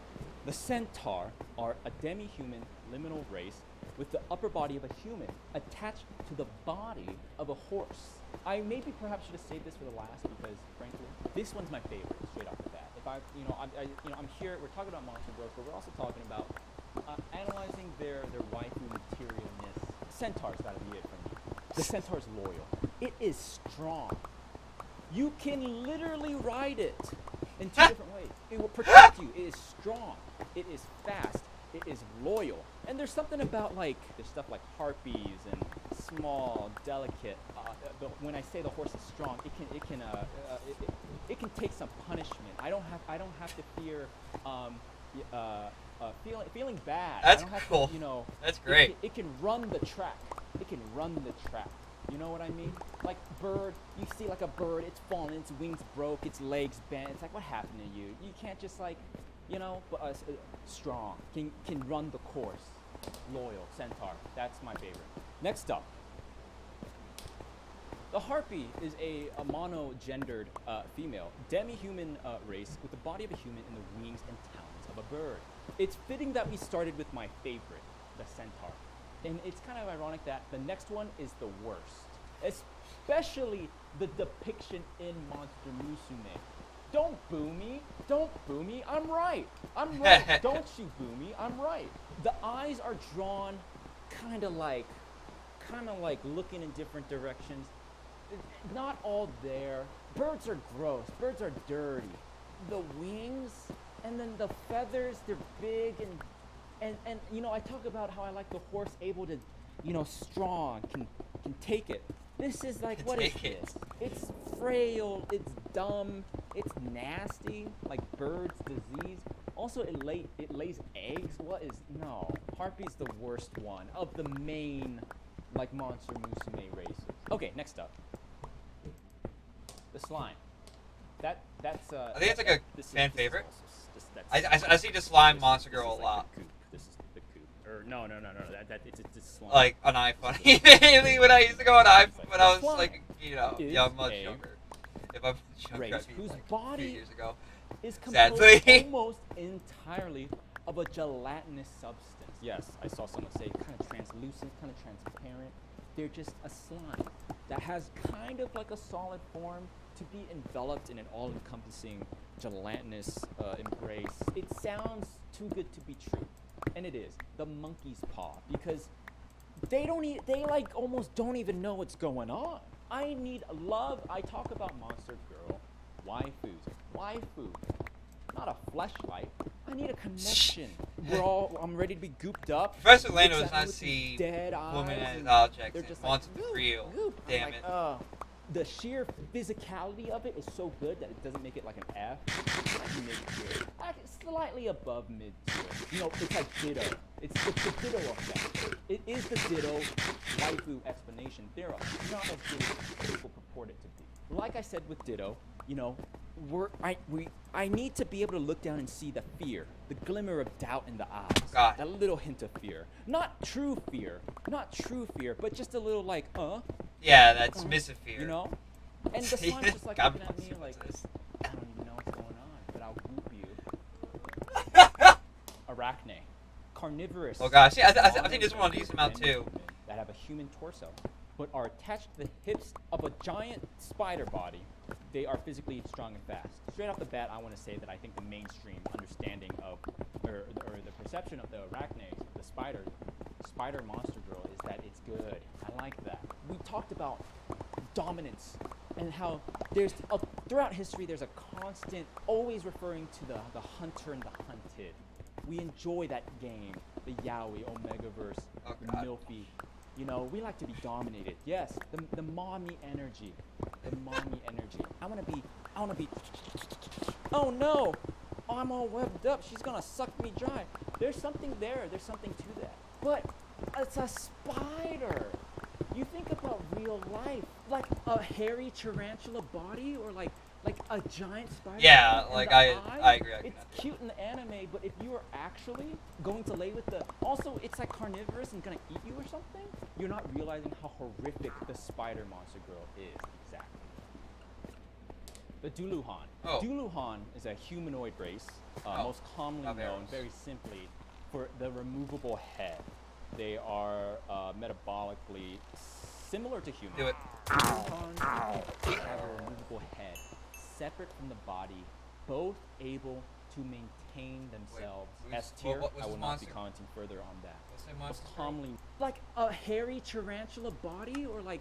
The centaur are a demi-human liminal race with the upper body of a human attached to the body of a horse. I maybe perhaps should have saved this for the last because, frankly, this one's my favorite straight off the bat. If I'm here. We're talking about monster girls, but we're also talking about analyzing their waifu materialness. Centaur's gotta be it for me. The centaur's loyal. It is strong. You can literally ride it in two different ways. It will protect you. It is strong. It is fast. It is loyal. And there's something about there's stuff like harpies and small, delicate. When I say the horse is strong, it can take some punishment. I don't have to fear feeling bad. That's I don't have cool. To, That's great. It can run the track. It can run the track. You know what I mean? Like bird, you see like a bird, it's fallen, its wings broke, its legs bent. It's like, what happened to you? You can't just but strong, can run the course. Loyal, centaur, that's my favorite. Next up, the harpy is a mono-gendered female, demi-human race with the body of a human and the wings and talons of a bird. It's fitting that we started with my favorite, the centaur. And it's kind of ironic that the next one is the worst, especially the depiction in Monster Musume. Don't boo me. Don't boo me. I'm right. I'm right. Don't you boo me. I'm right. The eyes are drawn kind of like looking in different directions. Not all there. Birds are gross. Birds are dirty. The wings and then the feathers, they're big and I talk about how I like the horse able to, strong, can take it. This is like, what is this? It's frail, it's dumb, it's nasty, like bird's disease. Also, it lays eggs. No. Harpy's the worst one of the main, Monster Musume races. Okay, next up. The slime. That's I think it's like a fan favorite. That's I see the slime monster girl a lot. This is the coop. Or no. It's slime. Like on iPhone. Mainly when I used to go on iPhone when I was much younger. If I'm younger, race whose body years ago. is composed Sadly. almost entirely of a gelatinous substance. Yes, I saw someone say kind of translucent, kind of transparent. They're just a slime that has kind of like a solid form to be enveloped in an all-encompassing gelatinous embrace. It sounds too good to be true, and it is. The monkey's paw, because they almost don't even know what's going on. I need love. I talk about Monster Girl, waifu, not a fleshlight. I need a connection. I'm ready to be gooped up. Professor Lando Look does at me not with see these dead women eyes, as and objects they're and just wants like, them real. goop. I'm Damn like, it. the sheer physicality of it is so good that it doesn't make it like an F. It's mid-tier. Slightly above mid-tier. It's like Ditto. It's the Ditto effect. It is the Ditto waifu explanation theorem. It's not as good as people purport it to be. Like I said with Ditto, I need to be able to look down and see the fear, the glimmer of doubt in the eyes. God. That little hint of fear. Not true fear, but just a little Yeah, that's submissive fear. And the slime's just like looking at me like, I don't even know what's going on, but I'll goop you. Arachne. Carnivorous. Oh gosh, yeah, I think this one needs them out too. That have a human torso, but are attached to the hips of a giant spider body. They are physically strong and fast. Straight off the bat, I want to say that I think the mainstream understanding of, or the perception of the arachne, the spider monster girl, is that it's good. I like that. We talked about dominance and how throughout history there's a constant, always referring to the hunter and the hunted. We enjoy that game, the yaoi, Omegaverse, the Milfy. We like to be dominated. Yes, the mommy energy. The mommy energy. I wanna be, oh no! I'm all webbed up, she's gonna suck me dry. There's something there, there's something to that. But it's a spider. You think about real life, like a hairy tarantula body, or like a giant spider. Yeah, body, like and the I agree. It's cute in the anime, but if you are actually going to lay with also it's like carnivorous and gonna eat you or something, you're not realizing how horrific the spider monster girl is. Exactly. The Duluhan. Oh. Duluhan is a humanoid race, most commonly known arrows. very simply for the removable head. They are metabolically similar to humans. Do it. Duluhans have a removable head, separate from the body, both able to maintain themselves. who's- S tier, what was I will the not monster? be commenting further on that. What's the Most monster? commonly, like a hairy tarantula body, or like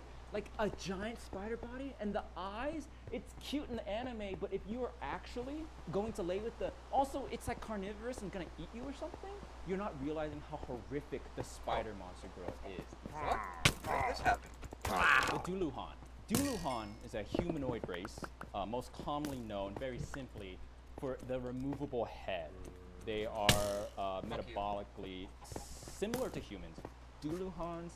a giant spider body, and the eyes, it's cute in the anime, but if you are actually going to lay with the, also it's like carnivorous and gonna eat you or something, you're not realizing how horrific the spider monster girl is. What? How did this happen? The Duluhan. Duluhan is a humanoid race, most commonly known very simply for the removable head. They are metabolically similar to humans. Duluhans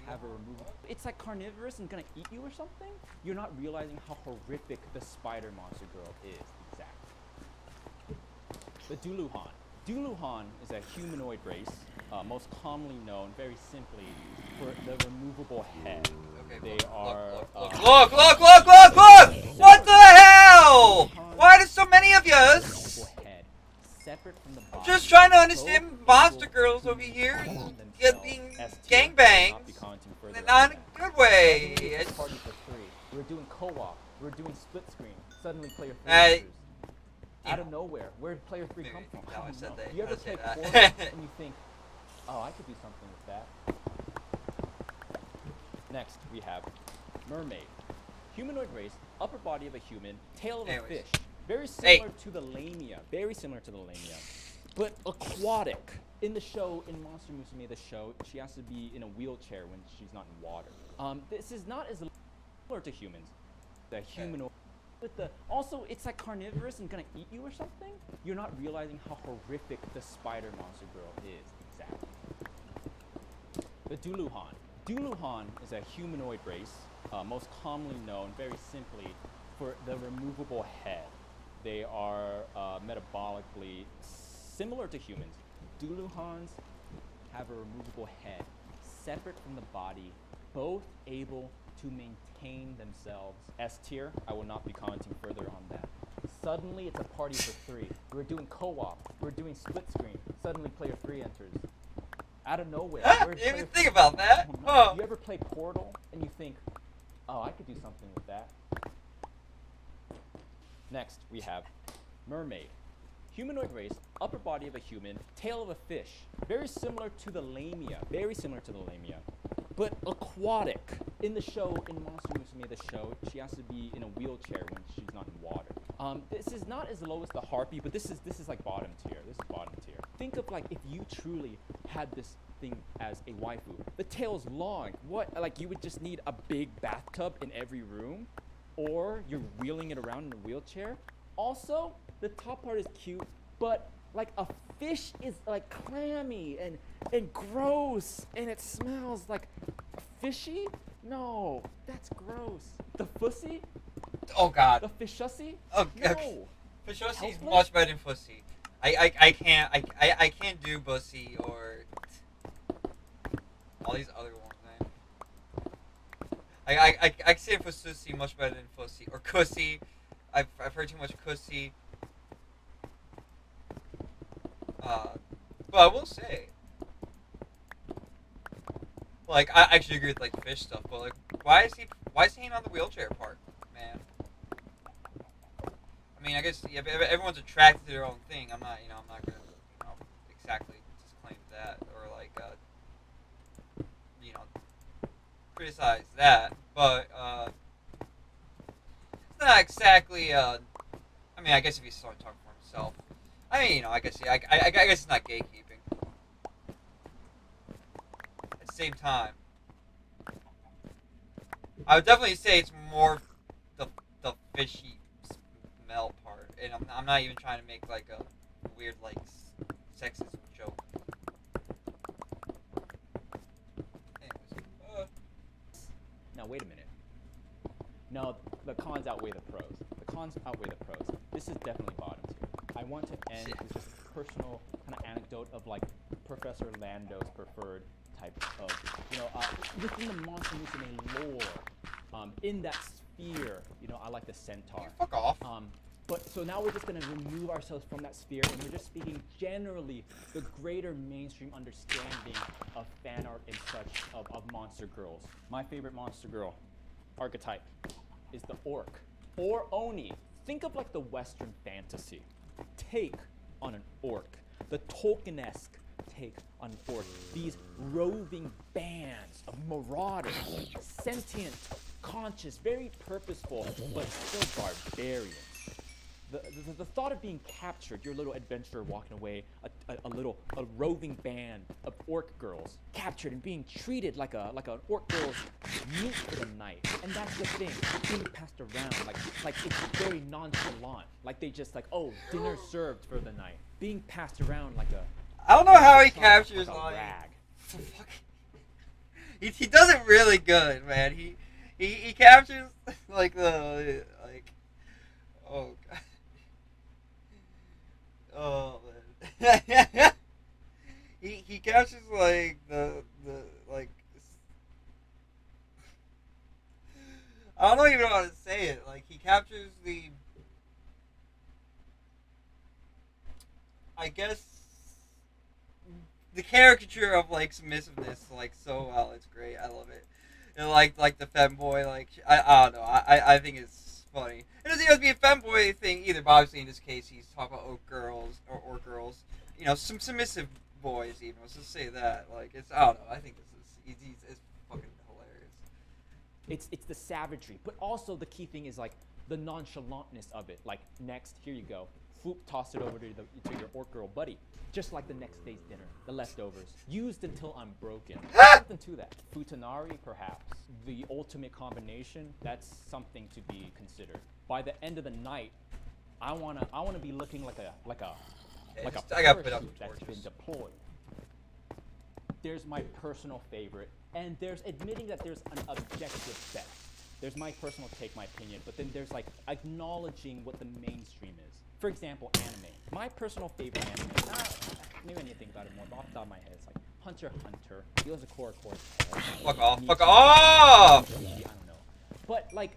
have a removable. It's like carnivorous and gonna eat you or something. You're not realizing how horrific the spider monster girl is. Exactly. The Duluhan. Duluhan is a humanoid race, most commonly known very simply for the removable head. Okay, They look, are. look! What the hell? Why there's so many of yous? Removable head, separate from the body. Just trying to understand both monster able girls to over here maintain get themselves. being S tier, I will gangbangs. not be commenting further on Not in that. a good way. Suddenly it's It's- party for three. We're doing co-op. We're doing split screen. Suddenly player three I- enters. Out of nowhere. Where did player three come from? No, I don't said know. that. You I ever said play that. Portal and you think, oh, I could do something with that. Next, we have mermaid. Humanoid race, upper body of a human, tail of Anyways. a fish. Very similar to the lamia. Very similar to the lamia. But aquatic. In the show, in Monster Musume, the show, she has to be in a wheelchair when she's not in water. This is not as similar to humans. The humanoid. With the, also, it's like carnivorous and gonna eat you or something. You're not realizing how horrific the spider monster girl is. Exactly. The Duluhan. Duluhan is a humanoid race, most commonly known very simply for the removable head. They are metabolically similar to humans. Duluhans have a removable head, separate from the body, both able to maintain themselves. S tier, I will not be commenting further on that. Suddenly, it's a party for three. We're doing co-op. We're doing split screen. Suddenly, player three enters. Out of nowhere. You didn't even think about that. Oh. You ever play Portal and you think, oh, I could do something with that? Next, we have mermaid. Humanoid race, upper body of a human, tail of a fish. Very similar to the lamia. Very similar to the lamia. But aquatic. In the show, in Monster Musume, the show, she has to be in a wheelchair when she's not in water. This is not as low as the harpy, but this is like bottom tier. This is bottom tier. Think of like if you truly had this thing as a waifu. The tail's long. What? Like you would just need a big bathtub in every room, or you're wheeling it around in a wheelchair. Also, the top part is cute, but like a fish is like clammy and gross, and it smells like fishy. No, that's gross. The fussy? Oh God. The fishussy? Oh, No. Fishossi's Helpless? much better than Fussy. I can't do Bussy or all these other ones, man. I can say Fussy much better than Fussy or Cussy. I've heard too much Cussy. But I will say, like, I actually agree with like the fish stuff, but like, why is he on the wheelchair part, man? I mean, I guess yeah, everyone's attracted to their own thing. I'm not gonna, exactly disclaim that or like, criticize that. But it's not exactly. I mean, I guess if he's starting talking for himself, I mean, I guess yeah, I guess it's not gatekeeping. At the same time, I would definitely say it's more the fishy smell part, and I'm not even trying to make like a weird like sexism joke. Anyways, Now wait a minute. No, the cons outweigh the pros. The cons outweigh the pros. This is definitely bottom tier. I want to end with just a personal kind of anecdote of like Professor Lando's preferred type of, within the Monster Musume lore, in that sphere. You know, I like the centaur. Fuck off. But so now we're just gonna remove ourselves from that sphere, and we're just speaking generally the greater mainstream understanding of fan art and such of monster girls. My favorite monster girl archetype is the orc or oni. Think of like the Western fantasy take on an orc, the Tolkien-esque take on an orc. These roving bands of marauders, sentient, conscious, very purposeful, but still barbarians. The thought of being captured, your little adventurer walking away, a roving band of orc girls captured and being treated like an orc girl's meat for the night, and that's the thing, being passed around like it's very nonchalant, like they just like, oh, dinner served for the night, being passed around like a. I don't know how he captures like a rag. He does it really good, man. He captures like the like. Oh god. Oh man. he captures like the like. I don't even know how to say it. Like he captures the. I guess. The caricature of like submissiveness like so well. It's great. I love it. And like the femboy, like I don't know. I think it's funny. It doesn't have to be a femboy thing either. But obviously in this case he's talking about orc girls or girls. You know, some submissive boys even. Let's just say that. Like it's I don't know. I think this is it's fucking hilarious. It's the savagery, but also the key thing is like the nonchalantness of it. Like next, here you go. Foop, toss it over to your orc girl buddy. Just like the next day's dinner, the leftovers. Used until I'm broken. Something to that. Futanari, perhaps. The ultimate combination, that's something to be considered. By the end of the night, I wanna be looking like a I gotta put up parachute that's torches. been deployed. There's my personal favorite, and there's admitting that there's an objective best. There's my personal take, my opinion, but then there's like acknowledging what the mainstream is. For example, anime. My personal favorite anime, maybe I need to think about it more, but off the top of my head, it's like Hunter x Hunter, Heroes of Korra. Fuck off. Fuck off! I don't know. But like,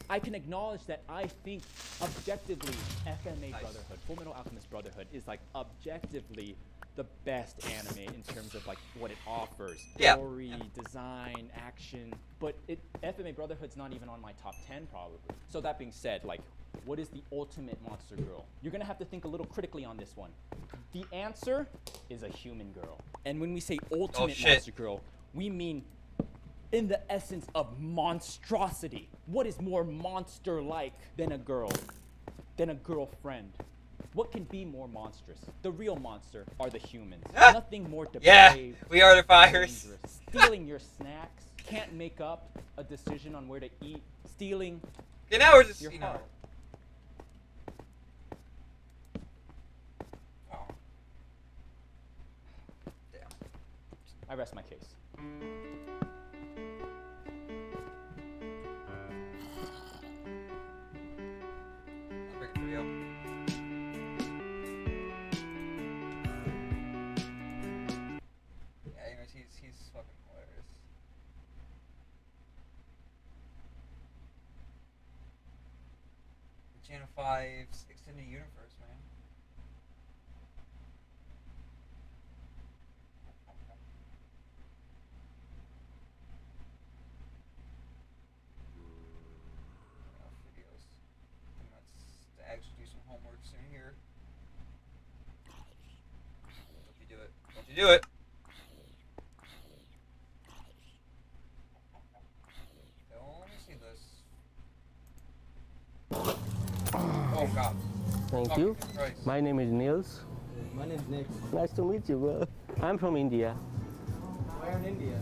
I can acknowledge that I think objectively FMA Brotherhood, Full Metal Alchemist Brotherhood, is like objectively the best anime in terms of like what it offers. Yeah. Story, design, action. But FMA Brotherhood's not even on my top 10 probably. So that being said, like, what is the ultimate monster girl? You're gonna have to think a little critically on this one. The answer is a human girl. And when we say ultimate monster girl, we mean in the essence of monstrosity. What is more monster-like than a girl, than a girlfriend? What can be more monstrous? The real monster are the humans. Nothing more depraved. Yeah, we are the fires. Dangerous. Stealing your snacks, can't make up a decision on where to eat, stealing Okay, now we're just, your you know. heart. Oh. Damn. I rest my case. I'll break it for you. Yeah, anyways, he's fucking hilarious. The Channel 5's extended universe, man. Videos. Let's actually do some homework soon here. Don't you do it. Don't you do it. Oh, let me see this. Oh god. Thank you. My name is Niels. My name's Nick. Nice to meet you, bro. I'm from India, Where in India?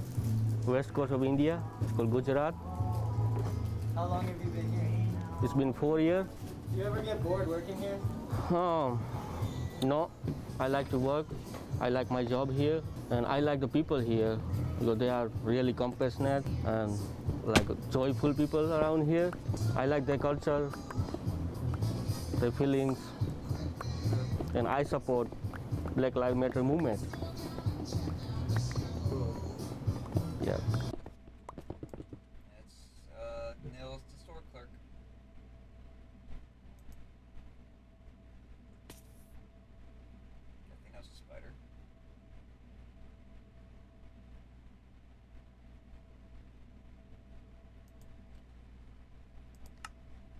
west coast of India. It's called Gujarat. How long have you been here? It's been 4 years. Do you ever get bored working here? No, I like to work. I like my job here, and I like the people here because they are really compassionate and like joyful people around here. I like their culture, their feelings, and I support Black Lives Matter movement. Yeah. That's Nils, the store clerk.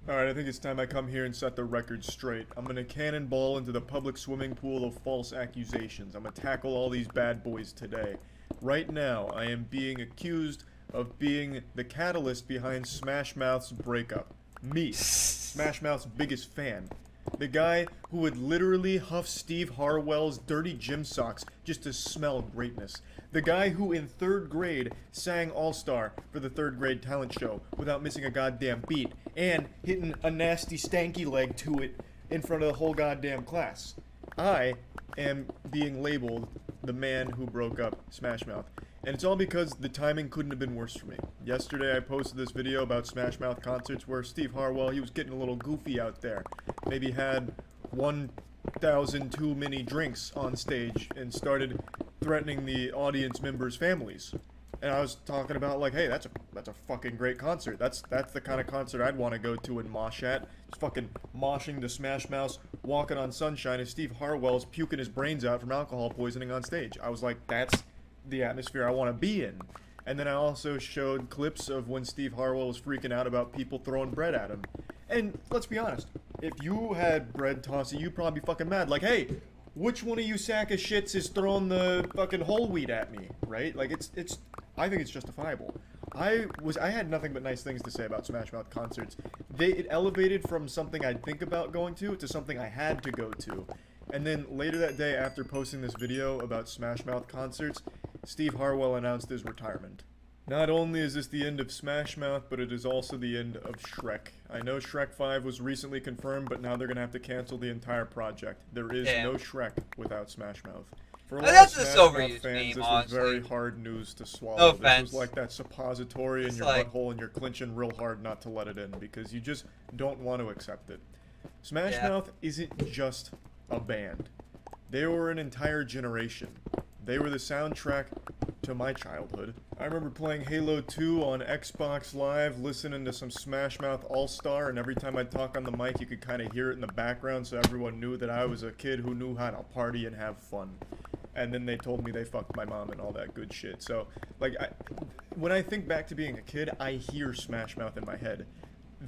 Alright, I think it's time I come here and set the record straight. I'm gonna cannonball into the public swimming pool of false accusations. I'm gonna tackle all these bad boys today. Right now, I am being accused of being the catalyst behind Smash Mouth's breakup. Me, Smash Mouth's biggest fan. The guy who would literally huff Steve Harwell's dirty gym socks just to smell greatness. The guy who in 3rd grade sang All-Star for the 3rd grade talent show without missing a goddamn beat and hitting a nasty stanky leg to it in front of the whole goddamn class. I am being labeled the man who broke up Smash Mouth. And it's all because the timing couldn't have been worse for me. Yesterday I posted this video about Smash Mouth concerts where Steve Harwell, he was getting a little goofy out there. Maybe had 1,000 too many drinks on stage and started threatening the audience members' families. And I was talking about like, hey, that's a fucking great concert. That's the kind of concert I'd want to go to and mosh at. Just fucking moshing to Smash Mouth, walking on sunshine, as Steve Harwell's puking his brains out from alcohol poisoning on stage. I was like, that's the atmosphere I want to be in. And then I also showed clips of when Steve Harwell was freaking out about people throwing bread at him. And let's be honest, if you had bread tossed at you, you'd probably be fucking mad. Like, hey, which one of you sack of shits is throwing the fucking whole wheat at me, right? Like, I think it's justifiable. I had nothing but nice things to say about Smash Mouth concerts. It elevated from something I'd think about going to something I had to go to. And then later that day, after posting this video about Smash Mouth concerts, Steve Harwell announced his retirement. Not only is this the end of Smash Mouth, but it is also the end of Shrek. I know Shrek 5 was recently confirmed, but now they're gonna have to cancel the entire project. There is no Shrek without Smash Mouth. For a lot of Smash Mouth fans, this was very hard news to swallow. No this offense. was like that suppository in your butthole and you're clenching real hard not to let it in because you just don't want to accept it. Smash Mouth isn't just a band. They were an entire generation. They were the soundtrack to my childhood. I remember playing Halo 2 on Xbox Live, listening to some Smash Mouth All-Star, and every time I'd talk on the mic, you could kind of hear it in the background, so everyone knew that I was a kid who knew how to party and have fun. And then they told me they fucked my mom and all that good shit. So, like, when I think back to being a kid, I hear Smash Mouth in my head.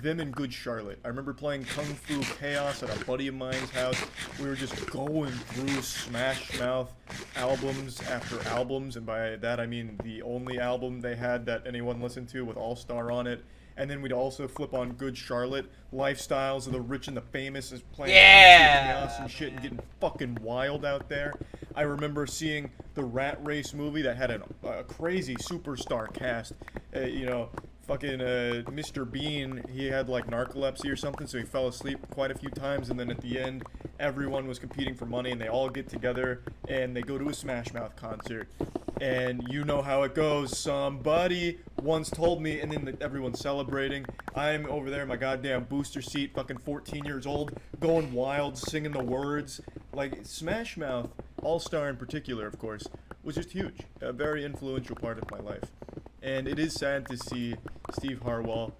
Them and Good Charlotte. I remember playing Kung Fu Chaos at a buddy of mine's house. We were just going through Smash Mouth albums after albums, and by that I mean the only album they had that anyone listened to with All-Star on it. And then we'd also flip on Good Charlotte, Lifestyles of the Rich and the Famous is playing Chaos and shit and getting fucking wild out there. I remember seeing the Rat Race movie that had a crazy superstar cast. Fucking Mr. Bean, he had like narcolepsy or something, so he fell asleep quite a few times, and then at the end, everyone was competing for money, and they all get together, and they go to a Smash Mouth concert. And you know how it goes. Somebody once told me, and then everyone's celebrating. I'm over there in my goddamn booster seat, fucking 14 years old, going wild, singing the words. Like, Smash Mouth, All-Star in particular, of course, was just huge. A very influential part of my life. And it is sad to see Steve Harwell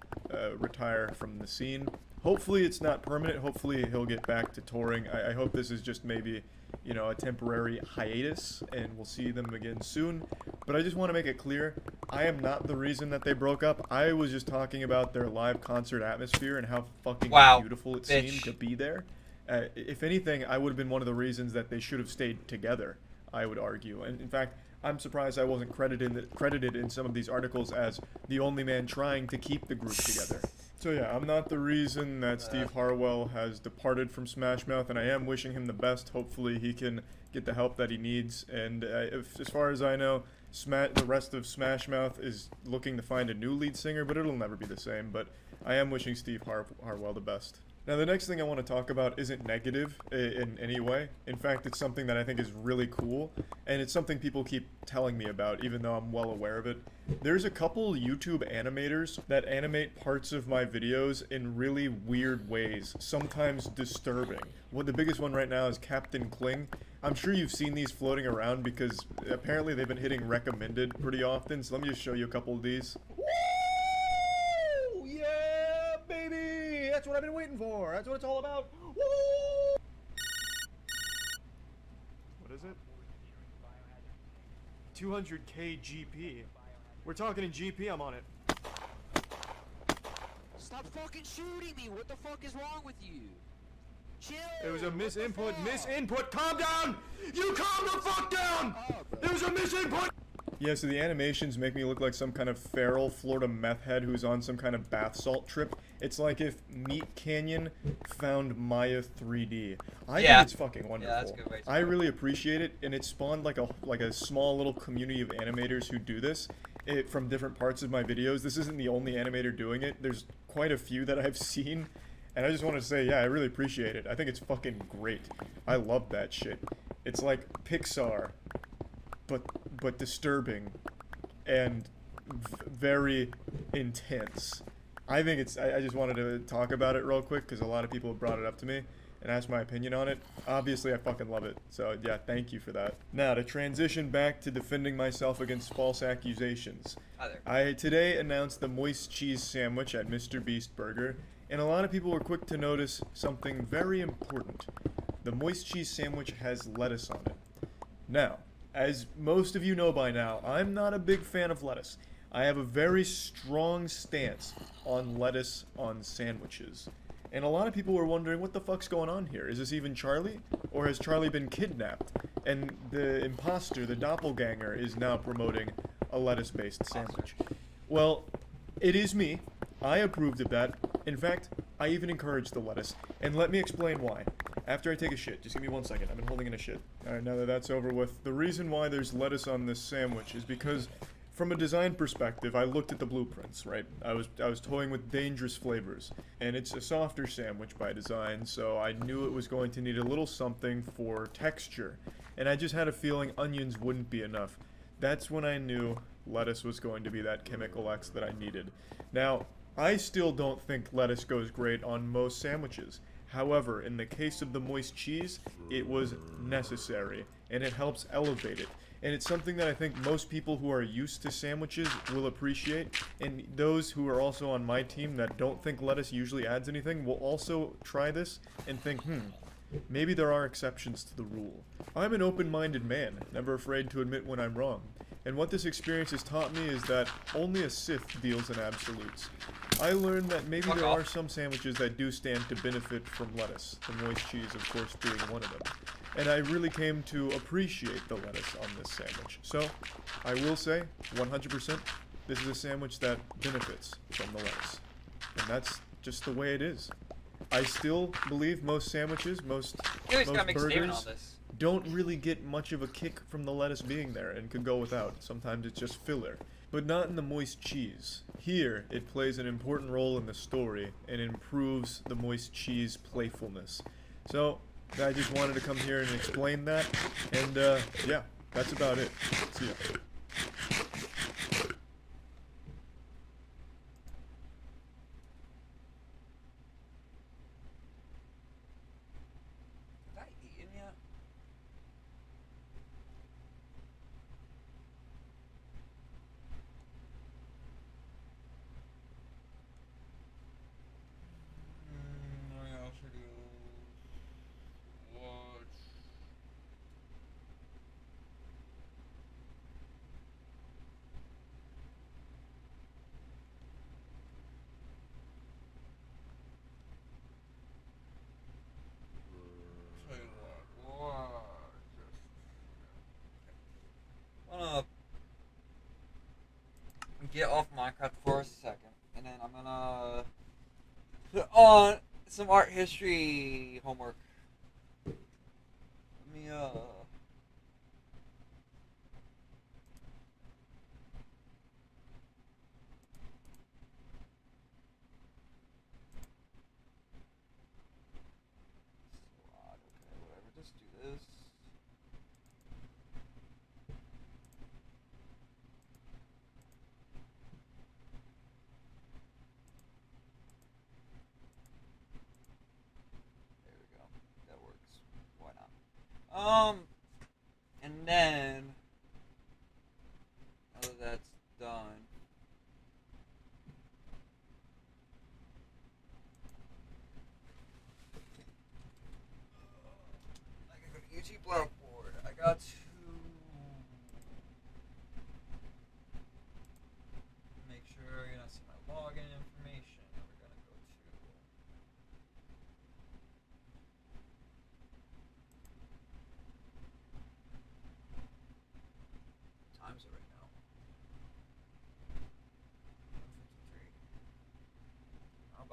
retire from the scene. Hopefully it's not permanent. Hopefully he'll get back to touring. I hope this is just maybe, a temporary hiatus and we'll see them again soon. But I just want to make it clear, I am not the reason that they broke up. I was just talking about their live concert atmosphere and how fucking beautiful it seemed to be there. If anything, I would have been one of the reasons that they should have stayed together, I would argue. And in fact, I'm surprised I wasn't credited in some of these articles as the only man trying to keep the group together. So yeah, I'm not the reason that Steve Harwell has departed from Smash Mouth, and I am wishing him the best. Hopefully he can get the help that he needs. And as far as I know, the rest of Smash Mouth is looking to find a new lead singer, but it'll never be the same. But I am wishing Steve Harwell the best. Now, the next thing I want to talk about isn't negative in any way. In fact, it's something that I think is really cool, and it's something people keep telling me about, even though I'm well aware of it. There's a couple YouTube animators that animate parts of my videos in really weird ways, sometimes disturbing. The biggest one right now is Captain Kling. I'm sure you've seen these floating around because apparently they've been hitting recommended pretty often, so let me just show you a couple of these. Woo! Yeah, baby! That's what I've been waiting for. That's what it's all about. Woo! What is it? 200k GP. We're talking in GP, I'm on it. Stop fucking shooting me! What the fuck is wrong with you? Chill! It was a misinput. Misinput. Calm down! You calm the fuck down! It was a misinput! Yeah, so the animations make me look like some kind of feral Florida meth head who's on some kind of bath salt trip. It's like if Meat Canyon found Maya 3D. I think it's fucking wonderful. Yeah, that's a good way to I really appreciate it, and it spawned like a small little community of animators who do this. From different parts of my videos. This isn't the only animator doing it. There's quite a few that I've seen, and I just want to say, yeah, I really appreciate it. I think it's fucking great. I love that shit. It's like Pixar, but disturbing and very intense. I think it's. I just wanted to talk about it real quick because a lot of people have brought it up to me and asked my opinion on it. Obviously, I fucking love it. So, yeah, thank you for that. Now, to transition back to defending myself against false accusations. Hi there. I today announced the moist cheese sandwich at Mr. Beast Burger, and a lot of people were quick to notice something very important. The moist cheese sandwich has lettuce on it. Now, as most of you know by now, I'm not a big fan of lettuce. I have a very strong stance on lettuce on sandwiches. And a lot of people were wondering, what the fuck's going on here? Is this even Charlie? Or has Charlie been kidnapped? And the imposter, the doppelganger, is now promoting a lettuce-based sandwich. Well, it is me. I approved of that. In fact, I even encouraged the lettuce. And let me explain why. After I take a shit, just give me 1 second. I've been holding in a shit. Alright, now that that's over with, the reason why there's lettuce on this sandwich is because from a design perspective, I looked at the blueprints, right? I was toying with dangerous flavors, and it's a softer sandwich by design, so I knew it was going to need a little something for texture, and I just had a feeling onions wouldn't be enough. That's when I knew lettuce was going to be that chemical X that I needed. Now, I still don't think lettuce goes great on most sandwiches. However, in the case of the moist cheese, it was necessary, and it helps elevate it. And it's something that I think most people who are used to sandwiches will appreciate, and those who are also on my team that don't think lettuce usually adds anything will also try this and think, maybe there are exceptions to the rule. I'm an open-minded man, never afraid to admit when I'm wrong. And what this experience has taught me is that only a Sith deals in absolutes. I learned that maybe there are some sandwiches that do stand to benefit from lettuce, the moist cheese of course being one of them. And I really came to appreciate the lettuce on this sandwich. So, I will say, 100%, this is a sandwich that benefits from the lettuce. And that's just the way it is. I still believe most sandwiches, most burgers, don't really get much of a kick from the lettuce being there and could go without. Sometimes it's just filler. But not in the moist cheese. Here, it plays an important role in the story and improves the moist cheese playfulness. So, I just wanted to come here and explain that, and yeah, that's about it. See ya. Have I eaten yet? I also do watch. Tell you what, I'm gonna get off Minecraft for a second, and then I'm gonna put on some art history homework. Let me okay, whatever, just do this. There we go. That works. Why not? And then now that that's done, I can go to YouTube Blackboard. I got to make sure you're not seeing my login information. We're gonna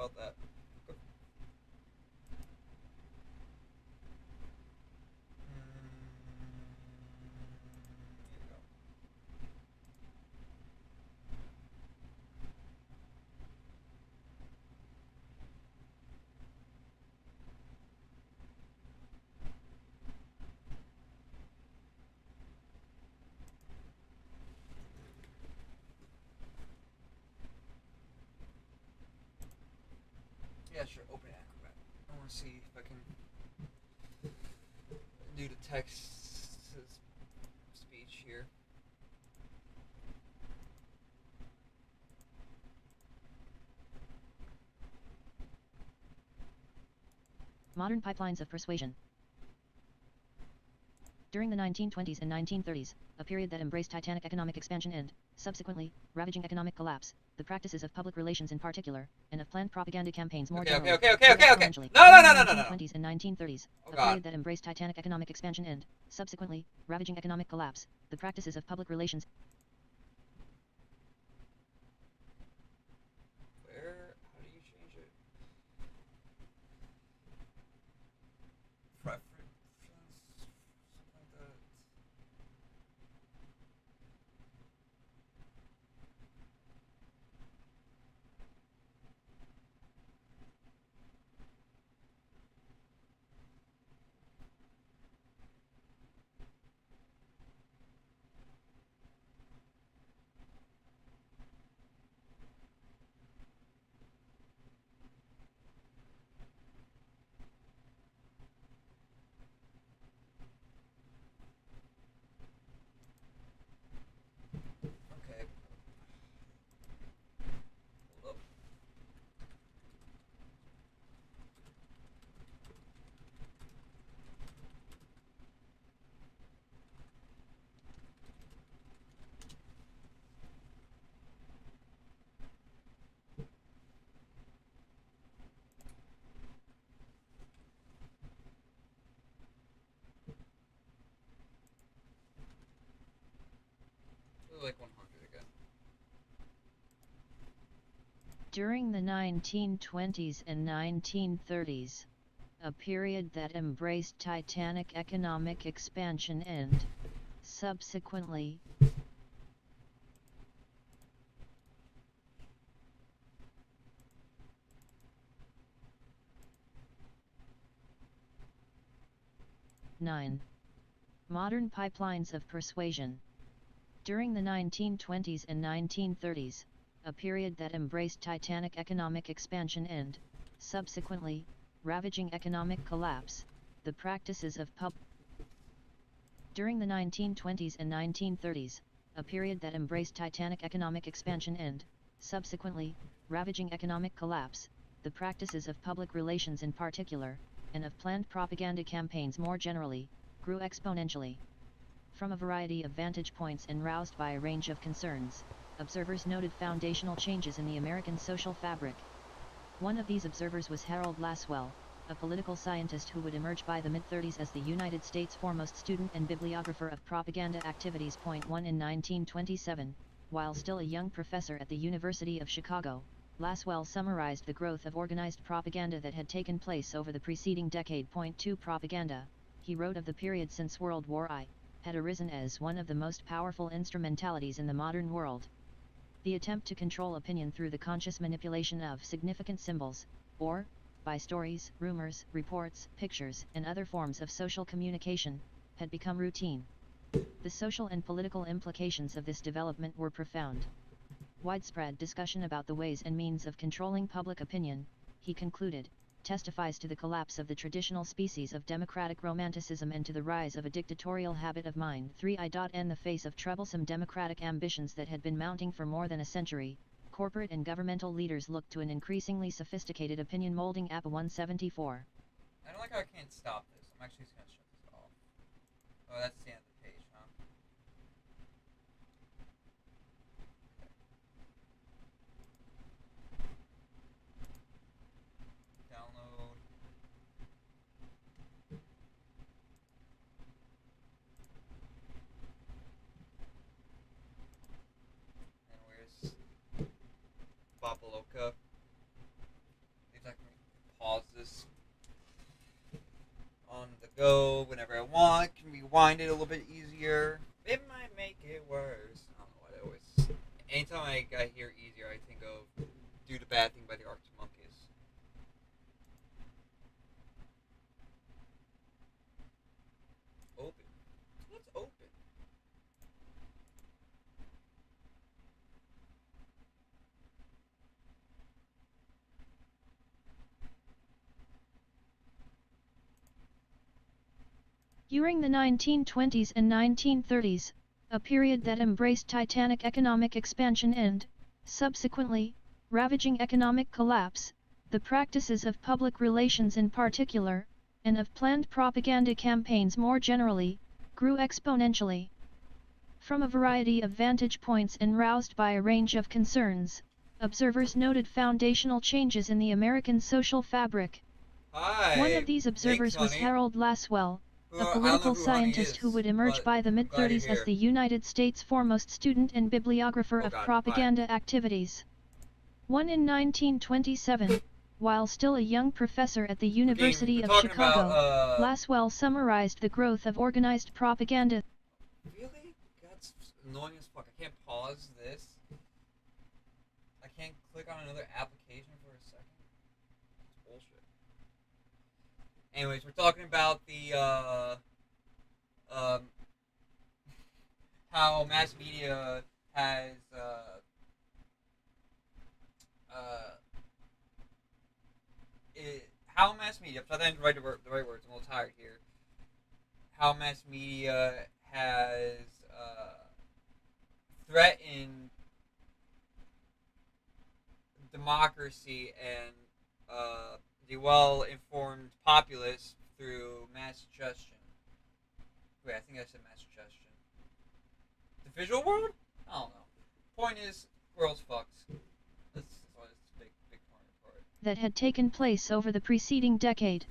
about that. Here we go. Yeah, sure. Open Acrobat. I want to see if I can do the text speech here. Modern pipelines of persuasion. During the 1920s and 1930s, a period that embraced titanic economic expansion and, subsequently, ravaging economic collapse, the practices of public relations in particular, and of planned propaganda campaigns more generally. Okay. grew No. exponentially. No. During the 1920s and 1930s, Oh, a God. period that embraced titanic economic expansion and, subsequently, ravaging economic collapse, the practices of public relations. Where? How do you change it? Preference. Something like that. Okay. Hold up. Like 100 again. During the 1920s and 1930s, a period that embraced titanic economic expansion and, subsequently, Modern pipelines of persuasion. During the 1920s and 1930s, a period that embraced titanic economic expansion and, subsequently, ravaging economic collapse, the practices of During the 1920s and 1930s, a period that embraced titanic economic expansion and, subsequently, ravaging economic collapse, the practices of public relations in particular, and of planned propaganda campaigns more generally, grew exponentially. From a variety of vantage points and roused by a range of concerns, observers noted foundational changes in the American social fabric. One of these observers was Harold Lasswell, a political scientist who would emerge by the mid-30s as the United States' foremost student and bibliographer of propaganda activities. 1 in 1927, while still a young professor at the University of Chicago, Lasswell summarized the growth of organized propaganda that had taken place over the preceding decade. 2 Propaganda, he wrote of the period since World War I, had arisen as one of the most powerful instrumentalities in the modern world. The attempt to control opinion through the conscious manipulation of significant symbols, or, by stories, rumors, reports, pictures, and other forms of social communication, had become routine. The social and political implications of this development were profound. Widespread discussion about the ways and means of controlling public opinion, he concluded, testifies to the collapse of the traditional species of democratic romanticism and to the rise of a dictatorial habit of mind. 3. In the face of troublesome democratic ambitions that had been mounting for more than a century, corporate and governmental leaders looked to an increasingly sophisticated opinion molding. APA 174. I don't like how I can't stop this. I'm actually just gonna shut this off. Oh, that's the end of the page, huh? Download. And where's Babaloka? go whenever I want. Can rewind it a little bit easier. It might make it worse. I don't know what I always. Anytime I hear easier, I think of Do the Bad Thing by the Arctic Monkeys. Open. What's open? During the 1920s and 1930s, a period that embraced titanic economic expansion and, subsequently, ravaging economic collapse, the practices of public relations in particular, and of planned propaganda campaigns more generally, grew exponentially. From a variety of vantage points and roused by a range of concerns, observers noted foundational changes in the American social fabric. Hi. One of these observers was Harold Lasswell, a political scientist who would emerge by the mid-30s as the United States' foremost student and bibliographer of propaganda activities. One in 1927, while still a young professor at the University of Chicago, Lasswell summarized the growth of organized propaganda. Really? That's annoying as fuck. I can't pause this. I can't click on another application for a second. It's bullshit. Anyways, we're talking about the, how mass media has, how mass media, I'm trying to write the right words, I'm a little tired here. How mass media has, threatened democracy and, the well-informed populace through mass suggestion. Wait, I think I said mass suggestion. The visual world? I don't know. Point is, world's fucked. That's big part. That had taken place over the preceding decade.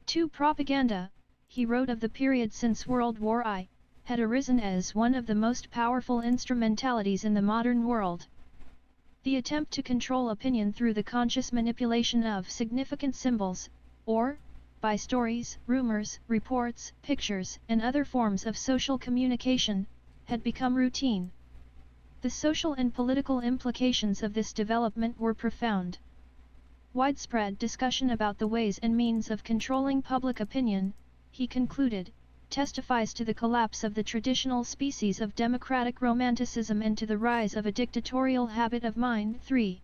To propaganda, he wrote of the period since World War I, had arisen as one of the most powerful instrumentalities in the modern world. The attempt to control opinion through the conscious manipulation of significant symbols, or, by stories, rumors, reports, pictures, and other forms of social communication, had become routine. The social and political implications of this development were profound. Widespread discussion about the ways and means of controlling public opinion, he concluded, testifies to the collapse of the traditional species of democratic romanticism and to the rise of a dictatorial habit of mind. 3.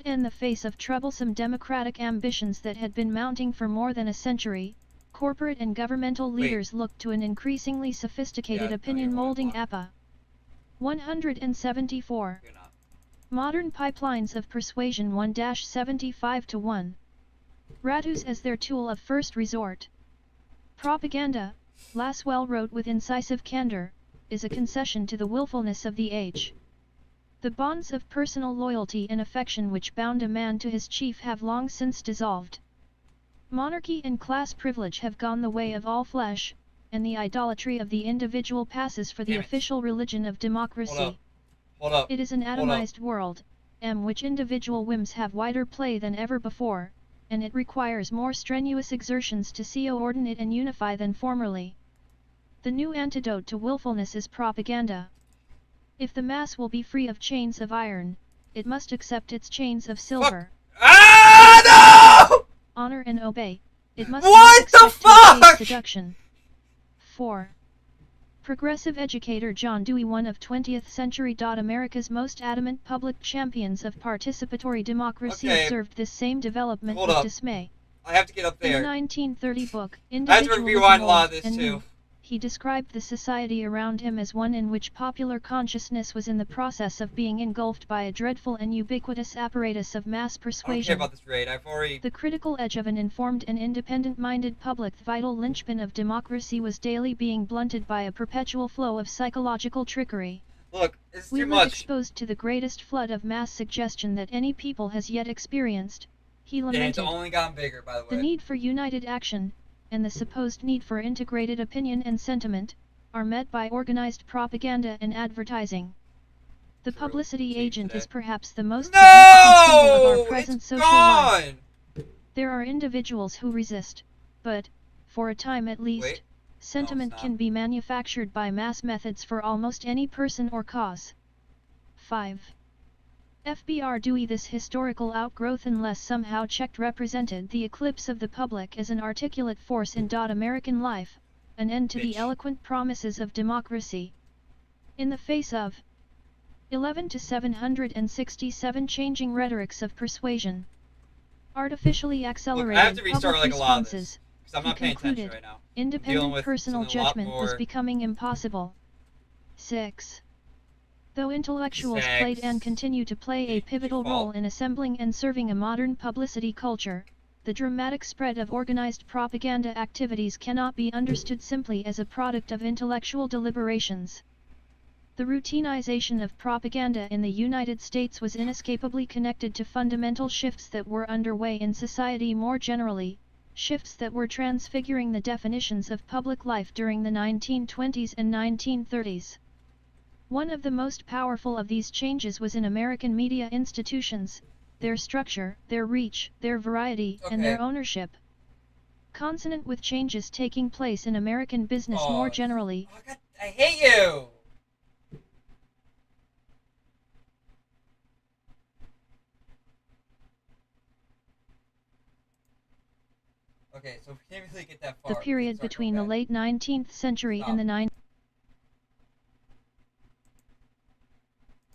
In the face of troublesome democratic ambitions that had been mounting for more than a century, corporate and governmental leaders looked to an increasingly sophisticated opinion-molding APA. 174. Modern pipelines of persuasion 1-75-1. Ratus as their tool of first resort. Propaganda, Lasswell wrote with incisive candor, is a concession to the willfulness of the age. The bonds of personal loyalty and affection which bound a man to his chief have long since dissolved. Monarchy and class privilege have gone the way of all flesh, and the idolatry of the individual passes for the official religion of democracy. Hold up. It is an atomized world, in which individual whims have wider play than ever before, and it requires more strenuous exertions to coordinate and unify than formerly. The new antidote to willfulness is propaganda. If the mass will be free of chains of iron, it must accept its chains of silver. No! Honor and obey. It must What not the accept and fuck? face seduction. 4. Progressive educator John Dewey, one of 20th century. America's most adamant public champions of participatory democracy, observed this same development with dismay. I have to get up there. In the 1930 book, I have to Individualism rewind a lot of Old this and too. New, he described the society around him as one in which popular consciousness was in the process of being engulfed by a dreadful and ubiquitous apparatus of mass I don't persuasion. care about this raid. I've already. The critical edge of an informed and independent-minded public, the vital linchpin of democracy, was daily being blunted by a perpetual flow of psychological trickery. Look, it's We too were much. exposed to the greatest flood of mass suggestion that any people has yet experienced, he lamented. And it's only gotten bigger, by the way. The need for united action, and the supposed need for integrated opinion and sentiment, are met by organized propaganda and advertising. The publicity agent is perhaps the most significant symbol of our present social life. There are individuals who resist, but, For a time at least, Wait. sentiment can be manufactured by mass methods for almost any person or cause. 5. FBR Dewey. This historical outgrowth, unless somehow checked, represented the eclipse of the public as an articulate force in American life, an end to the eloquent promises of democracy. In the face of 11 to 767 changing rhetorics of persuasion, artificially accelerated I have to restart public like a lot of this, responses, 'cause I'm he not paying attention concluded, right now. independent Dealing with personal something a lot judgment was more- becoming impossible. 6. Though intellectuals played and continue to play a pivotal role in assembling and serving a modern publicity culture, the dramatic spread of organized propaganda activities cannot be understood simply as a product of intellectual deliberations. The routinization of propaganda in the United States was inescapably connected to fundamental shifts that were underway in society more generally, shifts that were transfiguring the definitions of public life during the 1920s and 1930s. One of the most powerful of these changes was in American media institutions, their structure, their reach, their variety, and their ownership. Consonant with changes taking place in American business more generally, I hate you! Okay, so we can't really get that far. the period between the late 19th century and the 19th.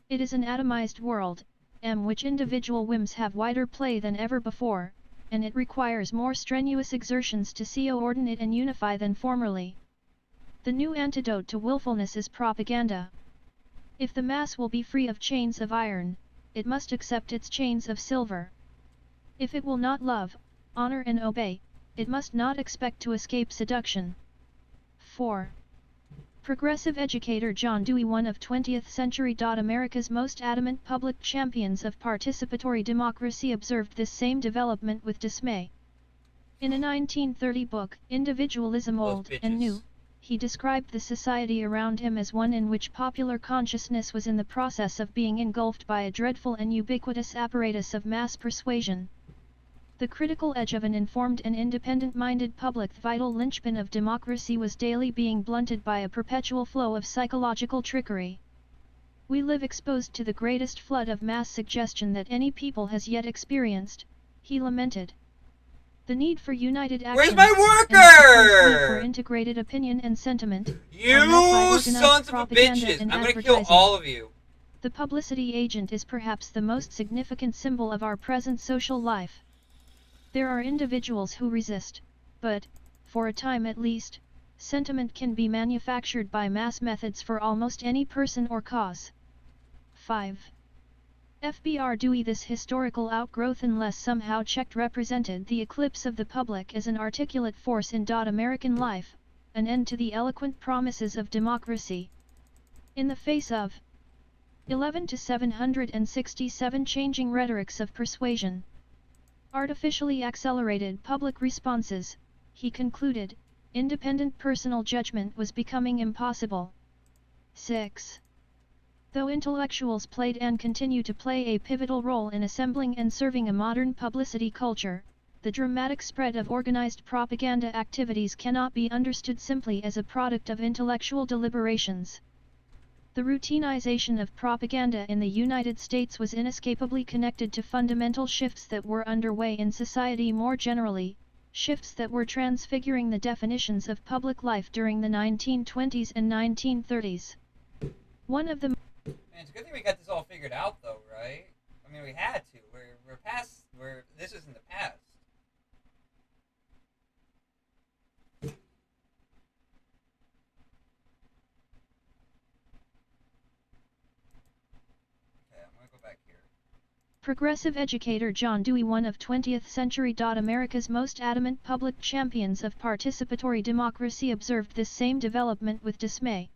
It is an atomized world, which individual whims have wider play than ever before, and it requires more strenuous exertions to coordinate and unify than formerly. The new antidote to willfulness is propaganda. If the mass will be free of chains of iron, it must accept its chains of silver. If it will not love, honor and obey, it must not expect to escape seduction. 4. Progressive educator John Dewey, one of 20th century America's most adamant public champions of participatory democracy, observed this same development with dismay. In a 1930 book, Individualism Old and New, he described the society around him as one in which popular consciousness was in the process of being engulfed by a dreadful and ubiquitous apparatus of mass persuasion. The critical edge of an informed and independent-minded public, the vital linchpin of democracy, was daily being blunted by a perpetual flow of psychological trickery. We live exposed to the greatest flood of mass suggestion that any people has yet experienced, he lamented. The need for united action. Where's my and the need worker? for integrated opinion and sentiment. You are met by organized sons of a propaganda bitches! and I'm gonna kill advertising. all of you. The publicity agent is perhaps the most significant symbol of our present social life. There are individuals who resist, but, for a time at least, sentiment can be manufactured by mass methods for almost any person or cause. 5. FBR Dewey. This historical outgrowth, unless somehow checked, represented the eclipse of the public as an articulate force in American life, an end to the eloquent promises of democracy. In the face of 11 to 767 changing rhetorics of persuasion, artificially accelerated public responses, he concluded, independent personal judgment was becoming impossible. 6. Though intellectuals played and continue to play a pivotal role in assembling and serving a modern publicity culture, the dramatic spread of organized propaganda activities cannot be understood simply as a product of intellectual deliberations. The routinization of propaganda in the United States was inescapably connected to fundamental shifts that were underway in society more generally, shifts that were transfiguring the definitions of public life during the 1920s and 1930s. One of the Man, it's a good thing we got this all figured out, though, right? I mean, we had to. We're past. This is in the past. Progressive educator John Dewey, one of 20th century America's most adamant public champions of participatory democracy, observed this same development with dismay.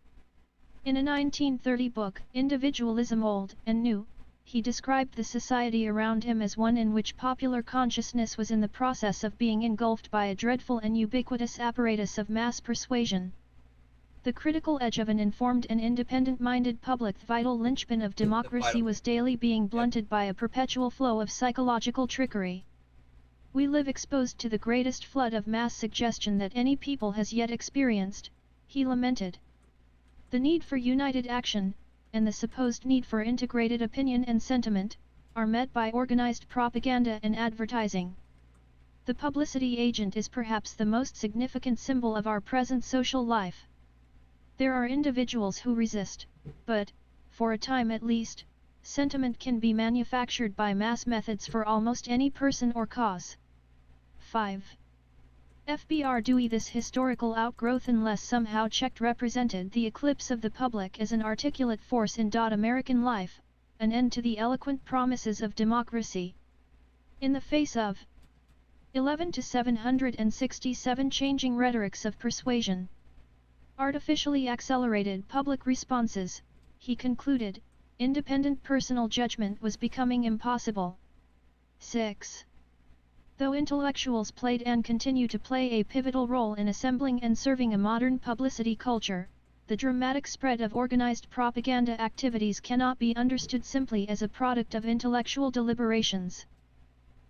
In a 1930 book, Individualism Old and New, he described the society around him as one in which popular consciousness was in the process of being engulfed by a dreadful and ubiquitous apparatus of mass persuasion. The critical edge of an informed and independent-minded public, the vital linchpin of democracy, was daily being blunted by a perpetual flow of psychological trickery. We live exposed to the greatest flood of mass suggestion that any people has yet experienced, he lamented. The need for united action, and the supposed need for integrated opinion and sentiment, are met by organized propaganda and advertising. The publicity agent is perhaps the most significant symbol of our present social life. There are individuals who resist, but, for a time at least, sentiment can be manufactured by mass methods for almost any person or cause. 5. FBR Dewey. This historical outgrowth, unless somehow checked, represented the eclipse of the public as an articulate force in American life, an end to the eloquent promises of democracy. In the face of 11 to 767 changing rhetorics of persuasion, artificially accelerated public responses, he concluded, independent personal judgment was becoming impossible. 6. Though intellectuals played and continue to play a pivotal role in assembling and serving a modern publicity culture, the dramatic spread of organized propaganda activities cannot be understood simply as a product of intellectual deliberations.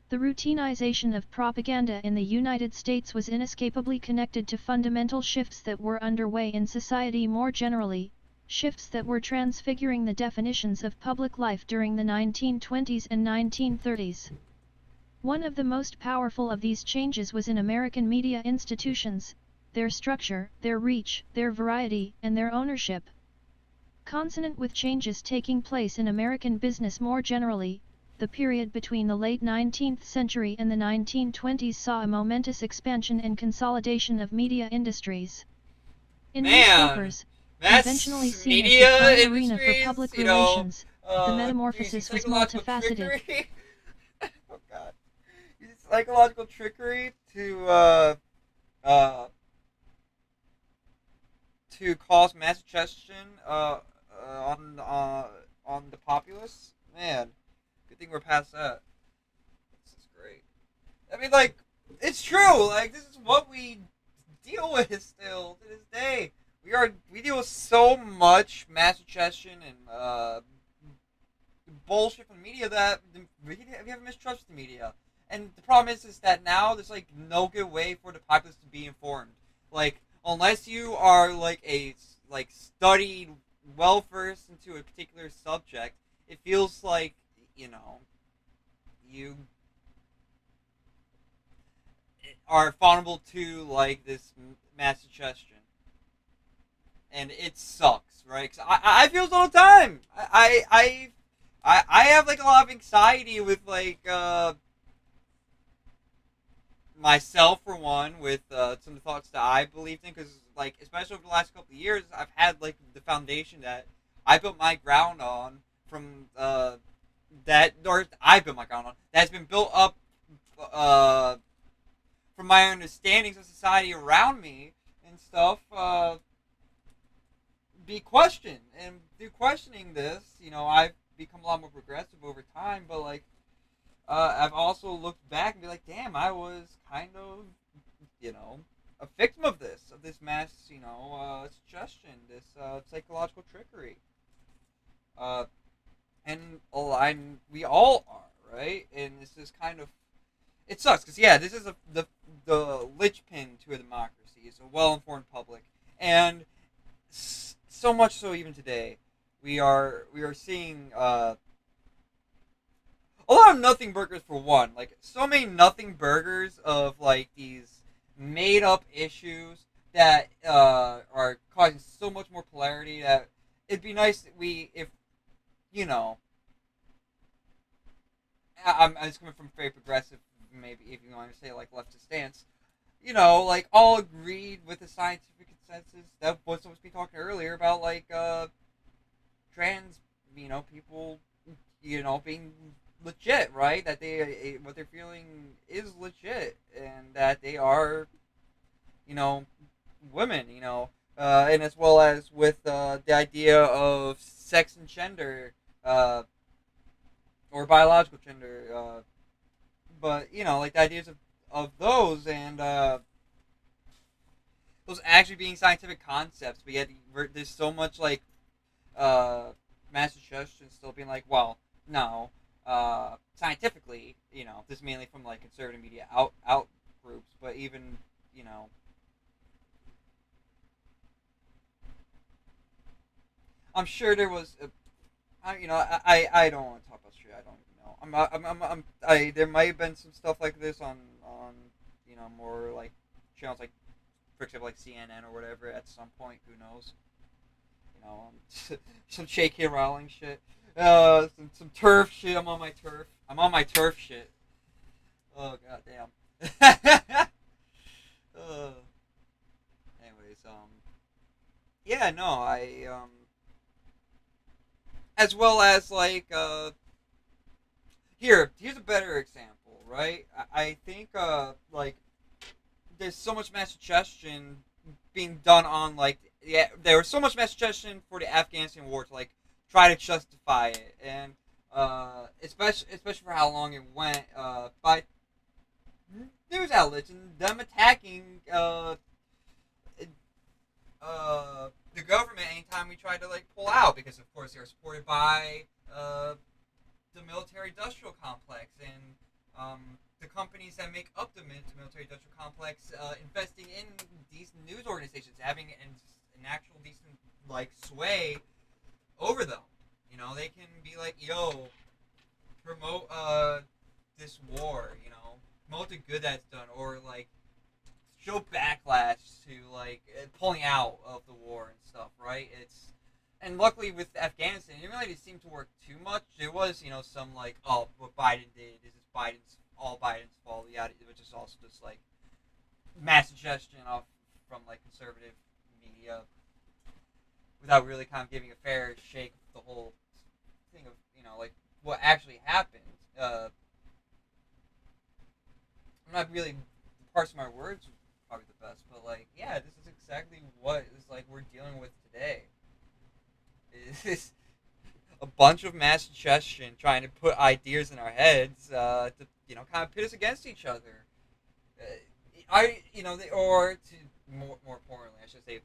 The routinization of propaganda in the United States was inescapably connected to fundamental shifts that were underway in society more generally, shifts that were transfiguring the definitions of public life during the 1920s and 1930s. One of the most powerful of these changes was in American media institutions, their structure, their reach, their variety, and their ownership. Consonant with changes taking place in American business more generally, the period between the late 19th century and the 1920s saw a momentous expansion and consolidation of media industries. In newspapers, conventionally seen as the prime arena for public relations, the metamorphosis was multifaceted. Oh God. Using psychological trickery to cause mass suggestion on the populace. Man, good thing we're past that. This is great. I mean, like, it's true. Like, this is what we deal with still to this day. We deal with so much mass suggestion and bullshit from the media that we have a mistrust of the media. And the problem is that now there's like no good way for the populace to be informed. Like, unless you are like studied well versed into a particular subject, it feels like, you know, you are vulnerable to like this mass suggestion. And it sucks, right? 'Cause I feel this all the time. I have like a lot of anxiety with like myself for one, with some of the thoughts that I believed in, because like especially over the last couple of years, I've had like the foundation that I built my ground on from I built my ground on that's been built up from my understandings of society around me and stuff. Be questioned, and through questioning this, you know, I've become a lot more progressive over time, but like I've also looked back and be like, damn, I was kind of, you know, a victim of this mass, you know, suggestion, this psychological trickery, and we all are, right? And this is kind of, it sucks because yeah, this is the linchpin to a democracy. It's a well-informed public, and so much so even today, we are seeing a lot of nothing burgers for one. Like so many nothing burgers of like these made up issues that are causing so much more polarity that it'd be nice if you know, I'm just coming from very progressive, maybe if you want to say like leftist stance, you know, like all agreed with the scientific consensus that was supposed to be talking earlier about like trans, you know, people, you know, being legit, right? That they what they're feeling is legit, and that they are, you know, women, you know, and as well as with the idea of sex and gender, or biological gender, but you know, like the ideas of those and those actually being scientific concepts, but yet there's so much like mass suggestion still being like, well, no, scientifically, this is mainly from like conservative media out groups, but even I'm sure there was I don't want to talk about shit I don't even know. There might have been some stuff like this on more like channels like, for example, like CNN or whatever at some point. Who knows? Some J.K. Rowling shit. Some turf shit. I'm on my turf shit. Oh goddamn. Anyways, yeah, no, I as well as like here's a better example, right? I think like there's so much mass suggestion being done on like there was so much mass suggestion for the Afghanistan war to like try to justify it, and especially for how long it went by news outlets and them attacking the government anytime we tried to like pull out, because of course they were supported by the military-industrial complex and the companies that make up the military-industrial complex investing in these news organizations, having an actual decent like sway over them. They can be like, yo, promote this war, promote the good that's done, or like show backlash to like pulling out of the war and stuff, right? And luckily with Afghanistan, it really didn't seem to work too much. It was, some like, oh, what Biden did is Biden's fault. Yeah, it was just also just like mass suggestion from like conservative media without really kind of giving a fair shake of the whole thing of like what actually happened. I'm not really parsing my words probably the best, but like, yeah, this is exactly what is like we're dealing with today. Is a bunch of mass suggestion trying to put ideas in our heads to kind of pit us against each other. Or to more importantly, I should say,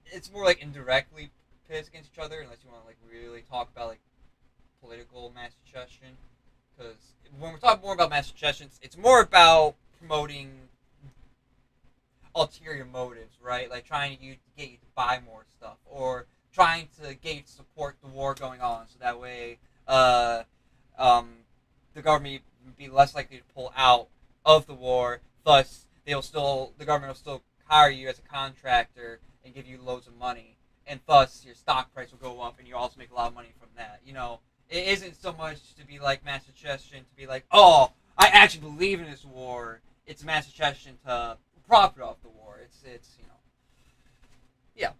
it's more like indirectly pit us against each other, unless you want to like really talk about like political mass suggestion. Because when we're talking more about mass suggestions, it's more about promoting ulterior motives, right? Like trying to get you to buy more stuff, or trying to get you to support the war going on, so that way the government would be less likely to pull out of the war. Thus, the government will still hire you as a contractor and give you loads of money, and thus your stock price will go up, and you also make a lot of money from that. It isn't so much to be like mass suggestion to be like, oh, I actually believe in this war. It's mass suggestion to profit off the war. It's yeah.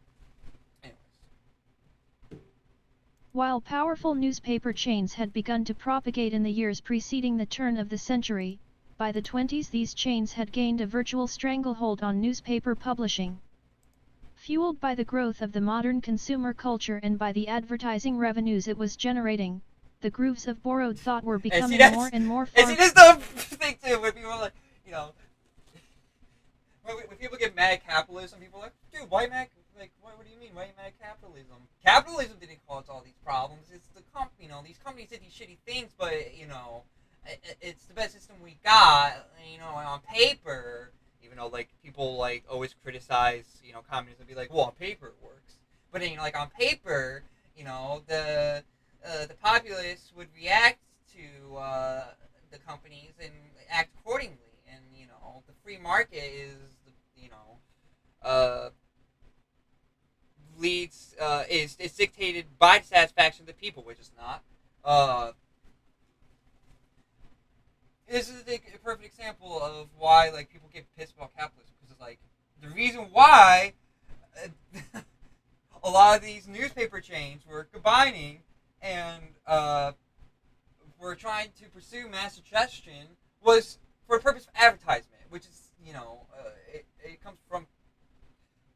While powerful newspaper chains had begun to propagate in the years preceding the turn of the century, by the 20s these chains had gained a virtual stranglehold on newspaper publishing. Fueled by the growth of the modern consumer culture and by the advertising revenues it was generating, the grooves of borrowed thought were becoming more and more And see, this the thing too, when people are like, when people get mad at capitalism, people are like, dude, why mad? Like, what do you mean? Why are you mad at capitalism? Capitalism didn't cause all these problems. It's the these companies did these shitty things, but it's the best system we got. On paper, even though like people like always criticize communism and be like, well, on paper it works, but then like on paper, the populace would react to the companies and act accordingly, and the free market is is dictated by the satisfaction of the people, which is not. This is a perfect example of why like people get pissed about capitalism, because it's like the reason why a lot of these newspaper chains were combining and were trying to pursue mass suggestion was for the purpose of advertisement, which is it comes from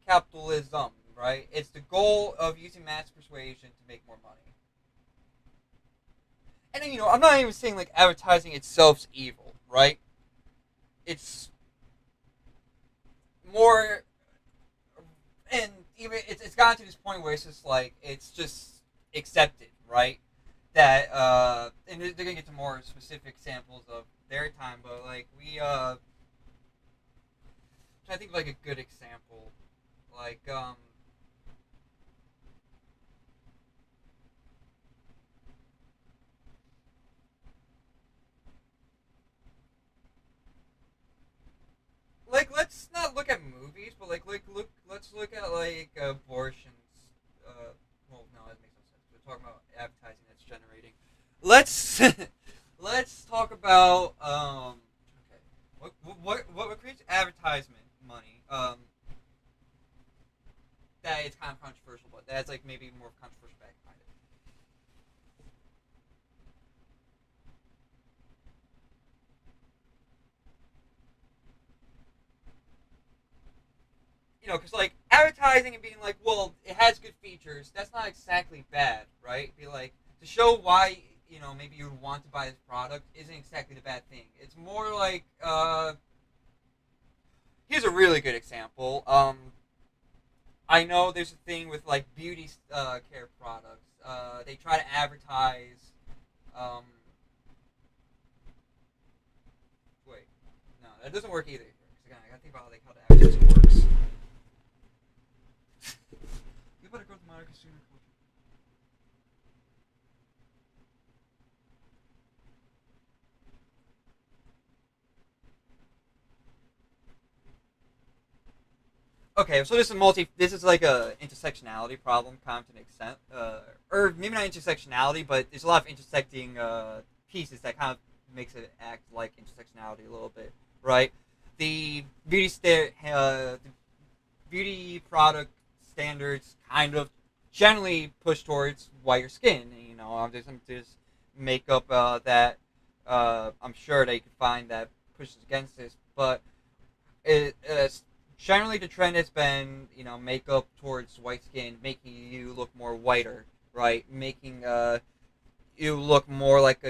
capitalism, right? It's the goal of using mass persuasion to make more money. And then, I'm not even saying like advertising itself is evil, right? It's more, and even it's gotten to this point where it's just like it's just accepted, right? that and they're gonna get to more specific examples of their time, but like trying to think of like a good example, like let's not look at movies, but let's look at like abortions. Well, no, that makes no sense. We're talking about advertising that's generating. Let's let's talk about okay, what creates advertisement money? That it's kind of controversial, but that's like maybe more controversial back behind it. You know, because like advertising and being like, well, it has good features. That's not exactly bad, right? Be like to show why maybe you would want to buy this product isn't exactly the bad thing. It's more like here's a really good example. I know there's a thing with like beauty care products. They try to advertise. Wait, no, that doesn't work either. Again, I gotta think about how the advertising works. You better go to modern consumer culture. Okay, so this is like a intersectionality problem, kind of to an extent, or maybe not intersectionality, but there's a lot of intersecting pieces that kind of makes it act like intersectionality a little bit, right? The beauty product standards kind of generally push towards whiter skin. There's makeup that I'm sure they could find that pushes against this, but generally the trend has been, makeup towards white skin, making you look more whiter, right? Making you look more like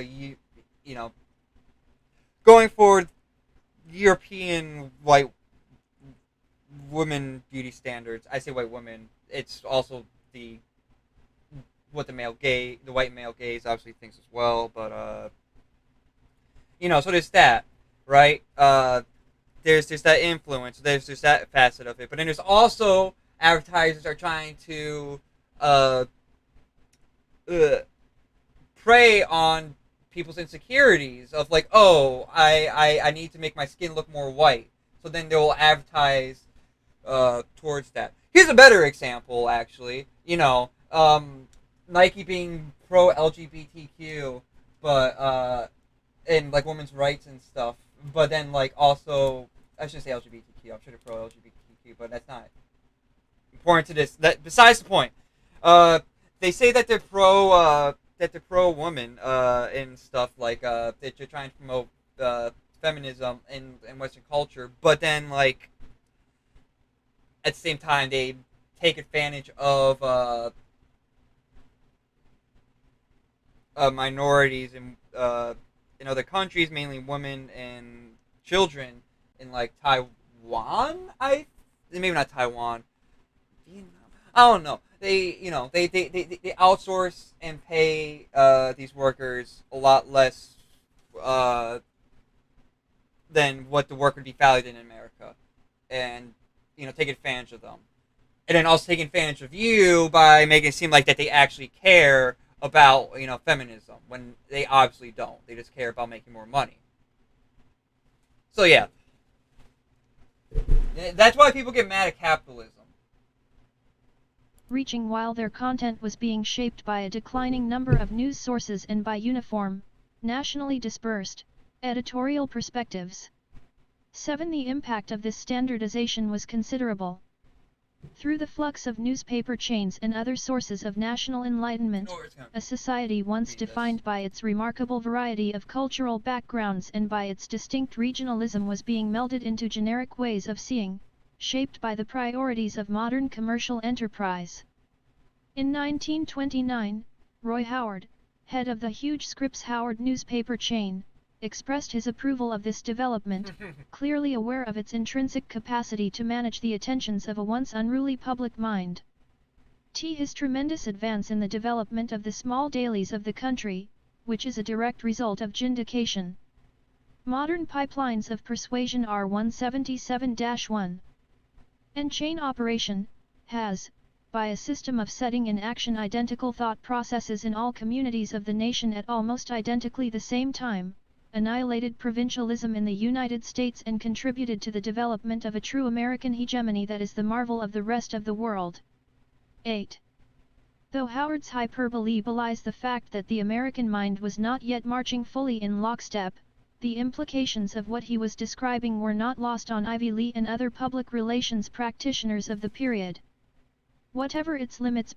going for European white women beauty standards. I say white women. It's also what the white male gaze obviously thinks as well, but so there's that, right? There's that influence. There's just that facet of it. But then there's also advertisers are trying to prey on people's insecurities of like, oh, I need to make my skin look more white. So then they will advertise towards that. Here's a better example, actually. Nike being pro LGBTQ, but and like women's rights and stuff. But then like also, I shouldn't say LGBTQ. I'm sure they're pro LGBTQ, but that's not important to this. Besides the point, they say that they're pro woman and stuff like that. You're trying to promote feminism in Western culture, but then like at the same time they take advantage of minorities in other countries, mainly women and children in like Taiwan. Maybe not Taiwan. I don't know. They outsource and pay these workers a lot less than what the work would be valued in America, and take advantage of them, and then also take advantage of you by making it seem like that they actually care about feminism when they obviously don't. They just care about making more money. So yeah, that's why people get mad at capitalism. Reaching while their content was being shaped by a declining number of news sources and by uniform, nationally dispersed, editorial perspectives. 7. The impact of this standardization was considerable. Through the flux of newspaper chains and other sources of national enlightenment, a society once defined by its remarkable variety of cultural backgrounds and by its distinct regionalism was being melded into generic ways of seeing, shaped by the priorities of modern commercial enterprise. In 1929, Roy Howard, head of the huge Scripps Howard newspaper chain, expressed his approval of this development, clearly aware of its intrinsic capacity to manage the attentions of a once unruly public mind. His tremendous advance in the development of the small dailies of the country, which is a direct result of Jindication. Modern pipelines of persuasion R177-1 and chain operation has, by a system of setting in action identical thought processes in all communities of the nation at almost identically the same time, annihilated provincialism in the United States and contributed to the development of a true American hegemony that is the marvel of the rest of the world. 8. Though Howard's hyperbole belies the fact that the American mind was not yet marching fully in lockstep, the implications of what he was describing were not lost on Ivy Lee and other public relations practitioners of the period. Whatever its limits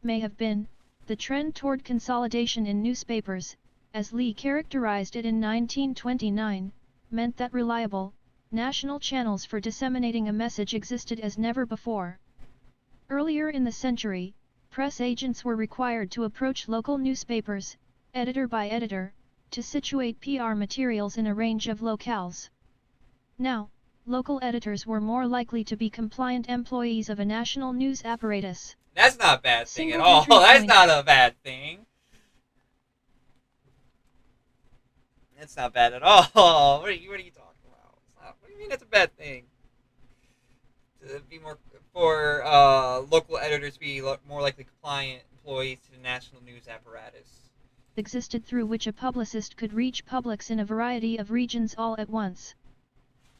may have been, the trend toward consolidation in newspapers, as Lee characterized it in 1929, meant that reliable, national channels for disseminating a message existed as never before. Earlier in the century, press agents were required to approach local newspapers, editor by editor, to situate PR materials in a range of locales. Now, local editors were more likely to be compliant employees of a national news apparatus. That's not a bad thing at Single all. entry That's point. not a bad thing. That's not bad at all. What are you talking about? It's not, what do you mean that's a bad thing? To be more for local editors to be more likely compliant employees to the national news apparatus. Existed through which a publicist could reach publics in a variety of regions all at once.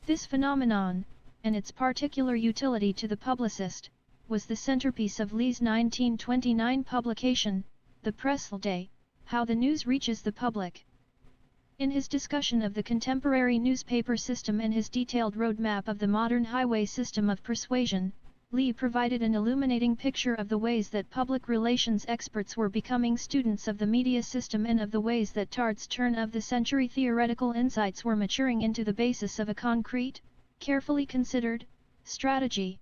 This phenomenon, and its particular utility to the publicist, was the centerpiece of Lee's 1929 publication, The Pressel Day, How the News Reaches the Public. In his discussion of the contemporary newspaper system and his detailed roadmap of the modern highway system of persuasion, Lee provided an illuminating picture of the ways that public relations experts were becoming students of the media system and of the ways that Tartt's turn-of-the-century theoretical insights were maturing into the basis of a concrete, carefully considered, strategy.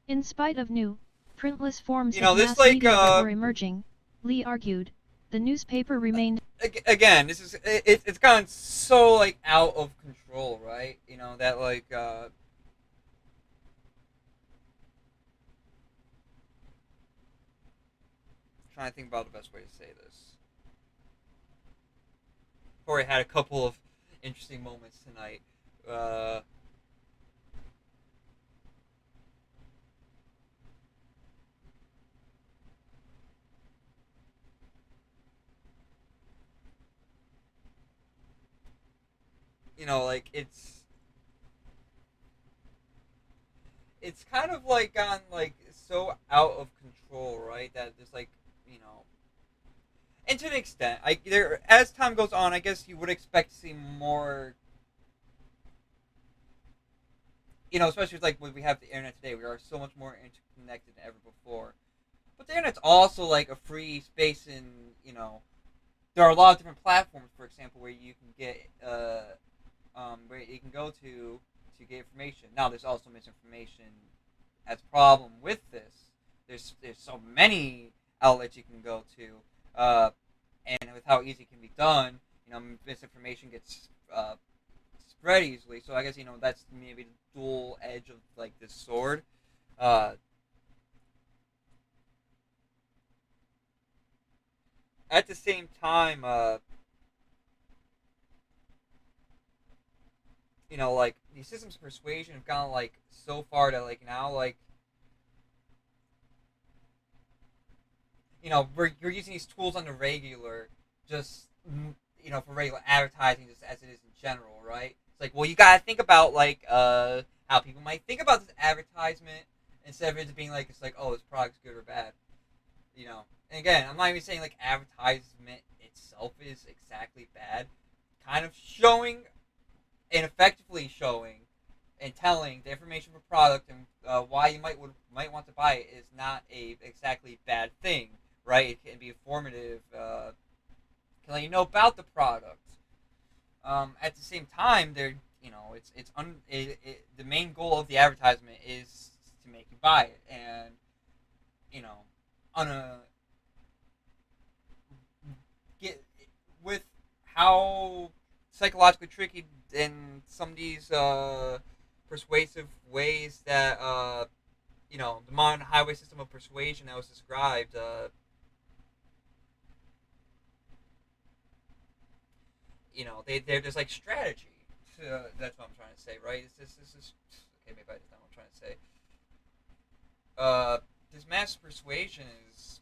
In spite of new, printless forms of mass media that were emerging, Lee argued, the newspaper remained... Again, this is it's gotten so like out of control, right? You know that like trying to think about the best way to say this. Corey had a couple of interesting moments tonight. You know, like it's kind of like gotten like so out of control, right? That there's like, you know, and to an extent, there as time goes on, I guess you would expect to see more. You know, especially like when we have the internet today, we are so much more interconnected than ever before. But the internet's also like a free space, in you know, there are a lot of different platforms, for example, where you can get where you can go to get information. Now, there's also misinformation as a problem with this. There's so many outlets you can go to, and with how easy it can be done, you know, misinformation gets spread easily. So I guess, you know, that's maybe the dual edge of like this sword. At the same time, you know, like these systems of persuasion have gone like so far that like now like, you know, you're using these tools on the regular, just, you know, for regular advertising, just as it is in general, right? It's like, well, you gotta think about like how people might think about this advertisement instead of it being like, it's like, oh, this product's good or bad, you know. And again, I'm not even saying like advertisement itself is exactly bad. Kind of showing and effectively showing and telling the information of a product and why you might want to buy it is not a exactly bad thing, right? It can be informative, can let you know about the product. At the same time, you know, the main goal of the advertisement is to make you buy it, and you know, on a with how psychologically tricky and some of these persuasive ways that you know, the modern highway system of persuasion that was described. You know, there's like strategy. That's what I'm trying to say, right? This is okay. Maybe that's not what I'm trying to say. This mass persuasion is.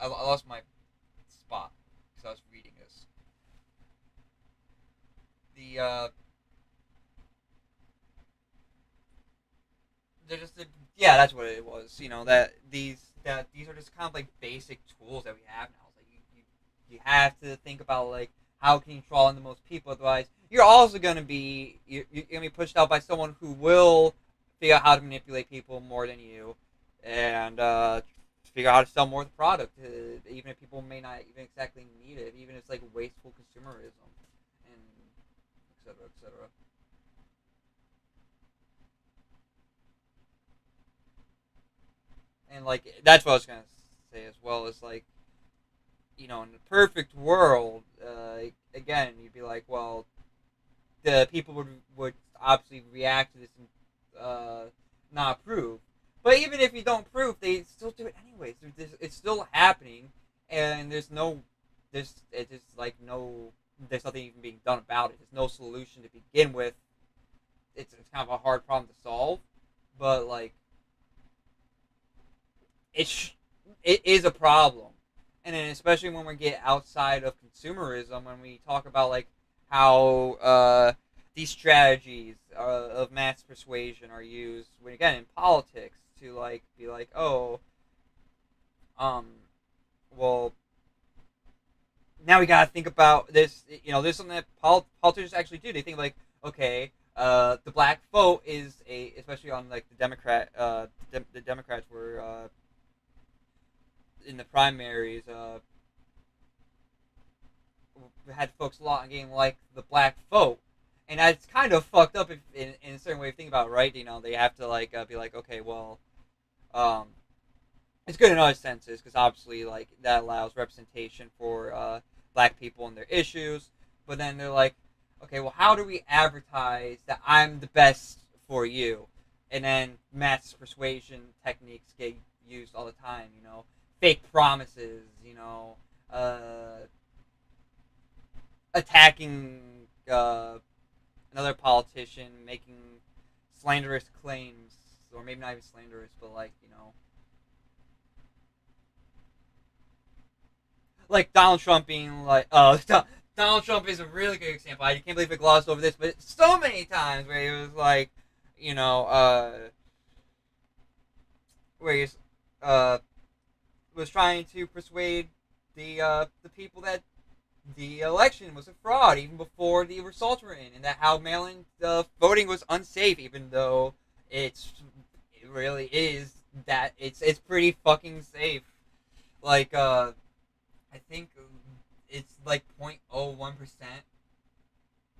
I lost my spot because I was reading this. They're just yeah, that's what it was. You know, that these are just kind of like basic tools that we have now. It's like you have to think about like how can you draw in the most people. Otherwise, you're also going to be you're going to be pushed out by someone who will figure out how to manipulate people more than you, and figure out how to sell more of the product, even if people may not even exactly need it. Even if it's like wasteful consumerism, and et cetera, et cetera. And like that's what I was gonna say as well. Is like, you know, in the perfect world, again, you'd be like, well, the people would obviously react to this and not approve. But even if you don't approve, they still do it anyways. It's still happening, and there's nothing even being done about it. There's no solution to begin with. It's kind of a hard problem to solve, but like, it is a problem. And then especially when we get outside of consumerism, when we talk about like how these strategies of mass persuasion are used, when again in politics, to like be like, oh, well, now we gotta think about this. You know, there's something that politicians actually do. They think like, okay, the black vote is especially on like the Democrats were. In the primaries, had folks a lot on getting like the black vote, and that's kind of fucked up in a certain way of thinking about it, right? You know, they have to like be like, okay, well, it's good in other senses because obviously like that allows representation for black people and their issues, but then they're like, okay, well, how do we advertise that I'm the best for you? And then mass persuasion techniques get used all the time, you know. Fake promises, you know, attacking another politician, making slanderous claims, or maybe not even slanderous, but like, you know, like Donald Trump being like, Donald Trump is a really good example. I can't believe I glossed over this, but so many times where he was like, you know, where he's was trying to persuade the people that the election was a fraud even before the results were in, and that how mail-in voting was unsafe, even though it really is that it's pretty fucking safe. Like I think it's like 0.01%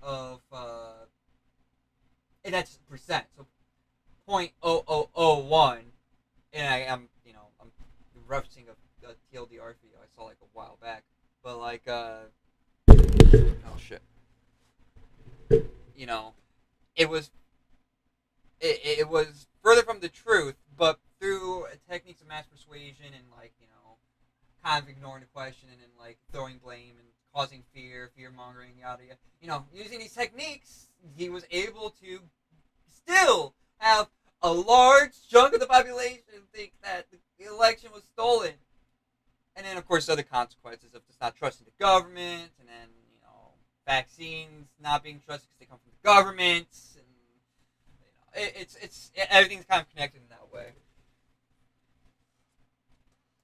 of and that's percent, so 0.0001, and I'm referencing a TLDR video I saw like a while back, but like oh shit, you know, it was further from the truth, but through techniques of mass persuasion and like, you know, kind of ignoring the question and then like throwing blame and causing fear mongering, yada yada, you know, using these techniques, he was able to still have a large chunk of the population think that the election was stolen. And then, of course, other consequences of just not trusting the government, and then, you know, vaccines not being trusted because they come from the government, and, you know, everything's kind of connected in that way.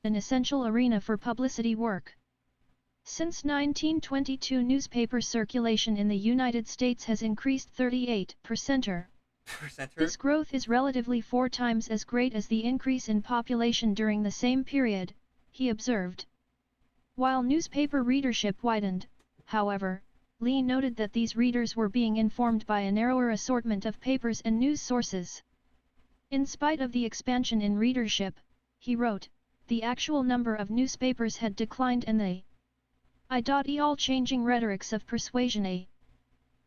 An essential arena for publicity work. Since 1922, newspaper circulation in the United States has increased 38%. This growth is relatively 4 times as great as the increase in population during the same period, he observed. While newspaper readership widened, however, Lee noted that these readers were being informed by a narrower assortment of papers and news sources. In spite of the expansion in readership, he wrote, the actual number of newspapers had declined and the all-changing rhetorics of persuasion a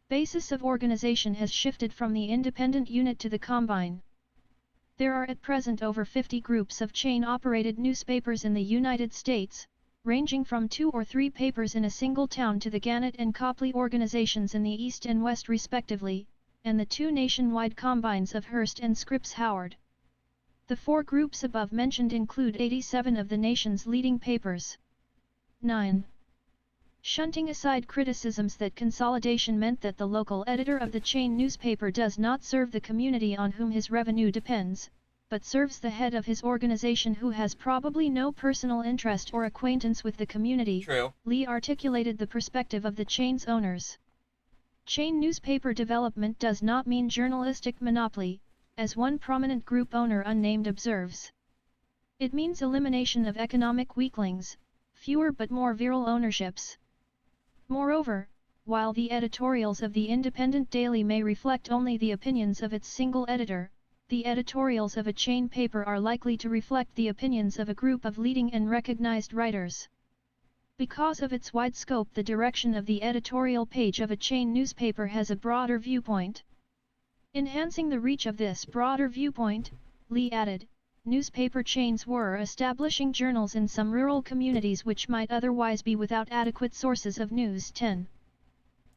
basis of organization has shifted from the independent unit to the combine. There are at present over 50 groups of chain-operated newspapers in the United States, ranging from 2 or 3 papers in a single town to the Gannett and Copley organizations in the East and West respectively, and the 2 nationwide combines of Hearst and Scripps Howard. The 4 groups above mentioned include 87 of the nation's leading papers. 9. Shunting aside criticisms that consolidation meant that the local editor of the chain newspaper does not serve the community on whom his revenue depends, but serves the head of his organization who has probably no personal interest or acquaintance with the community. True. Lee articulated the perspective of the chain's owners. Chain newspaper development does not mean journalistic monopoly, as one prominent group owner unnamed observes. It means elimination of economic weaklings, fewer but more virile ownerships. Moreover, while the editorials of the independent daily may reflect only the opinions of its single editor, the editorials of a chain paper are likely to reflect the opinions of a group of leading and recognized writers. Because of its wide scope, the direction of the editorial page of a chain newspaper has a broader viewpoint. Enhancing the reach of this broader viewpoint, Lee added, newspaper chains were establishing journals in some rural communities which might otherwise be without adequate sources of news. 10.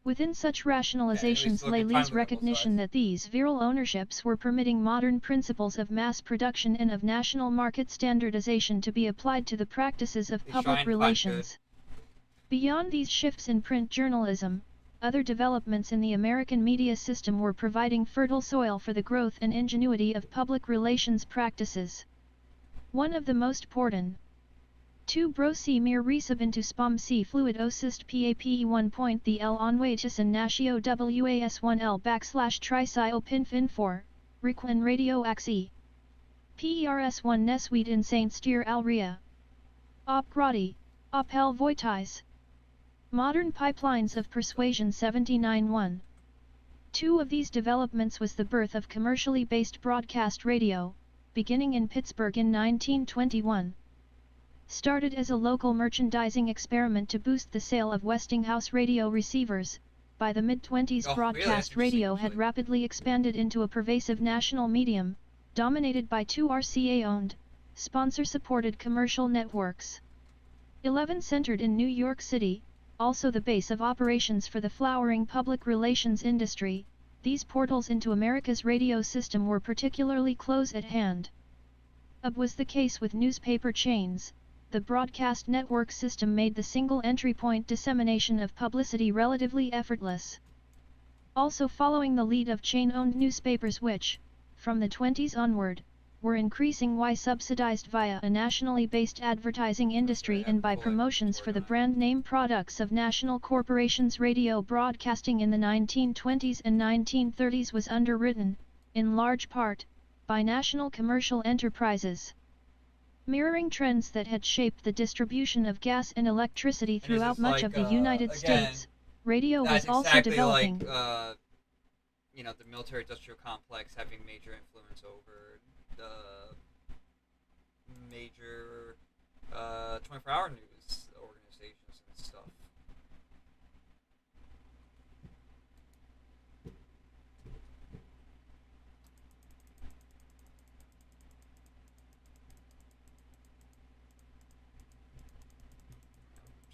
Within such rationalizations lay Lee's recognition that these virile ownerships were permitting modern principles of mass production and of national market standardization to be applied to the practices of public relations. Beyond these shifts in print journalism, other developments in the American media system were providing fertile soil for the growth and ingenuity of public relations practices. One of the most important. 2 Bro C mir resub into spam C fluid osist PAPE 1 point the L onwatus and natio WAS1L /tricio pinfin 4, requin radio axi. PERS1 nesweed in Saint Steer Alria. Op gradi, op hel voitais. Modern pipelines of persuasion 79-1. 2 of these developments was the birth of commercially based broadcast radio, beginning in Pittsburgh in 1921. Started as a local merchandising experiment to boost the sale of Westinghouse radio receivers, by the mid-20s broadcast radio had rapidly expanded into a pervasive national medium, dominated by 2 RCA-owned, sponsor-supported commercial networks. 11 centered in New York City, also the base of operations for the flowering public relations industry. These portals into America's radio system were particularly close at hand. As was the case with newspaper chains, the broadcast network system made the single entry point dissemination of publicity relatively effortless. Also following the lead of chain-owned newspapers which, from the 20s onward, were increasing subsidized via a nationally based advertising industry and by promotions for the brand name products of national corporations. Radio broadcasting in the 1920s and 1930s was underwritten, in large part, by national commercial enterprises. Mirroring trends that had shaped the distribution of gas and electricity throughout much of the United States, radio was also developing. Like, you know, the military-industrial complex having major influence over the major 24-hour news organizations and stuff.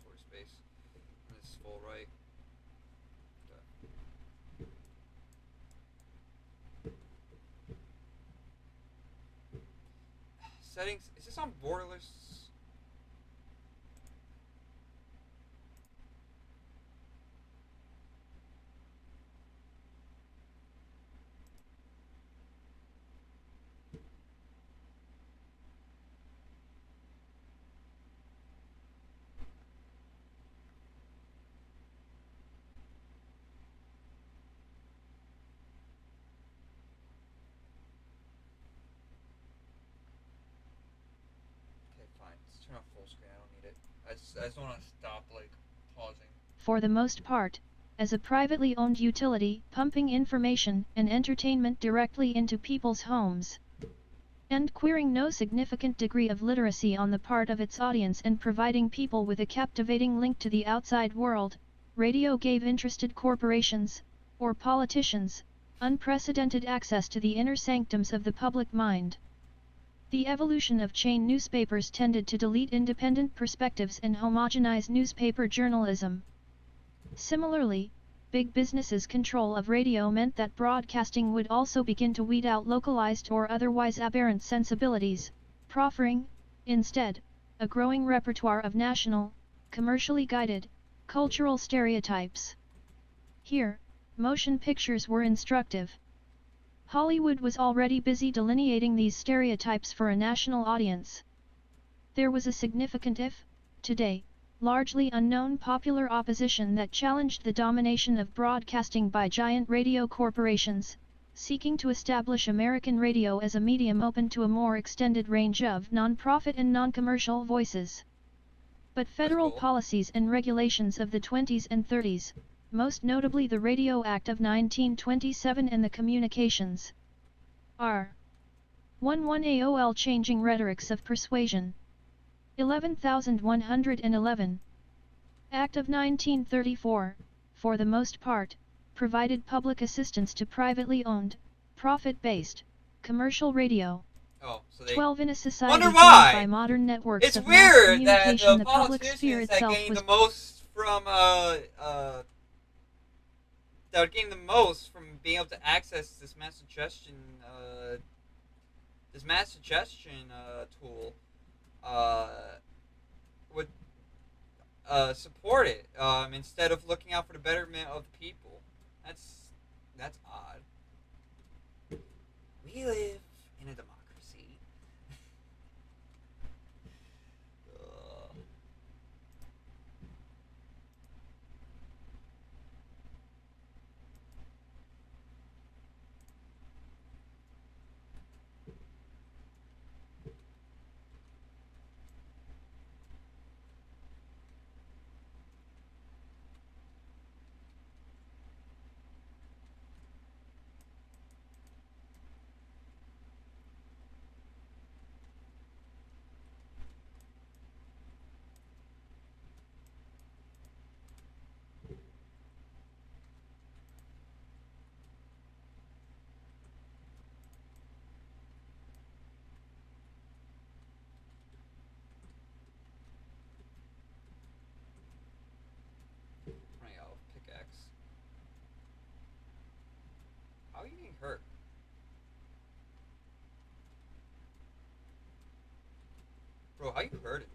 Tour space. And this is full right. Settings. Is this on borderless? Turn off full screen. I don't need it. I just don't want to stop, like, pausing. For the most part, as a privately owned utility, pumping information and entertainment directly into people's homes. and queering no significant degree of literacy on the part of its audience and providing people with a captivating link to the outside world, radio gave interested corporations, or politicians, unprecedented access to the inner sanctums of the public mind. The evolution of chain newspapers tended to delete independent perspectives and homogenize newspaper journalism. Similarly, big business's control of radio meant that broadcasting would also begin to weed out localized or otherwise aberrant sensibilities, proffering, instead, a growing repertoire of national, commercially guided, cultural stereotypes. Here, motion pictures were instructive. Hollywood was already busy delineating these stereotypes for a national audience. There was a significant today, largely unknown popular opposition that challenged the domination of broadcasting by giant radio corporations, seeking to establish American radio as a medium open to a more extended range of non-profit and non-commercial voices. But federal policies and regulations of the 20s and 30s, most notably the Radio Act of 1927 and the Communications R. 11 AOL Changing Rhetorics of Persuasion 11111 Act of 1934, for the most part, provided public assistance to privately owned, profit-based, commercial radio. Oh, so they 12 in a society wonder formed why. by modern networks It's of mass weird that communication. the The public sphere politicians that itself gain was the most from that would gain the most from being able to access this mass suggestion tool would support it instead of looking out for the betterment of the people. That's odd. We live in a democracy. How are you getting hurt? Bro, how you hurt it?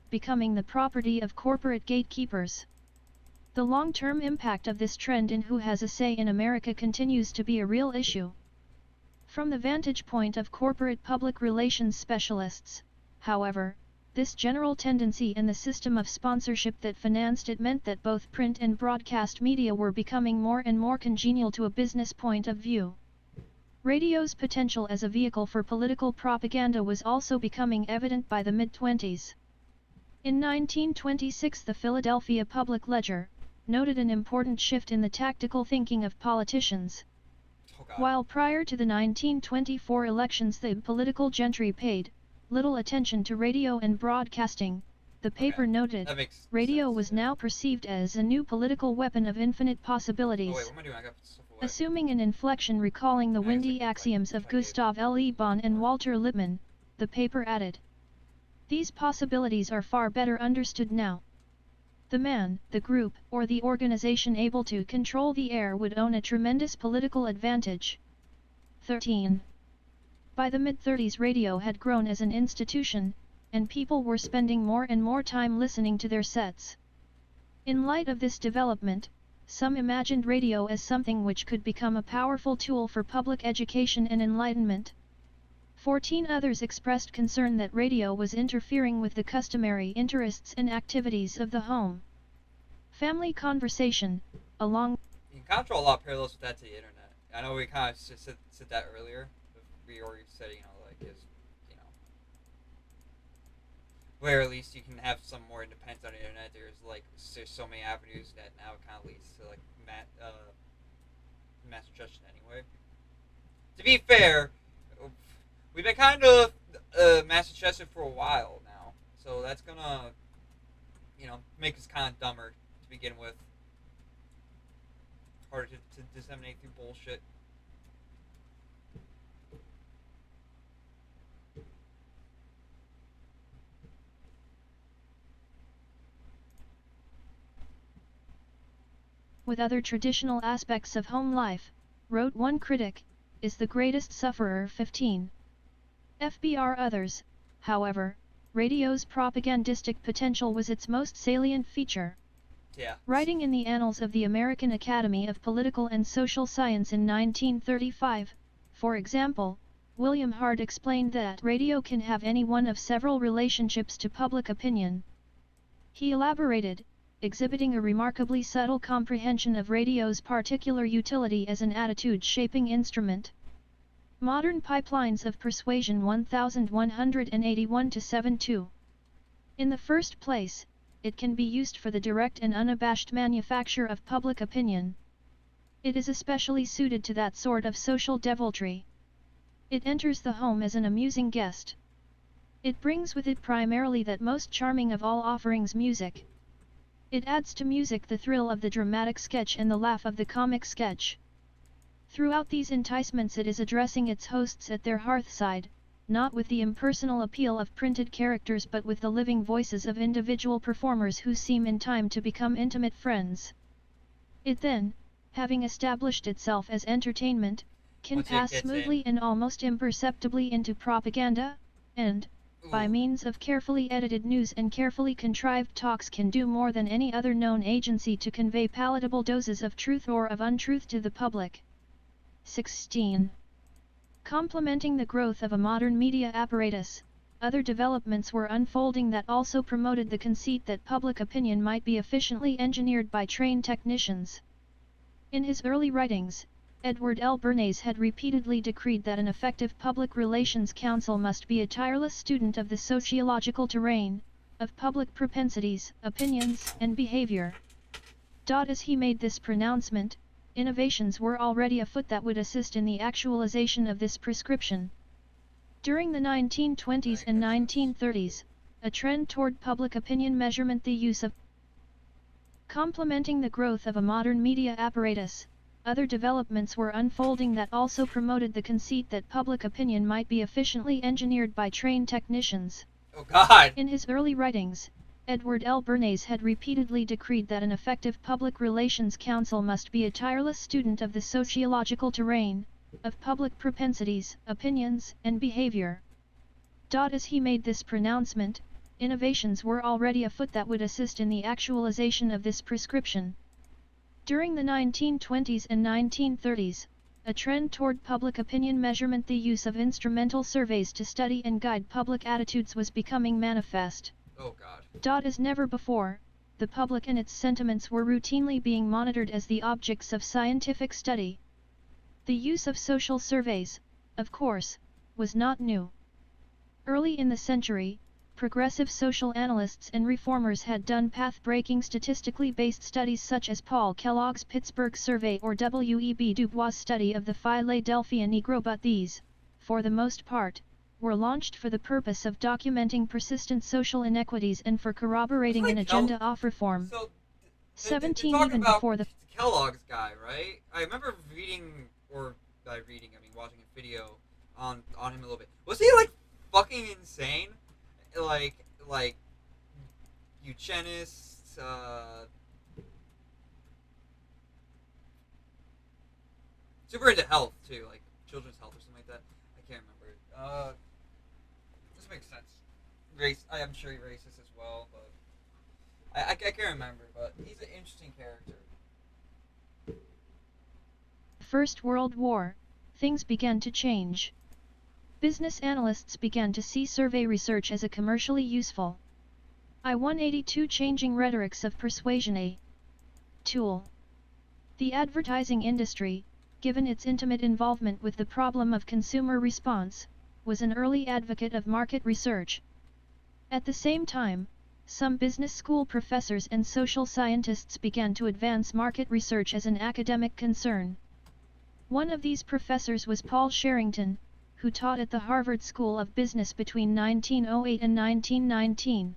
becoming the property of corporate gatekeepers. The long-term impact of this trend in who has a say in America continues to be a real issue. From the vantage point of corporate public relations specialists, however, this general tendency and the system of sponsorship that financed it meant that both print and broadcast media were becoming more and more congenial to a business point of view. Radio's potential as a vehicle for political propaganda was also becoming evident by the mid-20s. In 1926, the Philadelphia Public Ledger noted an important shift in the tactical thinking of politicians. While prior to the 1924 elections the political gentry paid little attention to radio and broadcasting, the paper noted radio was now perceived as a new political weapon of infinite possibilities. Assuming an inflection recalling the windy axioms of Gustav L. Le Bon and Walter Lippmann, the paper added, "These possibilities are far better understood now. The man, the group, or the organization able to control the air would own a tremendous political advantage." 13. By the mid-30s radio had grown as an institution, and people were spending more and more time listening to their sets. In light of this development, some imagined radio as something which could become a powerful tool for public education and enlightenment. 14 others expressed concern that radio was interfering with the customary interests and activities of the home. Family conversation, along... You can kind of draw a lot of parallels with that to the internet. I know we kind of said that earlier. We already said, like, is, where at least you can have some more independence on the internet. There's so many avenues that now it kind of leads to like mass suggestion anyway. To be fair, we've been kind of mass suggested for a while now, so that's gonna, make us kind of dumber to begin with. Harder to disseminate through bullshit. With other traditional aspects of home life, wrote one critic, is the greatest sufferer. 15. FBR others, however, radio's propagandistic potential was its most salient feature. Yeah. Writing in the Annals of the American Academy of Political and Social Science in 1935, for example, William Hart explained that radio can have any one of several relationships to public opinion. He elaborated, exhibiting a remarkably subtle comprehension of radio's particular utility as an attitude-shaping instrument. Modern Pipelines of Persuasion 1181-72. In the first place, it can be used for the direct and unabashed manufacture of public opinion. It is especially suited to that sort of social deviltry. It enters the home as an amusing guest. It brings with it primarily that most charming of all offerings, music. It adds to music the thrill of the dramatic sketch and the laugh of the comic sketch. Throughout these enticements it is addressing its hosts at their hearthside, not with the impersonal appeal of printed characters but with the living voices of individual performers who seem in time to become intimate friends. It then, having established itself as entertainment, can pass smoothly and almost imperceptibly into propaganda, and, by means of carefully edited news and carefully contrived talks, can do more than any other known agency to convey palatable doses of truth or of untruth to the public. 16. Complementing the growth of a modern media apparatus, other developments were unfolding that also promoted the conceit that public opinion might be efficiently engineered by trained technicians. In his early writings, Edward L. Bernays had repeatedly decreed that an effective public relations counsel must be a tireless student of the sociological terrain, of public propensities, opinions, and behavior. As he made this pronouncement, innovations were already afoot that would assist in the actualization of this prescription. During the 1920s and 1930s, a trend toward public opinion measurement, the use of complementing the growth of a modern media apparatus, other developments were unfolding that also promoted the conceit that public opinion might be efficiently engineered by trained technicians. Oh God! In his early writings, Edward L. Bernays had repeatedly decreed that an effective public relations counsel must be a tireless student of the sociological terrain, of public propensities, opinions, and behavior. As he made this pronouncement, innovations were already afoot that would assist in the actualization of this prescription. During the 1920s and 1930s, a trend toward public opinion measurement, the use of instrumental surveys to study and guide public attitudes, was becoming manifest. Oh God. As never before, the public and its sentiments were routinely being monitored as the objects of scientific study. The use of social surveys, of course, was not new. Early in the century, progressive social analysts and reformers had done path-breaking statistically based studies such as Paul Kellogg's Pittsburgh Survey or W.E.B. Du Bois' study of the Philadelphia Negro, but these, for the most part, were launched for the purpose of documenting persistent social inequities and for corroborating an agenda of reform. So, 17 even before the Kellogg's guy, right? I remember watching a video on him a little bit. Was he like fucking insane? Like eugenists, super into health too, like children's health or something like that. I can't remember. This makes sense. I'm sure he's racist as well, but I can't remember. But he's an interesting character. First World War, things began to change. Business analysts began to see survey research as a commercially useful I-182 changing rhetorics of persuasion a tool. The advertising industry, given its intimate involvement with the problem of consumer response, was an early advocate of market research. At the same time, some business school professors and social scientists began to advance market research as an academic concern. One of these professors was Paul Sherrington, who taught at the Harvard School of Business between 1908 and 1919.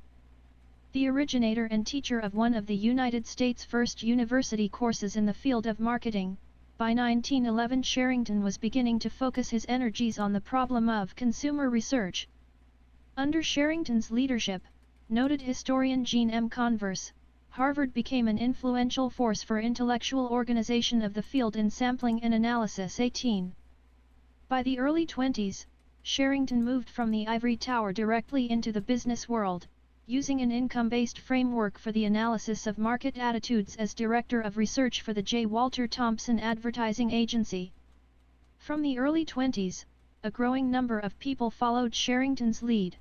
The originator and teacher of one of the United States' first university courses in the field of marketing, by 1911 Sherrington was beginning to focus his energies on the problem of consumer research. Under Sherrington's leadership, noted historian Jean M. Converse, Harvard became an influential force for intellectual organization of the field in sampling and analysis. 18. By the early 20s, Sherrington moved from the ivory tower directly into the business world, using an income-based framework for the analysis of market attitudes as Director of Research for the J. Walter Thompson Advertising Agency. From the early 20s, a growing number of people followed Sherrington's lead.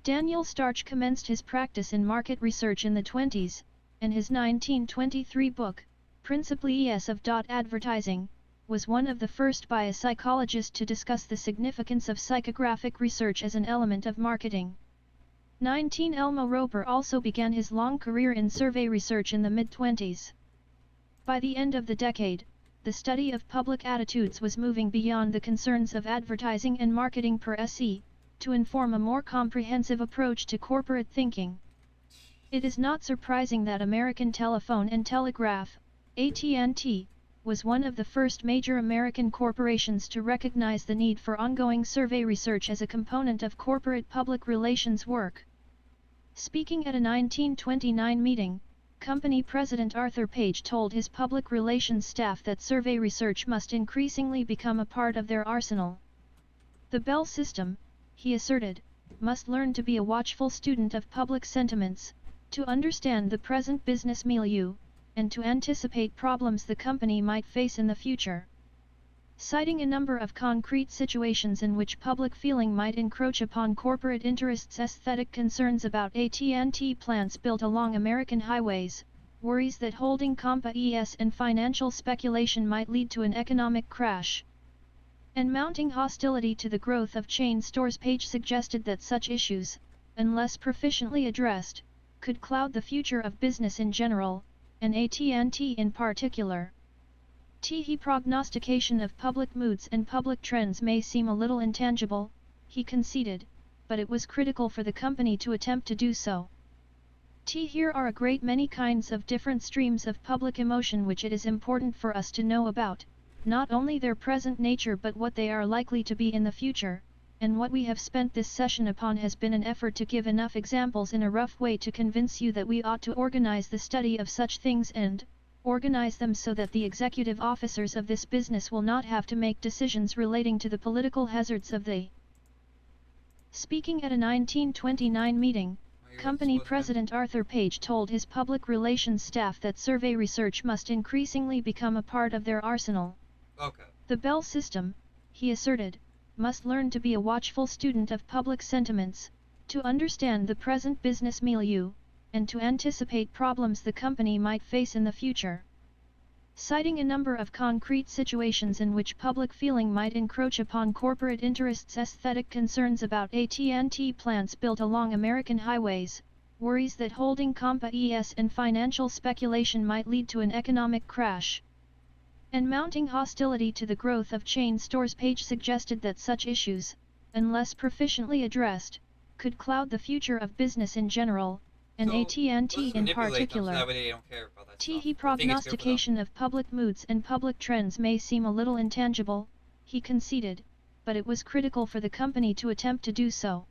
Daniel Starch commenced his practice in market research in the 20s, and his 1923 book, Principles of Advertising, was one of the first by a psychologist to discuss the significance of psychographic research as an element of marketing. 19. Elmo Roper also began his long career in survey research in the mid-20s. By the end of the decade, the study of public attitudes was moving beyond the concerns of advertising and marketing per se, to inform a more comprehensive approach to corporate thinking. It is not surprising that American Telephone and Telegraph, AT&T, was one of the first major American corporations to recognize the need for ongoing survey research as a component of corporate public relations work. Speaking at a 1929 meeting, company president Arthur Page told his public relations staff that survey research must increasingly become a part of their arsenal. The Bell system, he asserted, must learn to be a watchful student of public sentiments, to understand the present business milieu, and to anticipate problems the company might face in the future. Citing a number of concrete situations in which public feeling might encroach upon corporate interests, aesthetic concerns about AT&T plants built along American highways, worries that holding compa-ES and financial speculation might lead to an economic crash, and mounting hostility to the growth of chain stores, Page suggested that such issues, unless proficiently addressed, could cloud the future of business in general, and AT&T in particular. The prognostication of public moods and public trends may seem a little intangible, he conceded, but it was critical for the company to attempt to do so. Here are a great many kinds of different streams of public emotion which it is important for us to know about, not only their present nature but what they are likely to be in the future, and what we have spent this session upon has been an effort to give enough examples in a rough way to convince you that we ought to organize the study of such things and organize them so that the executive officers of this business will not have to make decisions relating to the political hazards of the. Speaking at a 1929 meeting, company president Arthur Page told his public relations staff that survey research must increasingly become a part of their arsenal. Okay. The Bell system, he asserted, must learn to be a watchful student of public sentiments, to understand the present business milieu, and to anticipate problems the company might face in the future. Citing a number of concrete situations in which public feeling might encroach upon corporate interests, aesthetic concerns about AT&T plants built along American highways, worries that holding compa-ES and financial speculation might lead to an economic crash, and mounting hostility to the growth of chain stores, Page suggested that such issues, unless proficiently addressed, could cloud the future of business in general, and AT&T in particular. The prognostication of public moods and public trends may seem a little intangible, he conceded, but it was critical for the company to attempt to do so.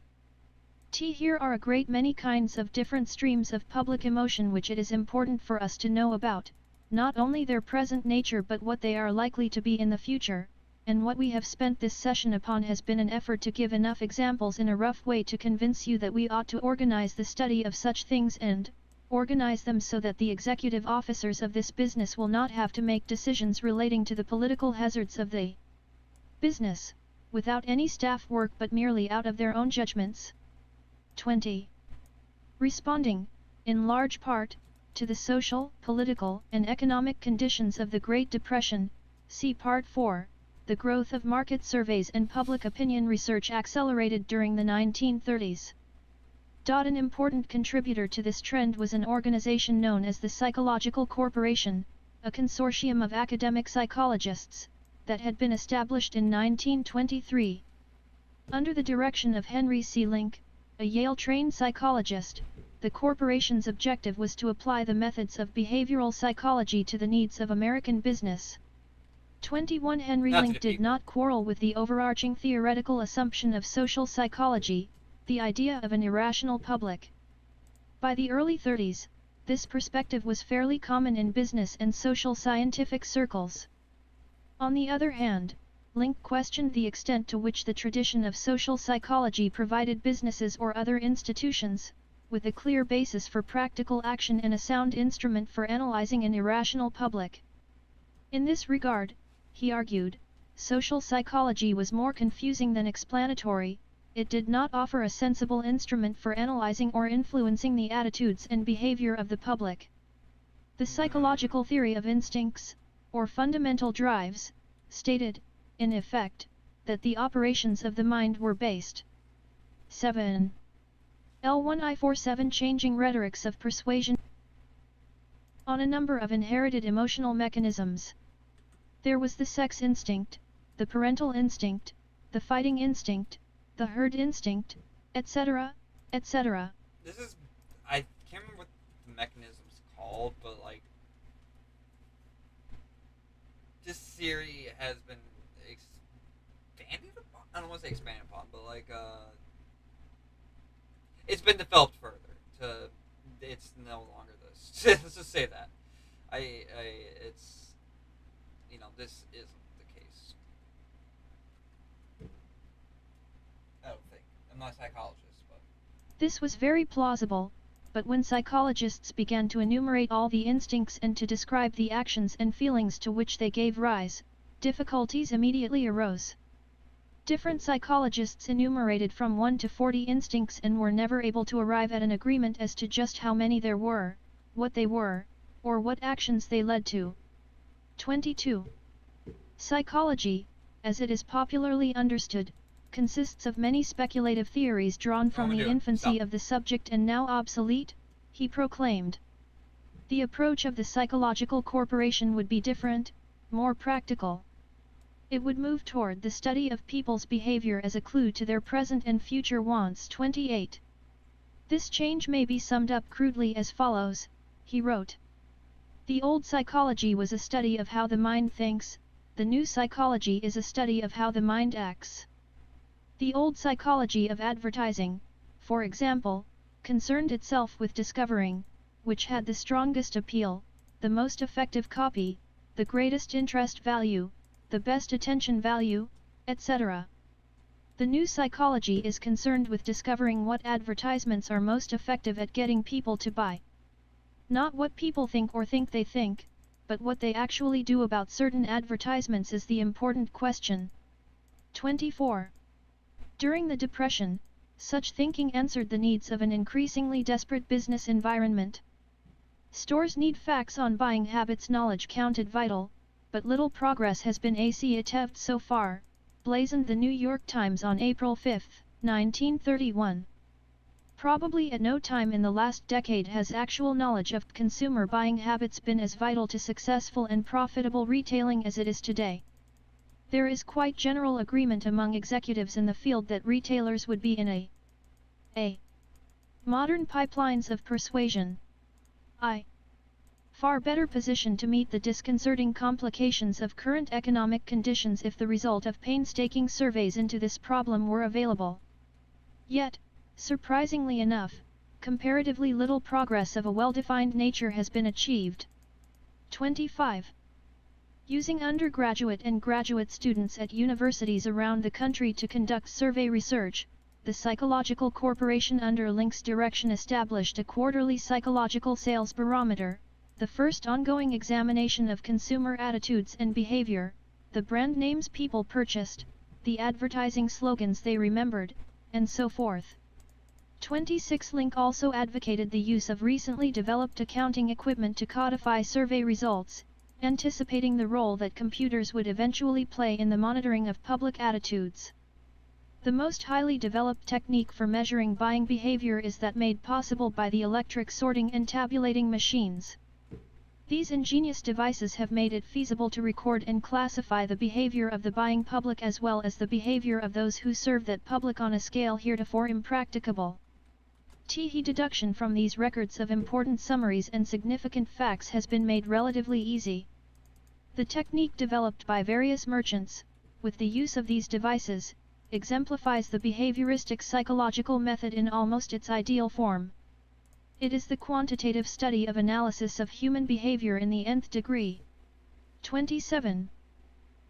Here are a great many kinds of different streams of public emotion which it is important for us to know about, not only their present nature but what they are likely to be in the future, and what we have spent this session upon has been an effort to give enough examples in a rough way to convince you that we ought to organize the study of such things and organize them so that the executive officers of this business will not have to make decisions relating to the political hazards of the business, without any staff work but merely out of their own judgments. 20. Responding, in large part, to the social, political, and economic conditions of the Great Depression, see Part 4, the growth of market surveys and public opinion research accelerated during the 1930s. An important contributor to this trend was an organization known as the Psychological Corporation, a consortium of academic psychologists, that had been established in 1923. Under the direction of Henry C. Link, a Yale-trained psychologist, the corporation's objective was to apply the methods of behavioral psychology to the needs of American business. 21 Henry Link did not quarrel with the overarching theoretical assumption of social psychology, the idea of an irrational public. By the early 30s, this perspective was fairly common in business and social scientific circles. On the other hand, Link questioned the extent to which the tradition of social psychology provided businesses or other institutions with a clear basis for practical action and a sound instrument for analyzing an irrational public. In this regard, he argued, social psychology was more confusing than explanatory. It did not offer a sensible instrument for analyzing or influencing the attitudes and behavior of the public. The psychological theory of instincts, or fundamental drives, stated, in effect, that the operations of the mind were based. 7. L1I47 Changing Rhetorics of Persuasion on a number of inherited emotional mechanisms. There was the sex instinct, the parental instinct, the fighting instinct, the herd instinct, etc., etc. This is, I can't remember what the mechanism's called, but like, this theory has been expanded upon? I don't want to say expanded upon, but like, it's been developed further to, it's no longer this. Let's just say that. It's, you know, this isn't the case. I don't think. I'm not a psychologist, but... This was very plausible, but when psychologists began to enumerate all the instincts and to describe the actions and feelings to which they gave rise, difficulties immediately arose. Different psychologists enumerated from 1 to 40 instincts and were never able to arrive at an agreement as to just how many there were, what they were, or what actions they led to. 22. Psychology, as it is popularly understood, consists of many speculative theories drawn from the infancy of the subject and now obsolete, he proclaimed. The approach of the Psychological Corporation would be different, more practical. It would move toward the study of people's behavior as a clue to their present and future wants. 28. This change may be summed up crudely as follows, he wrote. The old psychology was a study of how the mind thinks, the new psychology is a study of how the mind acts. The old psychology of advertising, for example, concerned itself with discovering, which had the strongest appeal, the most effective copy, the greatest interest value, the best attention value, etc. The new psychology is concerned with discovering what advertisements are most effective at getting people to buy. Not what people think or think they think, but what they actually do about certain advertisements is the important question. 24. During the Depression, such thinking answered the needs of an increasingly desperate business environment. Stores need facts on buying habits. Knowledge counted vital, but little progress has been achieved so far, blazoned the New York Times on April 5, 1931. Probably at no time in the last decade has actual knowledge of consumer buying habits been as vital to successful and profitable retailing as it is today. There is quite general agreement among executives in the field that retailers would be in a modern pipelines of persuasion far better position to meet the disconcerting complications of current economic conditions if the result of painstaking surveys into this problem were available. Yet, surprisingly enough, comparatively little progress of a well-defined nature has been achieved. 25. Using undergraduate and graduate students at universities around the country to conduct survey research, the Psychological Corporation under Link's direction established a quarterly psychological sales barometer, the first ongoing examination of consumer attitudes and behavior, the brand names people purchased, the advertising slogans they remembered, and so forth. 26. Link also advocated the use of recently developed accounting equipment to codify survey results, anticipating the role that computers would eventually play in the monitoring of public attitudes. The most highly developed technique for measuring buying behavior is that made possible by the electric sorting and tabulating machines. These ingenious devices have made it feasible to record and classify the behavior of the buying public as well as the behavior of those who serve that public on a scale heretofore impracticable. Deduction from these records of important summaries and significant facts has been made relatively easy. The technique developed by various merchants, with the use of these devices, exemplifies the behavioristic psychological method in almost its ideal form. It is the quantitative study of analysis of human behavior in the nth degree. 27.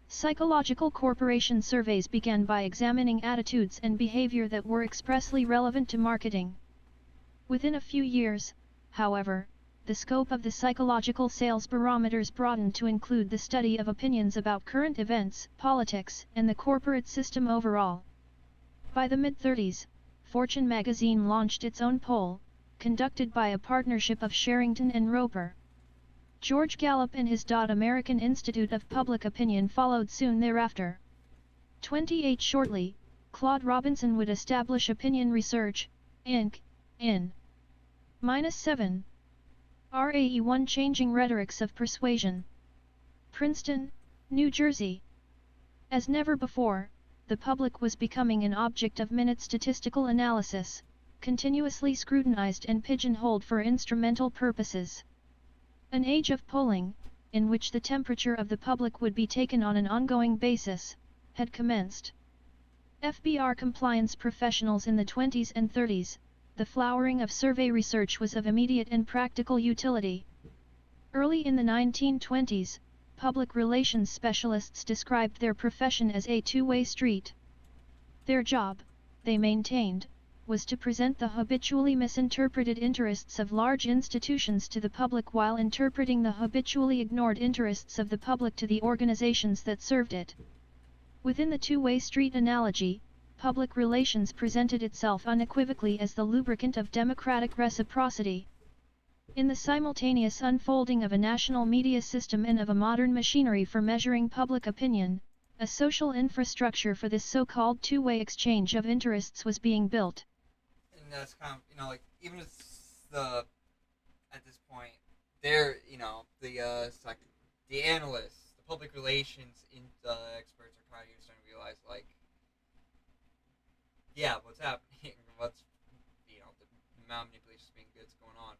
Psychological corporation surveys began by examining attitudes and behavior that were expressly relevant to marketing. Within a few years, however, the scope of the psychological sales barometers broadened to include the study of opinions about current events, politics, and the corporate system overall. By the mid-30s, Fortune magazine launched its own poll, conducted by a partnership of Sherrington and Roper. George Gallup and his American Institute of Public Opinion followed soon thereafter. 28 Shortly, Claude Robinson would establish Opinion Research, Inc., in -7. RAE1 Changing Rhetorics of Persuasion. Princeton, New Jersey. As never before, the public was becoming an object of minute statistical analysis, continuously scrutinized and pigeonholed for instrumental purposes. An age of polling, in which the temperature of the public would be taken on an ongoing basis, had commenced. FBR compliance professionals in the 20s and 30s, the flowering of survey research was of immediate and practical utility. Early in the 1920s, public relations specialists described their profession as a two-way street. Their job, they maintained, was to present the habitually misinterpreted interests of large institutions to the public while interpreting the habitually ignored interests of the public to the organizations that served it. Within the two-way street analogy, public relations presented itself unequivocally as the lubricant of democratic reciprocity. In the simultaneous unfolding of a national media system and of a modern machinery for measuring public opinion, a social infrastructure for this so-called two-way exchange of interests was being built. And that's kind of, like, even at this point, they're, the analysts, the public relations experts are kind of starting to realize, like, yeah, what's happening, what's, the amount of manipulation being good's going on.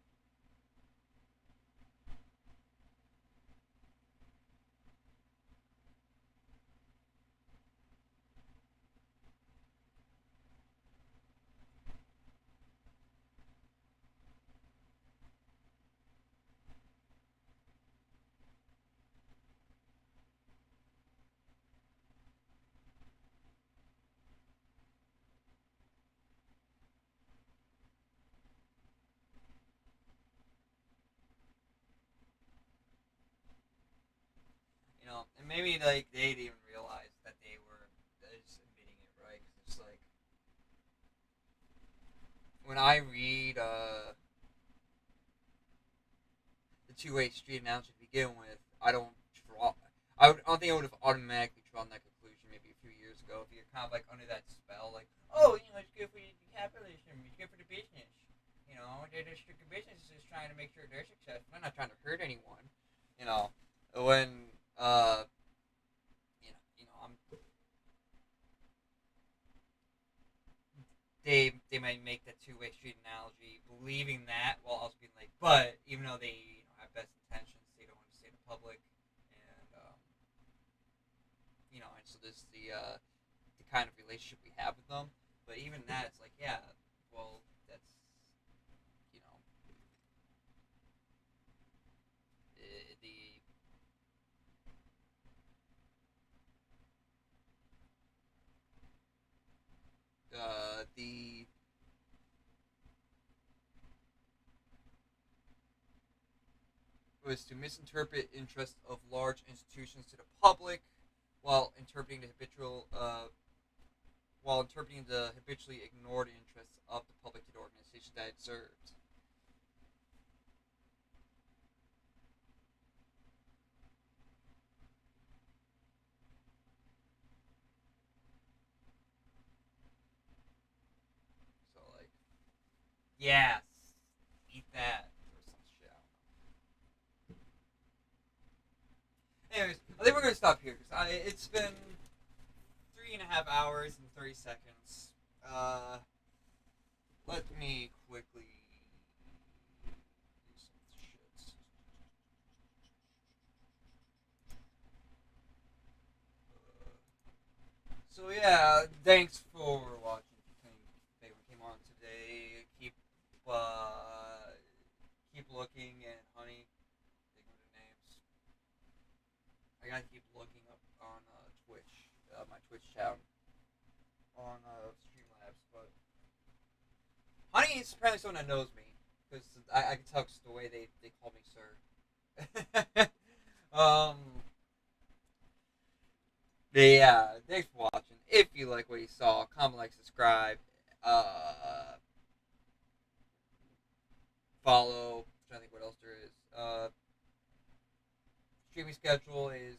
And maybe, like, they didn't even realize that they were just admitting it, right? 'Cause it's like, when I read the two-way street analogy to begin with, I don't think I would have automatically drawn that conclusion maybe a few years ago if you're kind of, like, under that spell, like, oh, it's good for capitalism, it's good for the business. They're just good business is trying to make sure they're successful. They're not trying to hurt anyone. When they might make that two-way street analogy, believing that while also being like, but even though they have best intentions, they don't want to say the public, and so this is the kind of relationship we have with them. But even that, it's like, yeah, well, that's the was to misinterpret interests of large institutions to the public while interpreting the habitually ignored interests of the public to the organization that it serves. Yes. Eat that. Or some shit. Anyways, I think we're gonna stop here because it's been 3.5 hours and 30 seconds. Let me quickly do some shit. So yeah, thanks for watching. If anyone came on today, keep looking, and honey, think of the names. I gotta keep looking up on Twitch, my Twitch channel on Streamlabs, but honey is apparently someone that knows me because I can tell just the way they call me sir. But yeah, thanks for watching. If you like what you saw, comment, like, subscribe, follow. I'm trying to think what else there is. Streaming schedule is